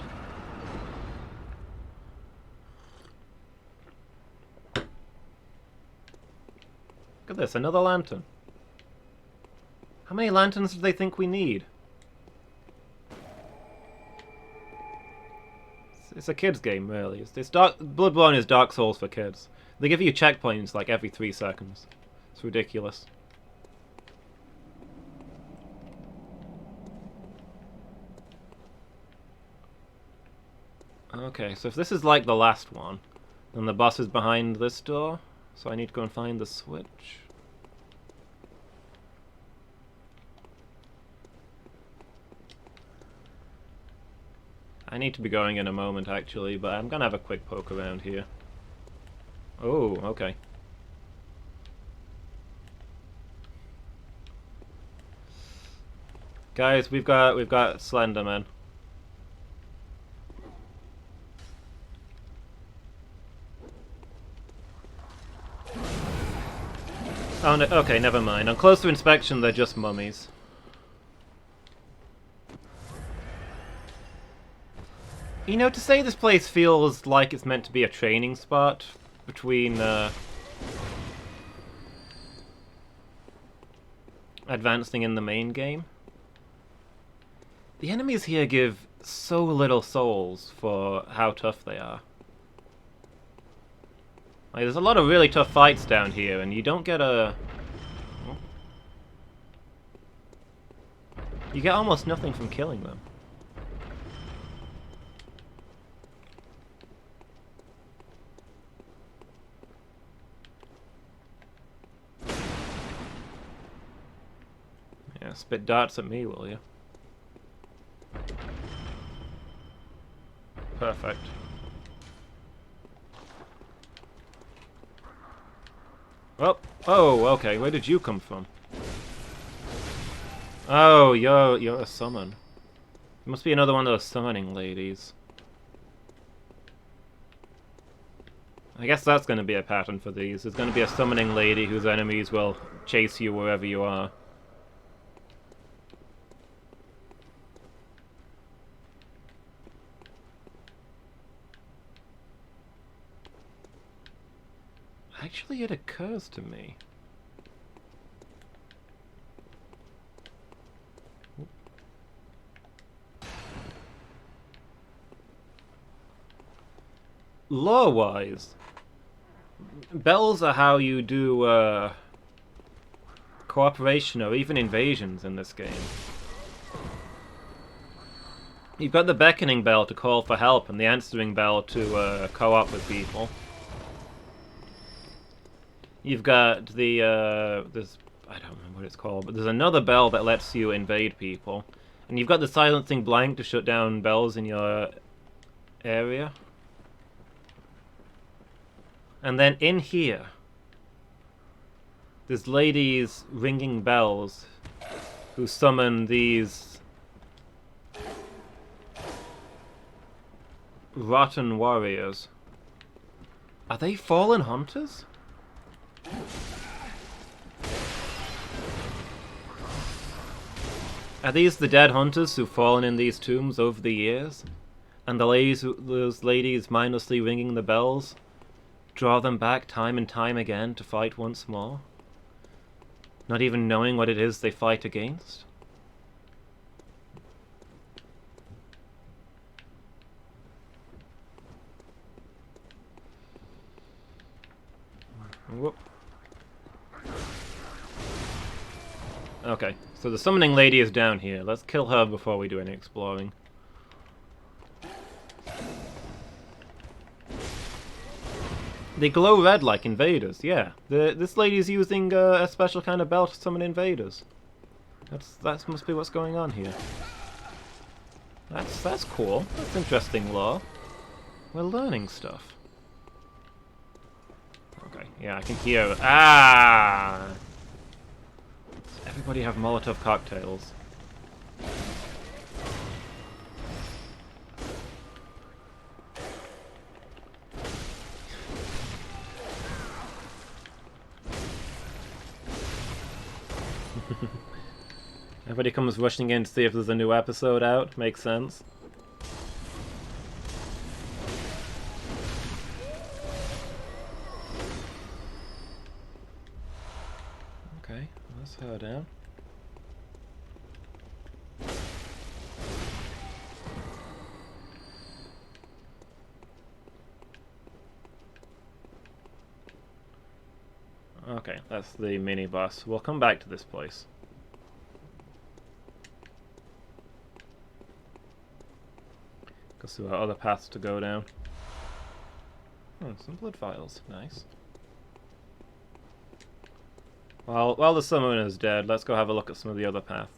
Speaker 1: Look at this, another lantern. How many lanterns do they think we need? It's a kids game, really. Bloodborne is Dark Souls for kids. They give you checkpoints like every 3 seconds. It's ridiculous. Okay, so if this is like the last one, then the boss is behind this door. So I need to go and find the switch. I need to be going in a moment, actually, but I'm gonna have a quick poke around here. Oh, okay. Guys, we've got Slenderman. Oh, no, okay, never mind. On closer inspection, they're just mummies. You know, to say this place feels like it's meant to be a training spot between advancing in the main game. The enemies here give so little souls for how tough they are. Like, there's a lot of really tough fights down here, and you don't get a... You get almost nothing from killing them. Yeah, spit darts at me, will you? Perfect. Oh, okay. Where did you come from? Oh, you're a summon. You must be another one of those summoning ladies. I guess that's going to be a pattern for these. There's going to be a summoning lady whose enemies will chase you wherever you are. Actually, it occurs to me. Lore-wise, bells are how you do cooperation or even invasions in this game. You've got the beckoning bell to call for help and the answering bell to co-op with people. You've got the, there's, I don't remember what it's called, but there's another bell that lets you invade people. And you've got the silencing blank to shut down bells in your area. And then in here, there's ladies ringing bells who summon these rotten warriors. Are they fallen hunters? Are these the dead hunters who've fallen in these tombs over the years? And those ladies mindlessly ringing the bells draw them back time and time again to fight once more? Not even knowing what it is they fight against? Whoop. Okay, so the summoning lady is down here. Let's kill her before we do any exploring. They glow red like invaders, yeah. This lady's using a special kind of bell to summon invaders. That must be what's going on here. That's cool. That's interesting lore. We're learning stuff. Okay, yeah, I can hear. Ah! Everybody have Molotov cocktails. Everybody comes rushing in to see if there's a new episode out. Makes sense. Okay, let's her down. Okay, that's the mini boss. We'll come back to this place. Because there are other paths to go down. Oh, some blood vials. Nice. While the summoner is dead, let's go have a look at some of the other paths.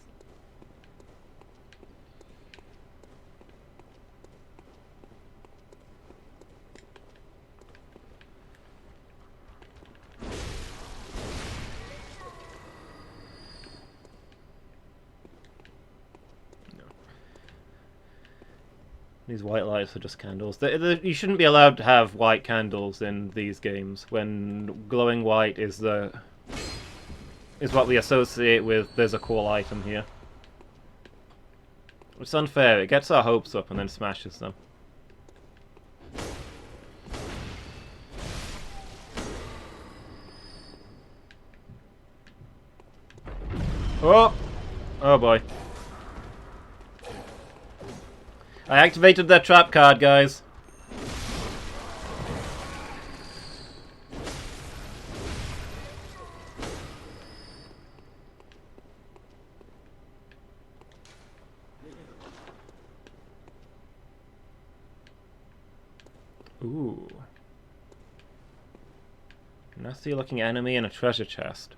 Speaker 1: These white lights are just candles. You shouldn't be allowed to have white candles in these games when glowing white is what we associate with there's a cool item here. It's unfair. It gets our hopes up and then smashes them. Oh! Oh boy. I activated that trap card, guys. Ooh. Nasty looking enemy and a treasure chest.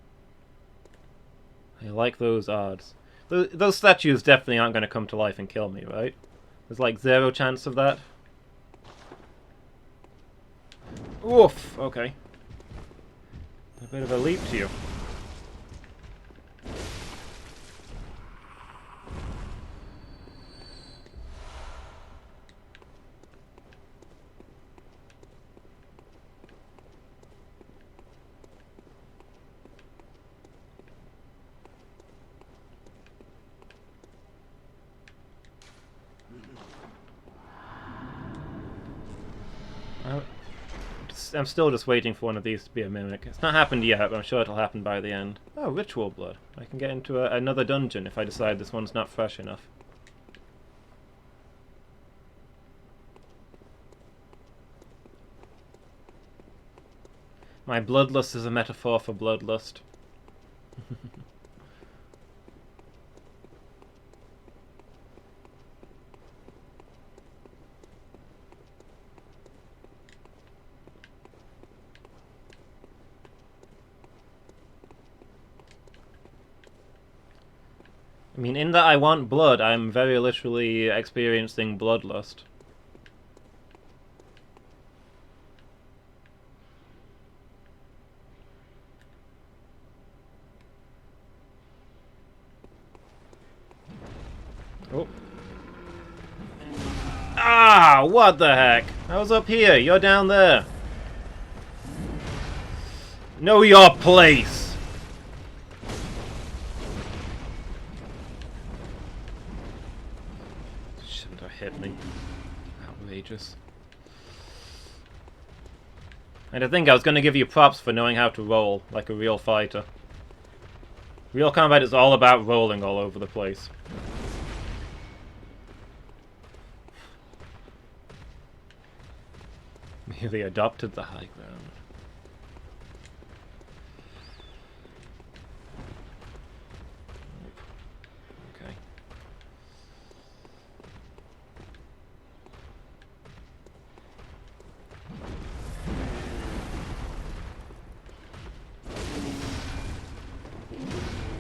Speaker 1: I like those odds. Those statues definitely aren't going to come to life and kill me, right? There's like 0 chance of that. Oof, okay. A bit of a leap to you. I'm still just waiting for one of these to be a mimic. It's not happened yet, but I'm sure it'll happen by the end. Oh, ritual blood. I can get into another dungeon if I decide this one's not fresh enough. My bloodlust is a metaphor for bloodlust. I mean, in that I want blood, I'm very literally experiencing bloodlust. Oh. Ah, what the heck? I was up here, you're down there. Know your place! Shouldn't have hit me. Outrageous. And I think I was going to give you props for knowing how to roll like a real fighter. Real combat is all about rolling all over the place. Merely adopted the high ground. Okay.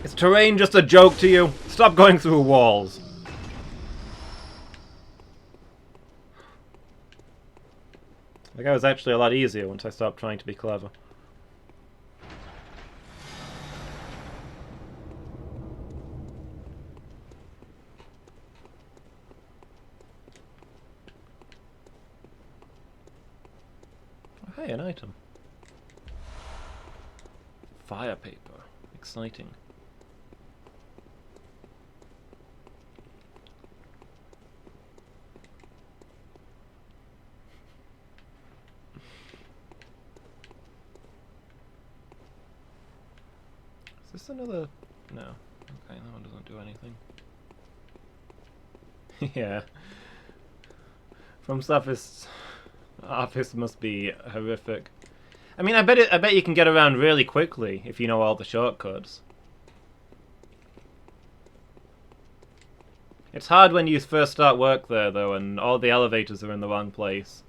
Speaker 1: Is terrain just a joke to you? Stop going through walls. That guy was actually a lot easier once I stopped trying to be clever. Oh, hey, an item. Fire paper. Exciting. Is this another... No. Okay, that one doesn't do anything. Yeah. FromSoftware's office must be horrific. I mean, I bet you can get around really quickly if you know all the shortcuts. It's hard when you first start work there, though, and all the elevators are in the wrong place.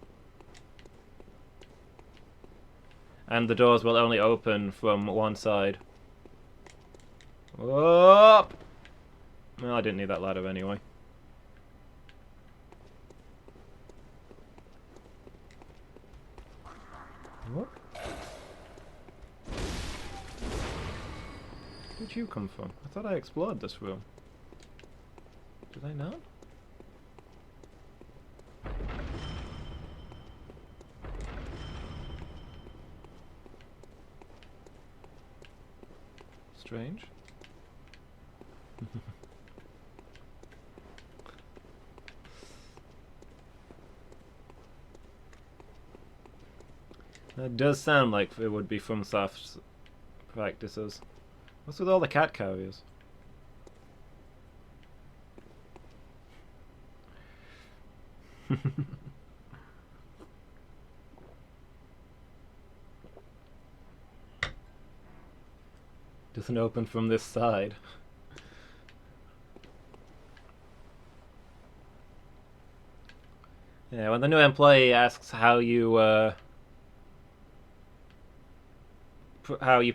Speaker 1: And the doors will only open from one side. Whoop! Well, I didn't need that ladder anyway. Whoop. Where'd you come from? I thought I explored this room. Did I not? Strange. That does sound like it would be FromSoft's practices. What's with all the cat carriers? Doesn't open from this side. Yeah, when the new employee asks how you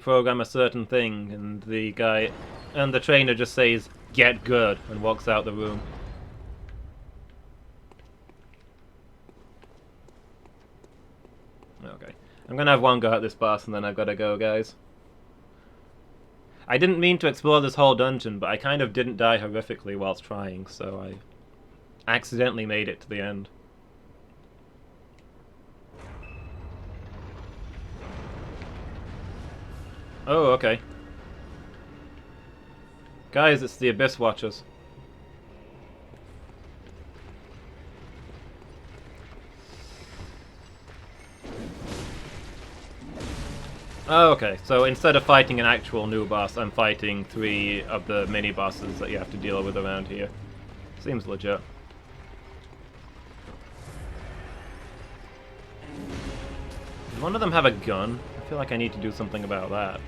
Speaker 1: program a certain thing, and the trainer just says "get good" and walks out the room. Okay, I'm gonna have one go at this boss, and then I've got to go, guys. I didn't mean to explore this whole dungeon, but I kind of didn't die horrifically whilst trying, so I accidentally made it to the end. Oh, okay. Guys, it's the Abyss Watchers. Oh, okay. So instead of fighting an actual new boss, I'm fighting 3 of the mini-bosses that you have to deal with around here. Seems legit. Does one of them have a gun? I feel like I need to do something about that.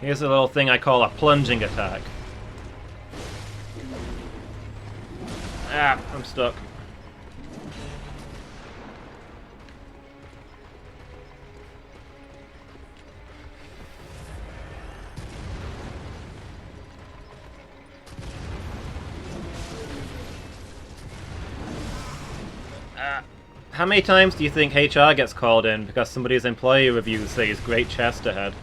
Speaker 1: Here's a little thing I call a plunging attack. Ah, I'm stuck. How many times do you think HR gets called in because somebody's employee reviews say he's great chest ahead?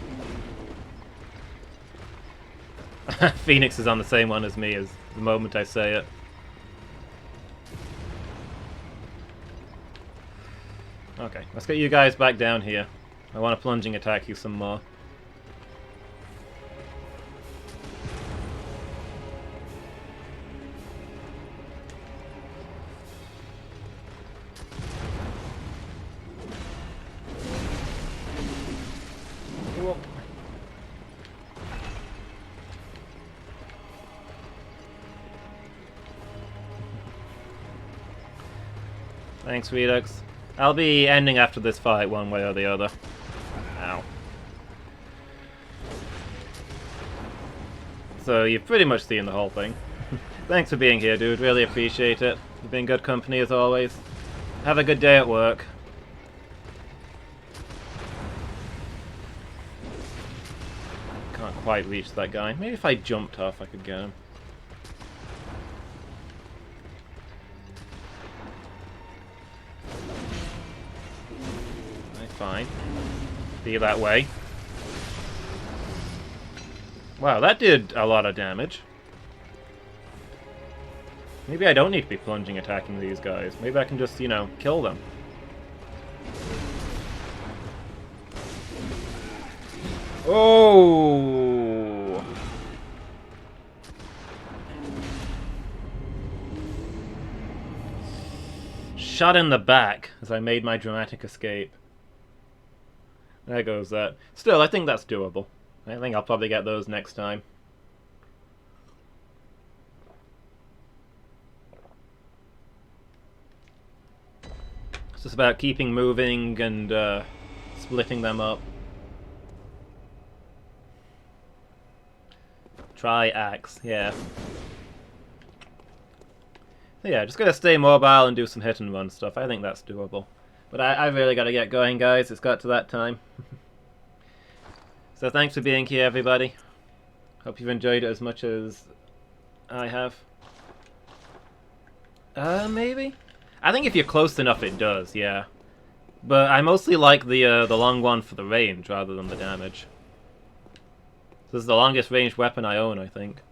Speaker 1: Phoenix is on the same one as me as the moment I say it. Okay, let's get you guys back down here. I want to plunging attack you some more. Thanks, Redux. I'll be ending after this fight one way or the other. Ow. So you've pretty much seen the whole thing. Thanks for being here, dude. Really appreciate it. You've been good company as always. Have a good day at work. Can't quite reach that guy. Maybe if I jumped off I could get him. Fine. Be that way. Wow, that did a lot of damage. Maybe I don't need to be plunging attacking these guys. Maybe I can just, you know, kill them. Oh! Shot in the back as I made my dramatic escape. There goes that. Still, I think that's doable. I think I'll probably get those next time. It's just about keeping moving and splitting them up. Try axe, yeah. Yeah, just gotta stay mobile and do some hit and run stuff. I think that's doable. But I really gotta get going, guys. It's got to that time. So thanks for being here, everybody. Hope you've enjoyed it as much as I have. Maybe? I think if you're close enough it does, yeah. But I mostly like the long one for the range rather than the damage. This is the longest ranged weapon I own, I think.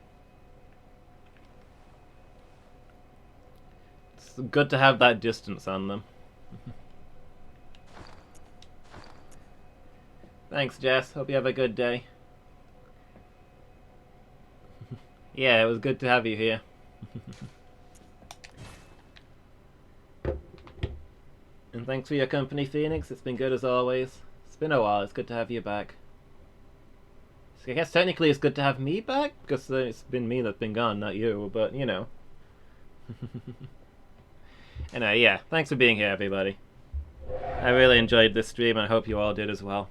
Speaker 1: It's good to have that distance on them. Thanks, Jess. Hope you have a good day. Yeah, it was good to have you here. And thanks for your company, Phoenix. It's been good as always. It's been a while. It's good to have you back. So I guess technically it's good to have me back, because it's been me that's been gone, not you, but, you know. Anyway, yeah. Thanks for being here, everybody. I really enjoyed this stream, and I hope you all did as well.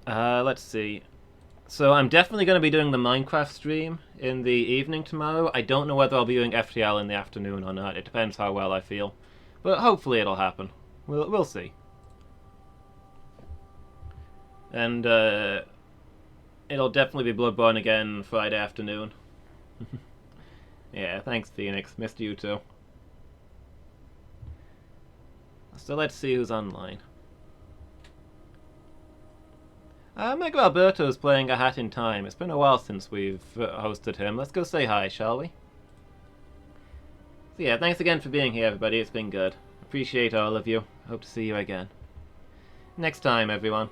Speaker 1: Let's see. So I'm definitely going to be doing the Minecraft stream in the evening tomorrow. I don't know whether I'll be doing FTL in the afternoon or not. It depends how well I feel. But hopefully it'll happen. We'll see. And it'll definitely be Bloodborne again Friday afternoon. Yeah, thanks Phoenix. Missed you too. So let's see who's online. Mega Alberto's playing A Hat in Time. It's been a while since we've hosted him. Let's go say hi, shall we? So yeah, thanks again for being here, everybody. It's been good. Appreciate all of you. Hope to see you again. Next time, everyone.